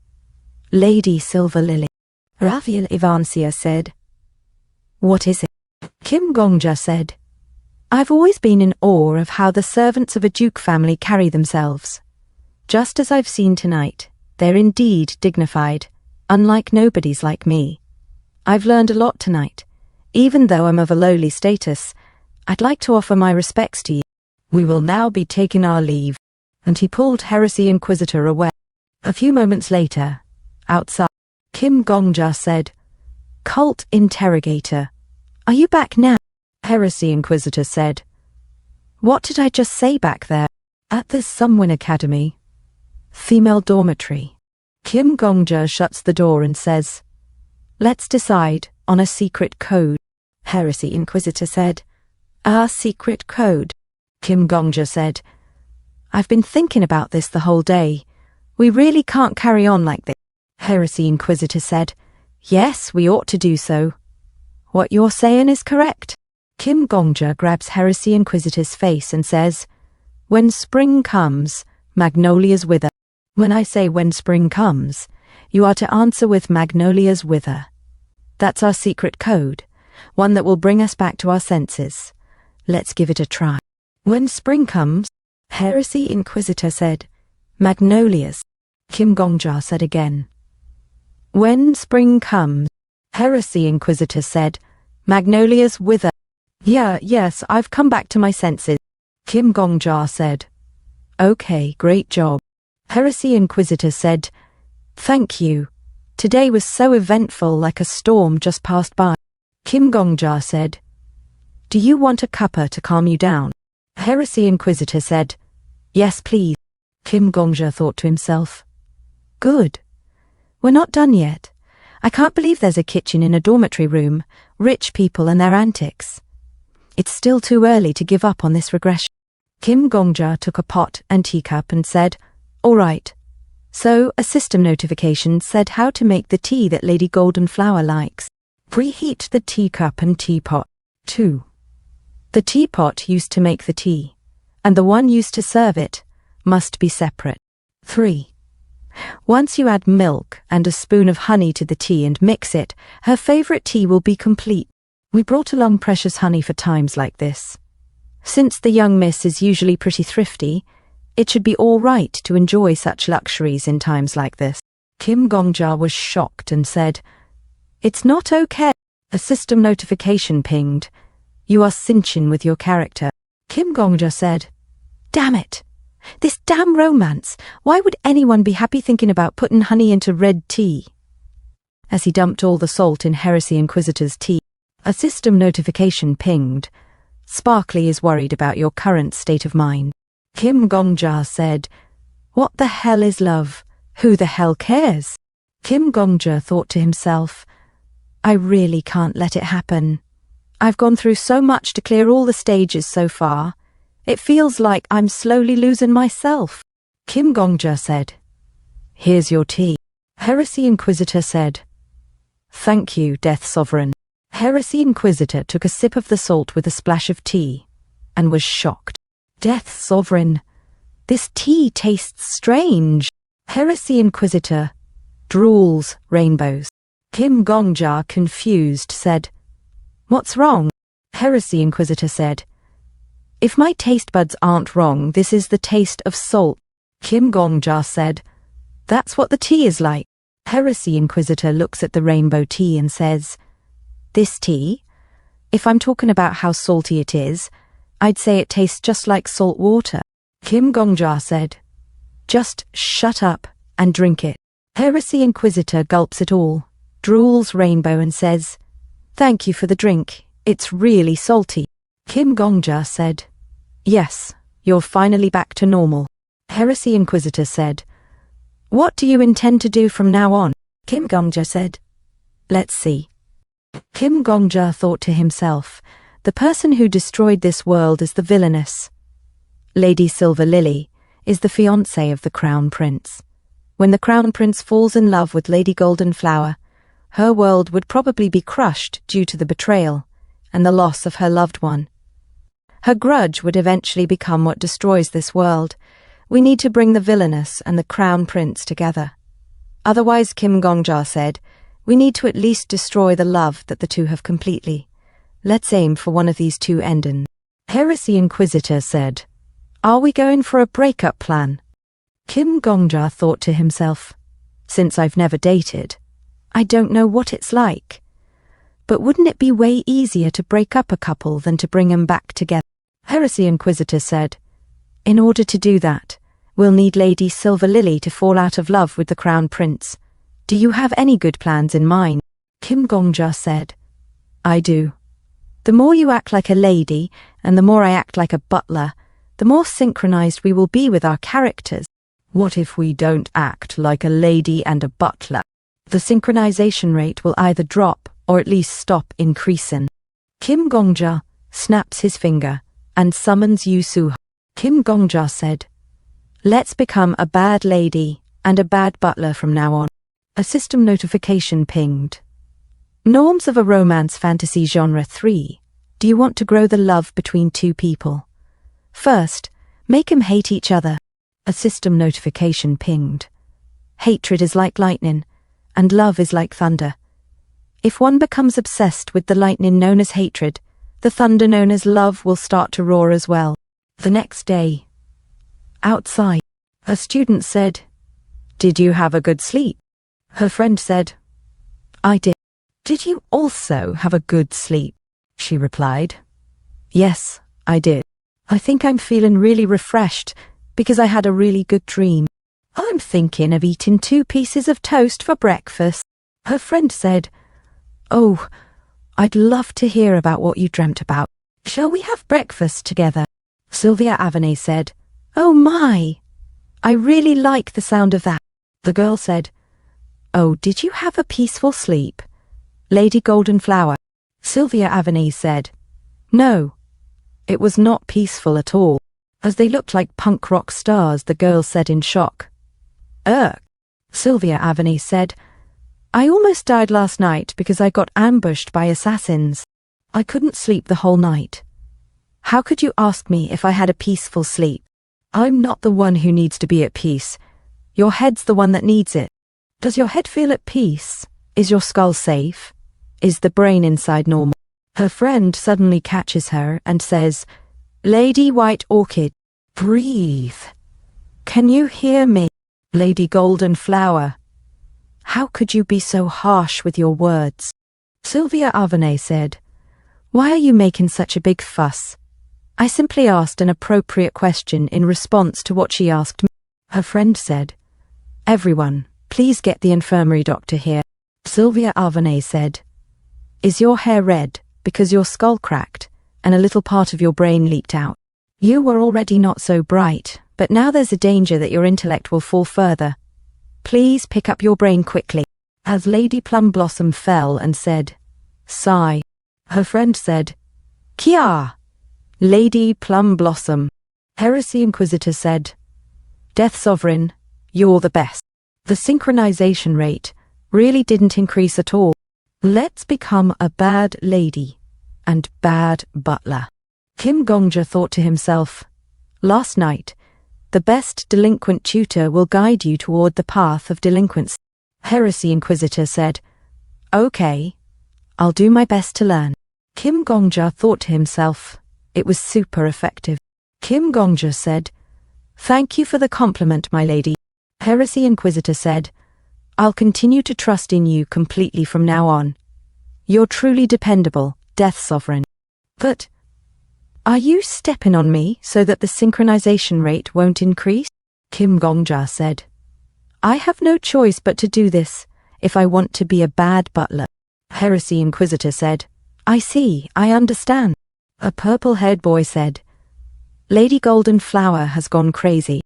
Lady Silver Lily. Raviel Ivanzia said, what is it? Kim Gongja said, I've always been in awe of how the servants of a duke family carry themselves. Just as I've seen tonight, they're indeed dignified, unlike nobodies like me. I've learned a lot tonight. Even though I'm of a lowly status, I'd like to offer my respects to you. We will now be taking our leave. And he pulled Heresy Inquisitor away. A few moments later, outside, Kim Gongja said, Cult Interrogator, are you back now? Heresy Inquisitor said, what did I just say back there? At this Sumwin Academy. Female dormitory. Kim Gongja shuts the door and says, let's decide on a secret code. Heresy Inquisitor said, our secret code. Kim Gongja said, I've been thinking about this the whole day. We really can't carry on like this. Heresy Inquisitor said, yes, we ought to do so. What you're saying is correct. Kim Gongja grabs Heresy Inquisitor's face and says, when spring comes, magnolias wither. When I say when spring comes, you are to answer with magnolias wither. That's our secret code, one that will bring us back to our senses. Let's give it a try. When spring comes, Heresy Inquisitor said, magnolias. Kim Gongja said again. When spring comes, Heresy Inquisitor said, magnolias wither. Yes, I've come back to my senses. Kim Gongja said. Okay, great job. Heresy Inquisitor said, thank you. Today was so eventful, like a storm just passed by. Kim Gongja said, do you want a cuppa to calm you down? Heresy Inquisitor said, yes, please. Kim Gongja thought to himself, good. We're not done yet. I can't believe there's a kitchen in a dormitory room, rich people and their antics. It's still too early to give up on this regression. Kim Gongja took a pot and teacup and said, all right. So a system notification said how to make the tea that Lady Golden Flower likes. Preheat the teacup and teapot. 2. The teapot used to make the tea, and the one used to serve it, must be separate. 3. Once you add milk and a spoon of honey to the tea and mix it, her favorite tea will be complete. We brought along precious honey for times like this. Since the young miss is usually pretty thrifty, it should be all right to enjoy such luxuries in times like this. Kim Gongja was shocked and said, "It's not okay." A system notification pinged. "You are cinching with your character." Kim Gongja said, "Damn it. This damn romance. Why would anyone be happy thinking about putting honey into red tea?" As he dumped all the salt in Heresy Inquisitor's tea, a system notification pinged. "Sparkly is worried about your current state of mind." Kim Gongja said, "What the hell is love? Who the hell cares?" Kim Gongja thought to himself, "I really can't let it happen. I've gone through so much to clear all the stages so far. It feels like I'm slowly losing myself." Kim Gongja said, "Here's your tea." Heresy Inquisitor said, "Thank you, Death Sovereign." Heresy Inquisitor took a sip of the salt with a splash of tea and was shocked. "Death Sovereign, this tea tastes strange." Heresy Inquisitor drools rainbows. Kim Gongja, confused, said, "What's wrong?" Heresy Inquisitor said, "If my taste buds aren't wrong, this is the taste of salt." Kim Gongja said, "That's what the tea is like." Heresy Inquisitor looks at the rainbow tea and says, "This tea? If I'm talking about how salty it is, I'd say it tastes just like salt water." Kim Gongja said, "Just shut up and drink it." Heresy Inquisitor gulps it all, drools rainbow and says, "Thank you for the drink. It's really salty." Kim Gongja said, "Yes, you're finally back to normal." Heresy Inquisitor said, "What do you intend to do from now on?" Kim Gongja said, "Let's see." Kim Gongja thought to himself, the person who destroyed this world is the villainess. Lady Silver Lily is the fiancée of the Crown Prince. When the Crown Prince falls in love with Lady Golden Flower, her world would probably be crushed due to the betrayal and the loss of her loved one. Her grudge would eventually become what destroys this world. We need to bring the villainess and the Crown Prince together. Otherwise, Kim Gongja said, we need to at least destroy the love that the two have completely. Let's aim for one of these two endings. Heresy Inquisitor said, "Are we going for a breakup plan?" Kim Gongja thought to himself, since I've never dated, I don't know what it's like. But wouldn't it be way easier to break up a couple than to bring them back together? Heresy Inquisitor said, in order to do that, we'll need Lady Silver Lily to fall out of love with the Crown Prince. Do you have any good plans in mind? Kim Gongja said, I do. The more you act like a lady, and the more I act like a butler, the more synchronized we will be with our characters. What if we don't act like a lady and a butler? The synchronization rate will either drop or at least stop increasing. Kim Gongja snaps his finger and summons Yu Su. Kim Gongja said, let's become a bad lady and a bad butler from now on. A system notification pinged. Norms of a romance fantasy genre 3. Do you want to grow the love between two people? First, make them hate each other. A system notification pinged. Hatred is like lightning, and love is like thunder. If one becomes obsessed with the lightning known as hatred, the thunder known as love will start to roar as well. The next day, outside, a student said, did you have a good sleep? Her friend said, I did. Did you also have a good sleep? She replied, yes, I did. I think I'm feeling really refreshed because I had a really good dream. I'm thinking of eating 2 pieces of toast for breakfast. Her friend said, oh, I'd love to hear about what you dreamt about. Shall we have breakfast together? Sylvia Agony said, oh my, I really like the sound of that. The girl said, oh, did you have a peaceful sleep? Lady Golden Flower. Sylvia Agony said, no, it was not peaceful at all. As they looked like punk rock stars, the girl said in shock, ugh. Sylvia Agony said, I almost died last night because I got ambushed by assassins. I couldn't sleep the whole night. How could you ask me if I had a peaceful sleep? I'm not the one who needs to be at peace. Your head's the one that needs it. Does your head feel at peace? Is your skull safe? Is the brain inside normal? Her friend suddenly catches her and says, Lady White Orchid, breathe. Can you hear me? Lady Golden Flower, how could you be so harsh with your words? Sylvia Avonay said, Why are you making such a big fuss? I simply asked an appropriate question in response to what she asked me. Her friend said, Everyone, please get the infirmary doctor here. Sylvia Avonay said, Is your hair red because your skull cracked and a little part of your brain leaked out? You were already not so bright, but now there's a danger that your intellect will fall further. Please pick up your brain quickly. As Lady Plum Blossom fell and said, Sigh, her friend said, Kia! Lady Plum Blossom. Heresy Inquisitor said, Death Sovereign, you're the best. The synchronization rate really didn't increase at all. Let's become a bad lady and bad butler. Kim Gongja thought to himself, Last night, the best delinquent tutor will guide you toward the path of delinquency. Heresy Inquisitor said, Okay, I'll do my best to learn. Kim Gongja thought to himself, it was super effective. Kim Gongja said, Thank you for the compliment, my lady. Heresy Inquisitor said, I'll continue to trust in you completely from now on. You're truly dependable, Death Sovereign. But are you stepping on me so that the synchronization rate won't increase? Kim Gongja said, I have no choice but to do this if I want to be a bad butler. Heresy Inquisitor said, I see, I understand. A purple-haired boy said, Lady Golden Flower has gone crazy.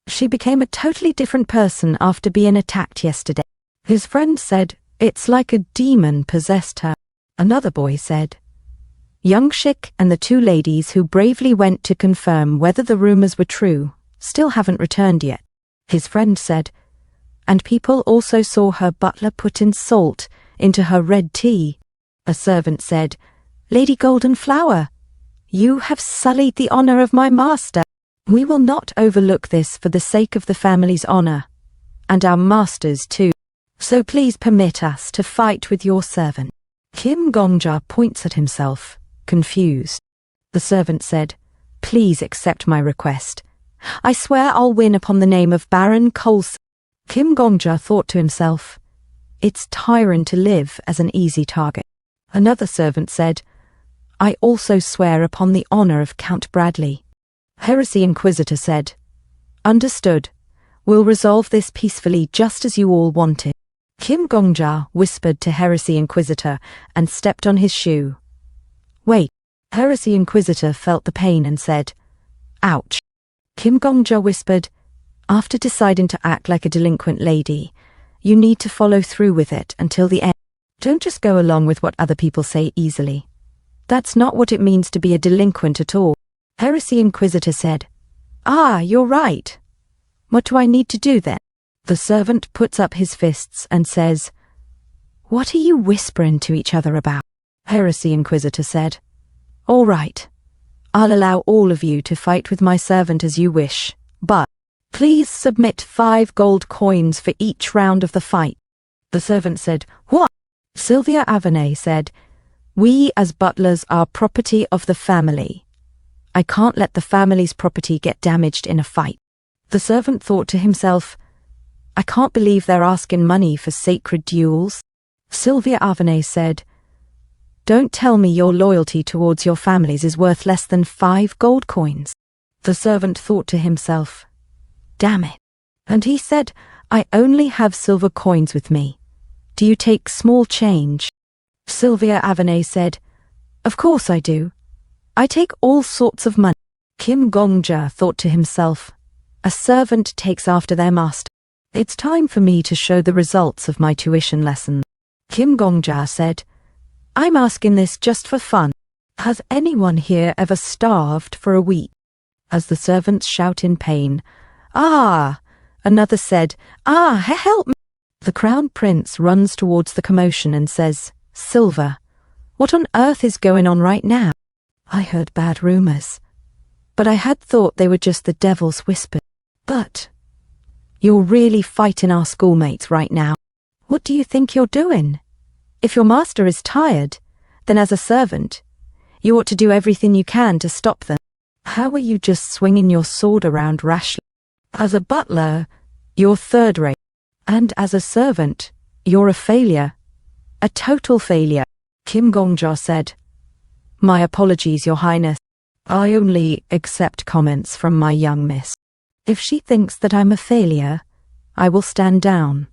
She became a totally different person after being attacked yesterday. His friend said, It's like a demon possessed her. Another boy said, Young Shik and the two ladies who bravely went to confirm whether the rumors were true still haven't returned yet. His friend said, And people also saw her butler putting salt into her red tea. A servant said, Lady Golden Flower, you have sullied the honor of my master. We will not overlook this for the sake of the family's honor, and our master's too. So please permit us to fight with your servant. Kim Gongja points at himself, confused. The servant said, Please accept my request. I swear I'll win upon the name of Baron Coles. Kim Gongja thought to himself, It's tiring to live as an easy target. Another servant said, I also swear upon the honor of Count Bradley. Heresy Inquisitor said, Understood. We'll resolve this peacefully just as you all wanted. Kim Gongja whispered to Heresy Inquisitor and stepped on his shoe. Wait. Heresy Inquisitor felt the pain and said, Ouch. Kim Gongja whispered, After deciding to act like a delinquent lady, you need to follow through with it until the end. Don't just go along with what other people say easily. That's not what it means to be a delinquent at all. Heresy Inquisitor said, Ah, you're right. What do I need to do then? The servant puts up his fists and says, What are you whispering to each other about? Heresy Inquisitor said, All right. I'll allow all of you to fight with my servant as you wish, but please submit 5 gold coins for each round of the fight. The servant said, What? Sylvia Avonay said, We as butlers are property of the family. I can't let the family's property get damaged in a fight. The servant thought to himself, I can't believe they're asking money for sacred duels. Sylvia Avonay said, Don't tell me your loyalty towards your families is worth less than 5 gold coins. The servant thought to himself, Damn it. And he said, I only have silver coins with me. Do you take small change? Sylvia Avonay said, Of course I do. I take all sorts of money. Kim Gongja thought to himself, A servant takes after their master. It's time for me to show the results of my tuition lesson. Kim Gongja said, I'm asking this just for fun. Has anyone here ever starved for a week? As the servants shout in pain, Ah! Another said, Ah, help me! The Crown Prince runs towards the commotion and says, Silver, what on earth is going on right now? I heard bad rumors. But I had thought they were just the devil's whisper. But you're really fighting our schoolmates right now. What do you think you're doing? If your master is tired, then as a servant, you ought to do everything you can to stop them. How are you just swinging your sword around rashly? As a butler, you're third rate. And as a servant, you're a failure. A total failure. Kim Gongja said, "My apologies, Your Highness. I only accept comments from my young miss. If she thinks that I'm a failure, I will stand down.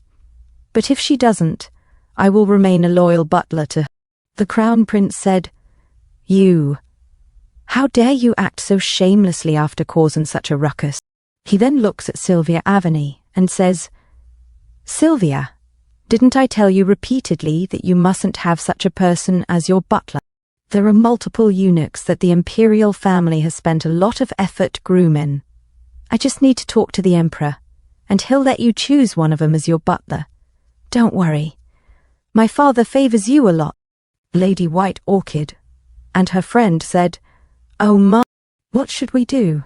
But if she doesn't, I will remain a loyal butler to her." The Crown Prince said, How dare you act so shamelessly after causing such a ruckus?" He then looks at Sylvia Agony and says, "Sylvia, didn't I tell you repeatedly that you mustn't have such a person as your butler? There are multiple eunuchs that the imperial family has spent a lot of effort grooming. I just need to talk to the emperor, and he'll let you choose one of them as your butler. Don't worry. My father favors you a lot." Lady White Orchid and her friend said, "Oh my, what should we do?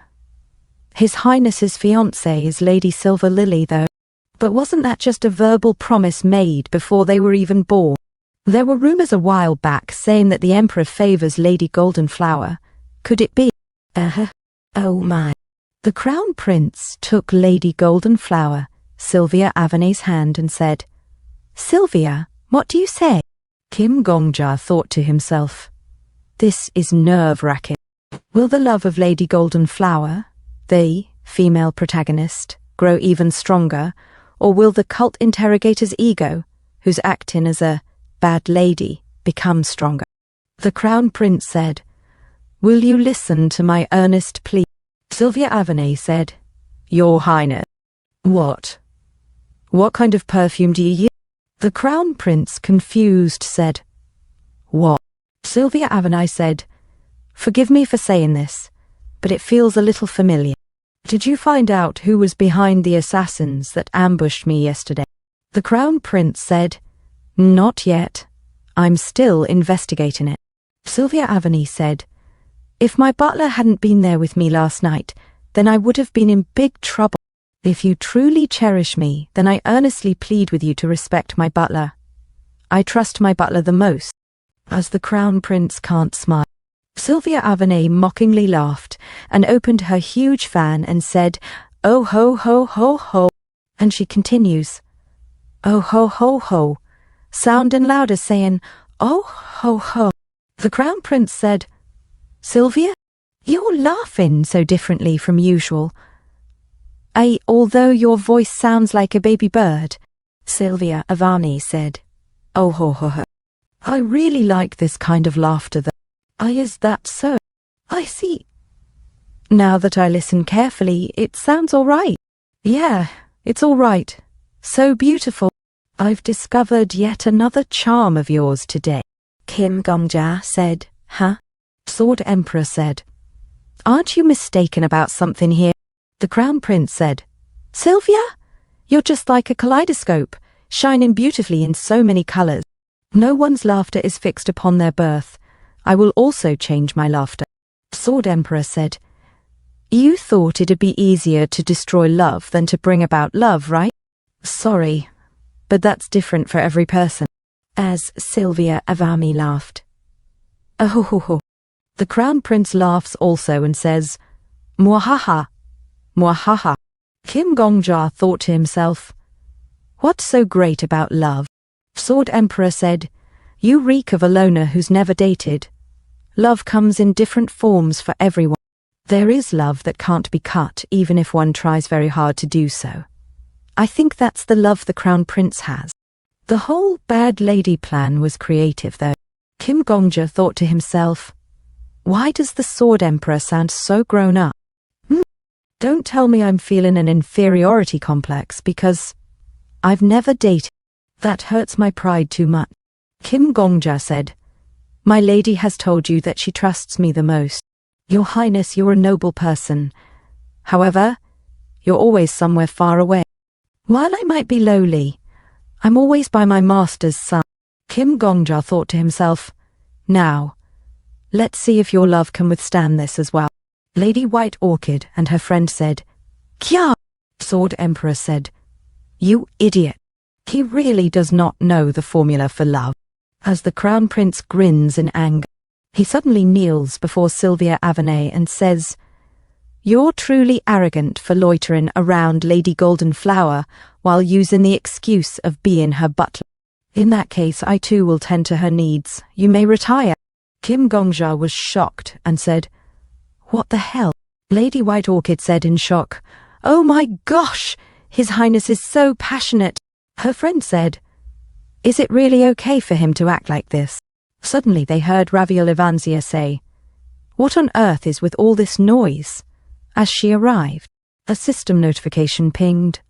His Highness's fiancée is Lady Silver Lily though. But wasn't that just a verbal promise made before they were even born? There were rumors a while back saying that the Emperor favors Lady Golden Flower. Could it be?" Oh my. The Crown Prince took Lady Golden Flower, Sylvia Agony's hand, and said, "Sylvia, what do you say?" Kim Gongja thought to himself, "This is nerve-wracking. Will the love of Lady Golden Flower, the female protagonist, grow even stronger, or will the cult interrogator's ego, who's acting as a bad lady, become stronger?" The Crown Prince said, "Will you listen to my earnest plea?" Sylvia Agony said, "Your Highness." What kind of perfume do you use?" The Crown Prince, confused, said, "What?" Sylvia Agony said, "Forgive me for saying this, but it feels a little familiar. Did you find out who was behind the assassins that ambushed me yesterday?" The Crown Prince said, "Not yet. I'm still investigating it." Sylvia Agony said, "If my butler hadn't been there with me last night, then I would have been in big trouble. If you truly cherish me, then I earnestly plead with you to respect my butler. I trust my butler the most." As the Crown Prince can't smile, Sylvia Agony mockingly laughed and opened her huge fan and said, "Oh ho ho ho ho." And she continues, "Oh ho ho ho," sounding louder, saying, "Oh ho ho." The Crown Prince said, "Sylvia, you're laughing so differently from usual. Although your voice sounds like a baby bird." Sylvia Agony said, "Oh ho ho ho. I really like this kind of laughter though. Is that so? I see. Now that I listen carefully, it sounds all right. Yeah, it's all right. So beautiful. I've discovered yet another charm of yours today." Kim Gongja said, "Huh?" Sword Emperor said, "Aren't you mistaken about something here?" The Crown Prince said, "Sylvia, you're just like a kaleidoscope, shining beautifully in so many colors. No one's laughter is fixed upon their birth. I will also change my laughter." Sword Emperor said, "You thought it'd be easier to destroy love than to bring about love, right? Sorry, but that's different for every person." As Sylvia Agony laughed. "Oh ho ho ho." The Crown Prince laughs also and says, "Mwahaha, mwahaha." Kim Gongja thought to himself, "What's so great about love?" Sword Emperor said, "You reek of a loner who's never dated. Love comes in different forms for everyone. There is love that can't be cut even if one tries very hard to do so. I think that's the love the Crown Prince has." The whole bad lady plan was creative though. Kim Gongja thought to himself, "Why does the Sword Emperor sound so grown up? Don't tell me I'm feeling an inferiority complex because I've never dated. That hurts my pride too much." Kim Gongja said, "My lady has told you that she trusts me the most. Your Highness, you're a noble person. However, you're always somewhere far away. While I might be lowly, I'm always by my master's side." Kim Gongja thought to himself, "Now, let's see if your love can withstand this as well." Lady White Orchid and her friend said, "Kya!" Sword Emperor said, "You idiot. He really does not know the formula for love." As the Crown Prince grins in anger, he suddenly kneels before Sylvia Avenay and says, "You're truly arrogant for loitering around Lady Golden Flower while using the excuse of being her butler. In that case, I too will tend to her needs. You may retire." Kim Gongja was shocked and said, "What the hell?" Lady White Orchid said in shock, "Oh my gosh, His Highness is so passionate." Her friend said, "Is it really okay for him to act like this?" Suddenly they heard Raviel Evansia say, "What on earth is with all this noise?" As she arrived, a system notification pinged.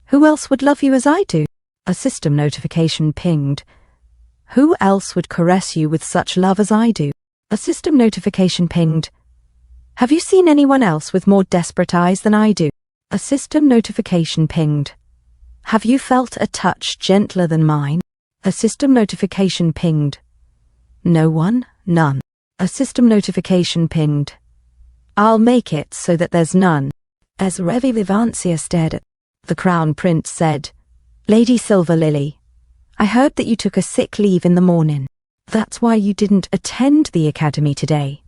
"Who else would love you as I do?" A system notification pinged. "Who else would caress you with such love as I do?" A system notification pinged. "Have you seen anyone else with more desperate eyes than I do?" A system notification pinged. "Have you felt a touch gentler than mine?" A system notification pinged. "No one, none." A system notification pinged. "I'll make it so that there's none." As Revi Vivancia stared at the Crown Prince said, "Lady Silver Lily, I heard that you took a sick leave in the morning. That's why you didn't attend the academy today.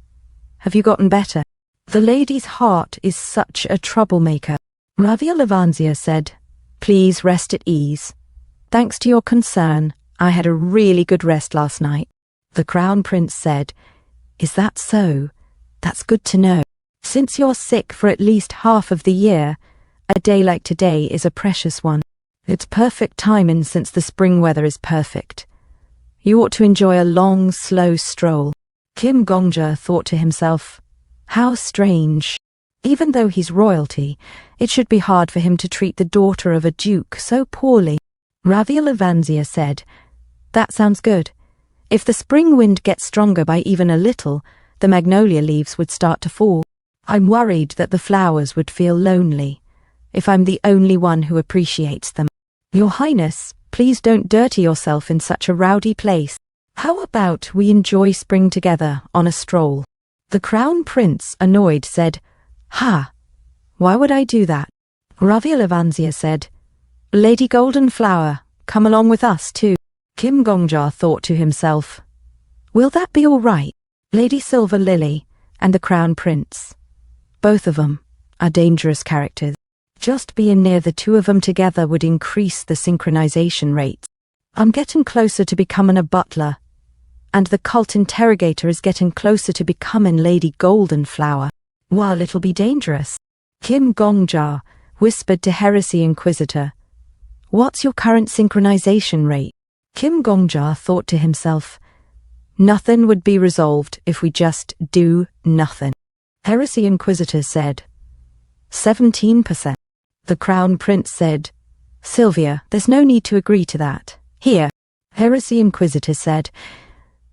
Have you gotten better?" "The lady's heart is such a troublemaker," Raviel Evansia said. "Please rest at ease. Thanks to your concern, I had a really good rest last night." The Crown Prince said, "Is that so? That's good to know. Since you're sick for at least half of the year, a day like today is a precious one. It's perfect timing since the spring weather is perfect. You ought to enjoy a long, slow stroll." Kim Gongja thought to himself, "How strange. Even though he's royalty, it should be hard for him to treat the daughter of a duke so poorly." Raviel Evansia said, "That sounds good. If the spring wind gets stronger by even a little, the magnolia leaves would start to fall. I'm worried that the flowers would feel lonely if I'm the only one who appreciates them. Your Highness, please don't dirty yourself in such a rowdy place. How about we enjoy spring together on a stroll?" The Crown Prince, annoyed, said, "Ha! Why would I do that?" Raviel Evansia said, "Lady Golden Flower, come along with us too." Kim Gongja thought to himself, "Will that be all right?" Lady Silver Lily and the Crown Prince, both of them are dangerous characters. Just being near the two of them together would increase the synchronization rates. I'm getting closer to becoming a butler, and the cult interrogator is getting closer to becoming Lady Golden Flower. While it'll be dangerous. Kim Gongja whispered to Heresy Inquisitor, "What's your current synchronization rate?" Kim Gongja thought to himself, "Nothing would be resolved if we just do nothing." Heresy Inquisitor said, 17%. The Crown Prince said, "Sylvia, there's no need to agree to that. Here." Heresy Inquisitor said,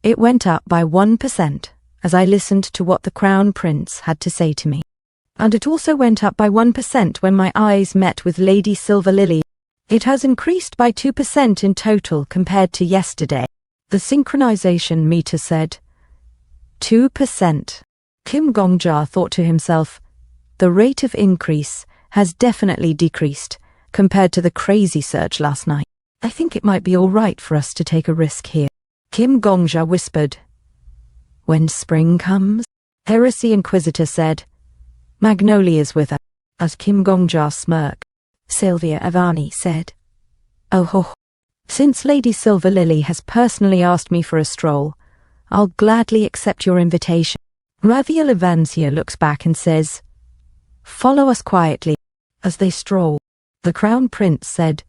"It went up by 1% as I listened to what the Crown Prince had to say to me. And it also went up by 1% when my eyes met with Lady Silver Lily. It has increased by 2% in total compared to yesterday." The synchronization meter said, 2%. Kim Gongja thought to himself, "The rate of increase has definitely decreased compared to the crazy surge last night. I think it might be all right for us to take a risk here." Kim Gongja whispered, "When spring comes?" Heresy Inquisitor said, "Magnolias with her." As Kim Gongja smirked, Sylvia Avani said, "Oh ho. Since Lady Silver Lily has personally asked me for a stroll, I'll gladly accept your invitation." Raviel Evansia looks back and says, "Follow us quietly." As they stroll, the Crown Prince said,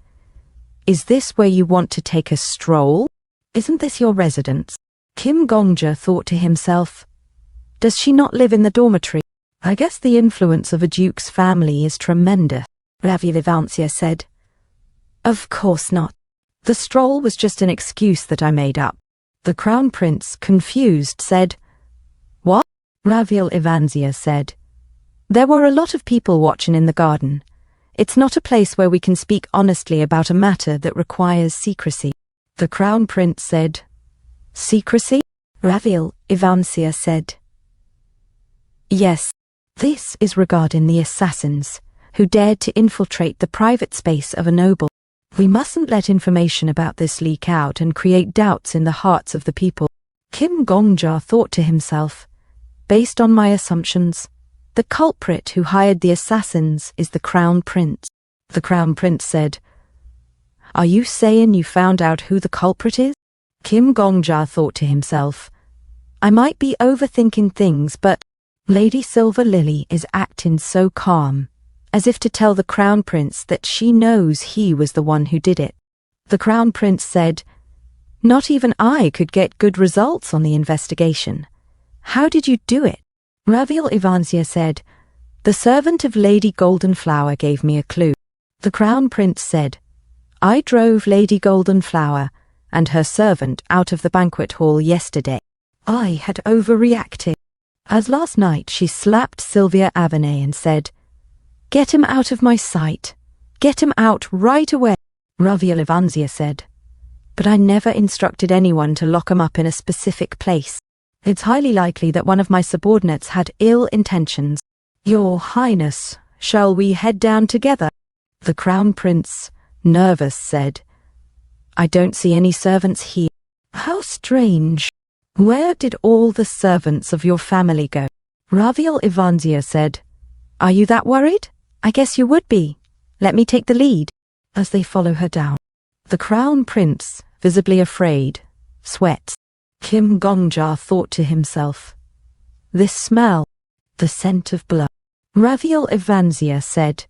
"Is this where you want to take a stroll? Isn't this your residence?" Kim Gongja thought to himself, "Does she not live in the dormitory? I guess the influence of a duke's family is tremendous." Raviel Evansia said, "Of course not. The stroll was just an excuse that I made up." The Crown Prince, confused, said, "What?" Raviel Evansia said, "There were a lot of people watching in the garden. It's not a place where we can speak honestly about a matter that requires secrecy." The Crown Prince said, "Secrecy?" Raviel Evansia said, "Yes. This is regarding the assassins who dared to infiltrate the private space of a noble. We mustn't let information about this leak out and create doubts in the hearts of the people. Kim Gongja thought to himself, based on my assumptions, the culprit who hired the assassins is the Crown Prince. The Crown Prince said, "Are you saying you found out who the culprit is?" Kim Gongja thought to himself, I might be overthinking things, but Lady Silver Lily is acting so calm, as if to tell the Crown Prince that she knows he was the one who did it. The Crown Prince said, "Not even I could get good results on the investigation. How did you do it?" Raviel Ivanzia said, "The servant of Lady Goldenflower gave me a clue." The Crown Prince said, "I drove Lady Goldenflower and her servant out of the banquet hall yesterday. I had overreacted, as last night she slapped Sylvia Avenay and said, 'Get him out of my sight. Get him out right away.'" Raviel Ivanzia said, "But I never instructed anyone to lock him up in a specific place. It's highly likely that one of my subordinates had ill intentions. Your Highness, shall we head down together?" The Crown Prince, nervous, said, "I don't see any servants here." "How strange. Where did all the servants of your family go?" Raviel Ivanzia said, "Are you that worried? I guess you would be. Let me take the lead." As they follow her down, the Crown Prince, visibly afraid, sweats. Kim Gongja thought to himself, "This smell, the scent of blood." Raviel Ivanzia said,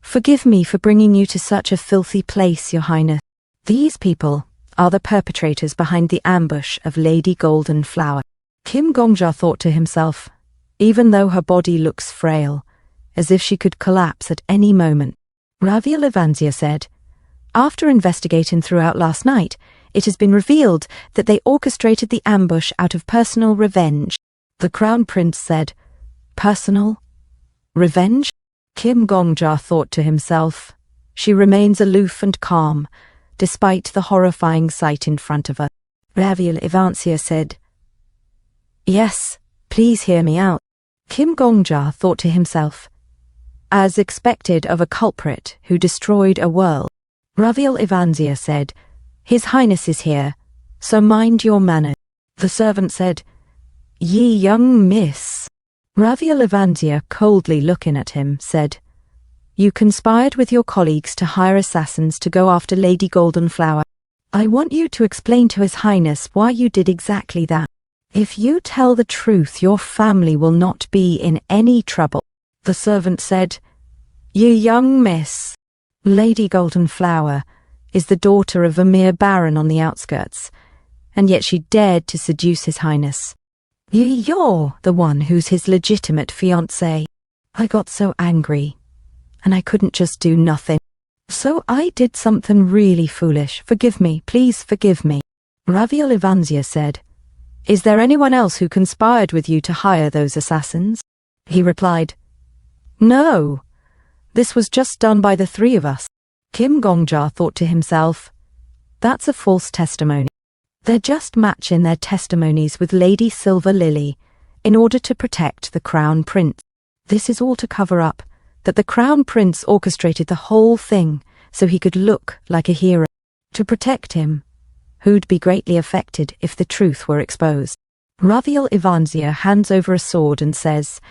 "Forgive me for bringing you to such a filthy place, Your Highness. These people are the perpetrators behind the ambush of Lady Goldenflower." Kim Gongja thought to himself, even though her body looks frail, as if she could collapse at any moment. Raviel Ivanzia said, "After investigating throughout last night, it has been revealed that they orchestrated the ambush out of personal revenge." The Crown Prince said, "Personal revenge?" Kim Gongja thought to himself, she remains aloof and calm, despite the horrifying sight in front of her. Raviel Ivanzia said, "Yes, please hear me out." Kim Gongja thought to himself, as expected of a culprit who destroyed a world. Raviel Ivanzia said, "His Highness is here, so mind your manners." The servant said, "Ye young miss." Raviel Ivanzia, coldly looking at him, said, "You conspired with your colleagues to hire assassins to go after Lady Goldenflower. I want you to explain to His Highness why you did exactly that. If you tell the truth, your family will not be in any trouble." The servant said, "Ye young miss, Lady Goldenflower is the daughter of a mere baron on the outskirts, and yet she dared to seduce His Highness. You're the one who's his legitimate fiancé. I got so angry, and I couldn't just do nothing. So I did something really foolish. Forgive me, please forgive me." Raviel Ivanzia said, "Is there anyone else who conspired with you to hire those assassins?" He replied, "No, this was just done by the three of us." Kim Gongja thought to himself, "That's a false testimony. They're just matching their testimonies with Lady Silver Lily in order to protect the Crown Prince. This is all to cover up that the Crown Prince orchestrated the whole thing so he could look like a hero. To protect him, who'd be greatly affected if the truth were exposed." Raviel Ivanzia hands over a sword and says,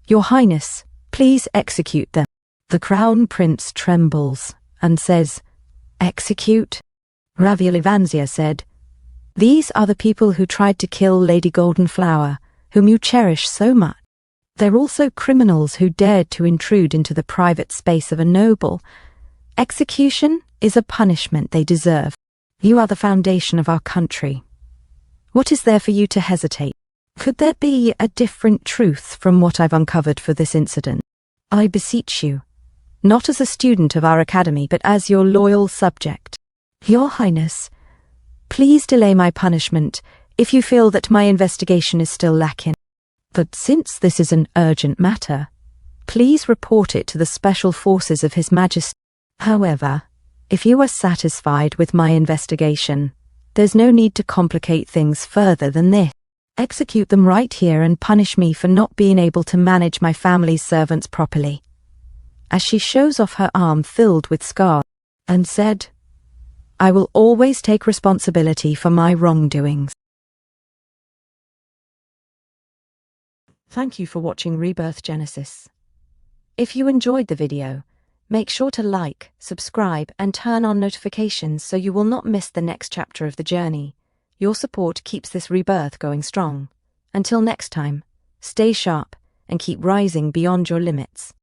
"Your Highness, please execute them." The Crown Prince trembles and says, "Execute?" Raviel Ivanzia said, "These are the people who tried to kill Lady Goldenflower, whom you cherish so much. They're also criminals who dared to intrude into the private space of a noble. Execution is a punishment they deserve. You are the foundation of our country. What is there for you to hesitate? Could there be a different truth from what I've uncovered for this incident? I beseech you, not as a student of our academy, but as your loyal subject. Your Highness, please delay my punishment if you feel that my investigation is still lacking. But since this is an urgent matter, please report it to the special forces of His Majesty. However, if you are satisfied with my investigation, there's no need to complicate things further than this. Execute them right here and punish me for not being able to manage my family's servants properly. As she shows off her arm filled with scars, and said, I will always take responsibility for my wrongdoings. Thank you for watching Rebirth Genesis. If you enjoyed the video, make sure to like, subscribe, and turn on notifications so you will not miss the next chapter of the journey. Your support keeps this rebirth going strong. Until next time, stay sharp and keep rising beyond your limits.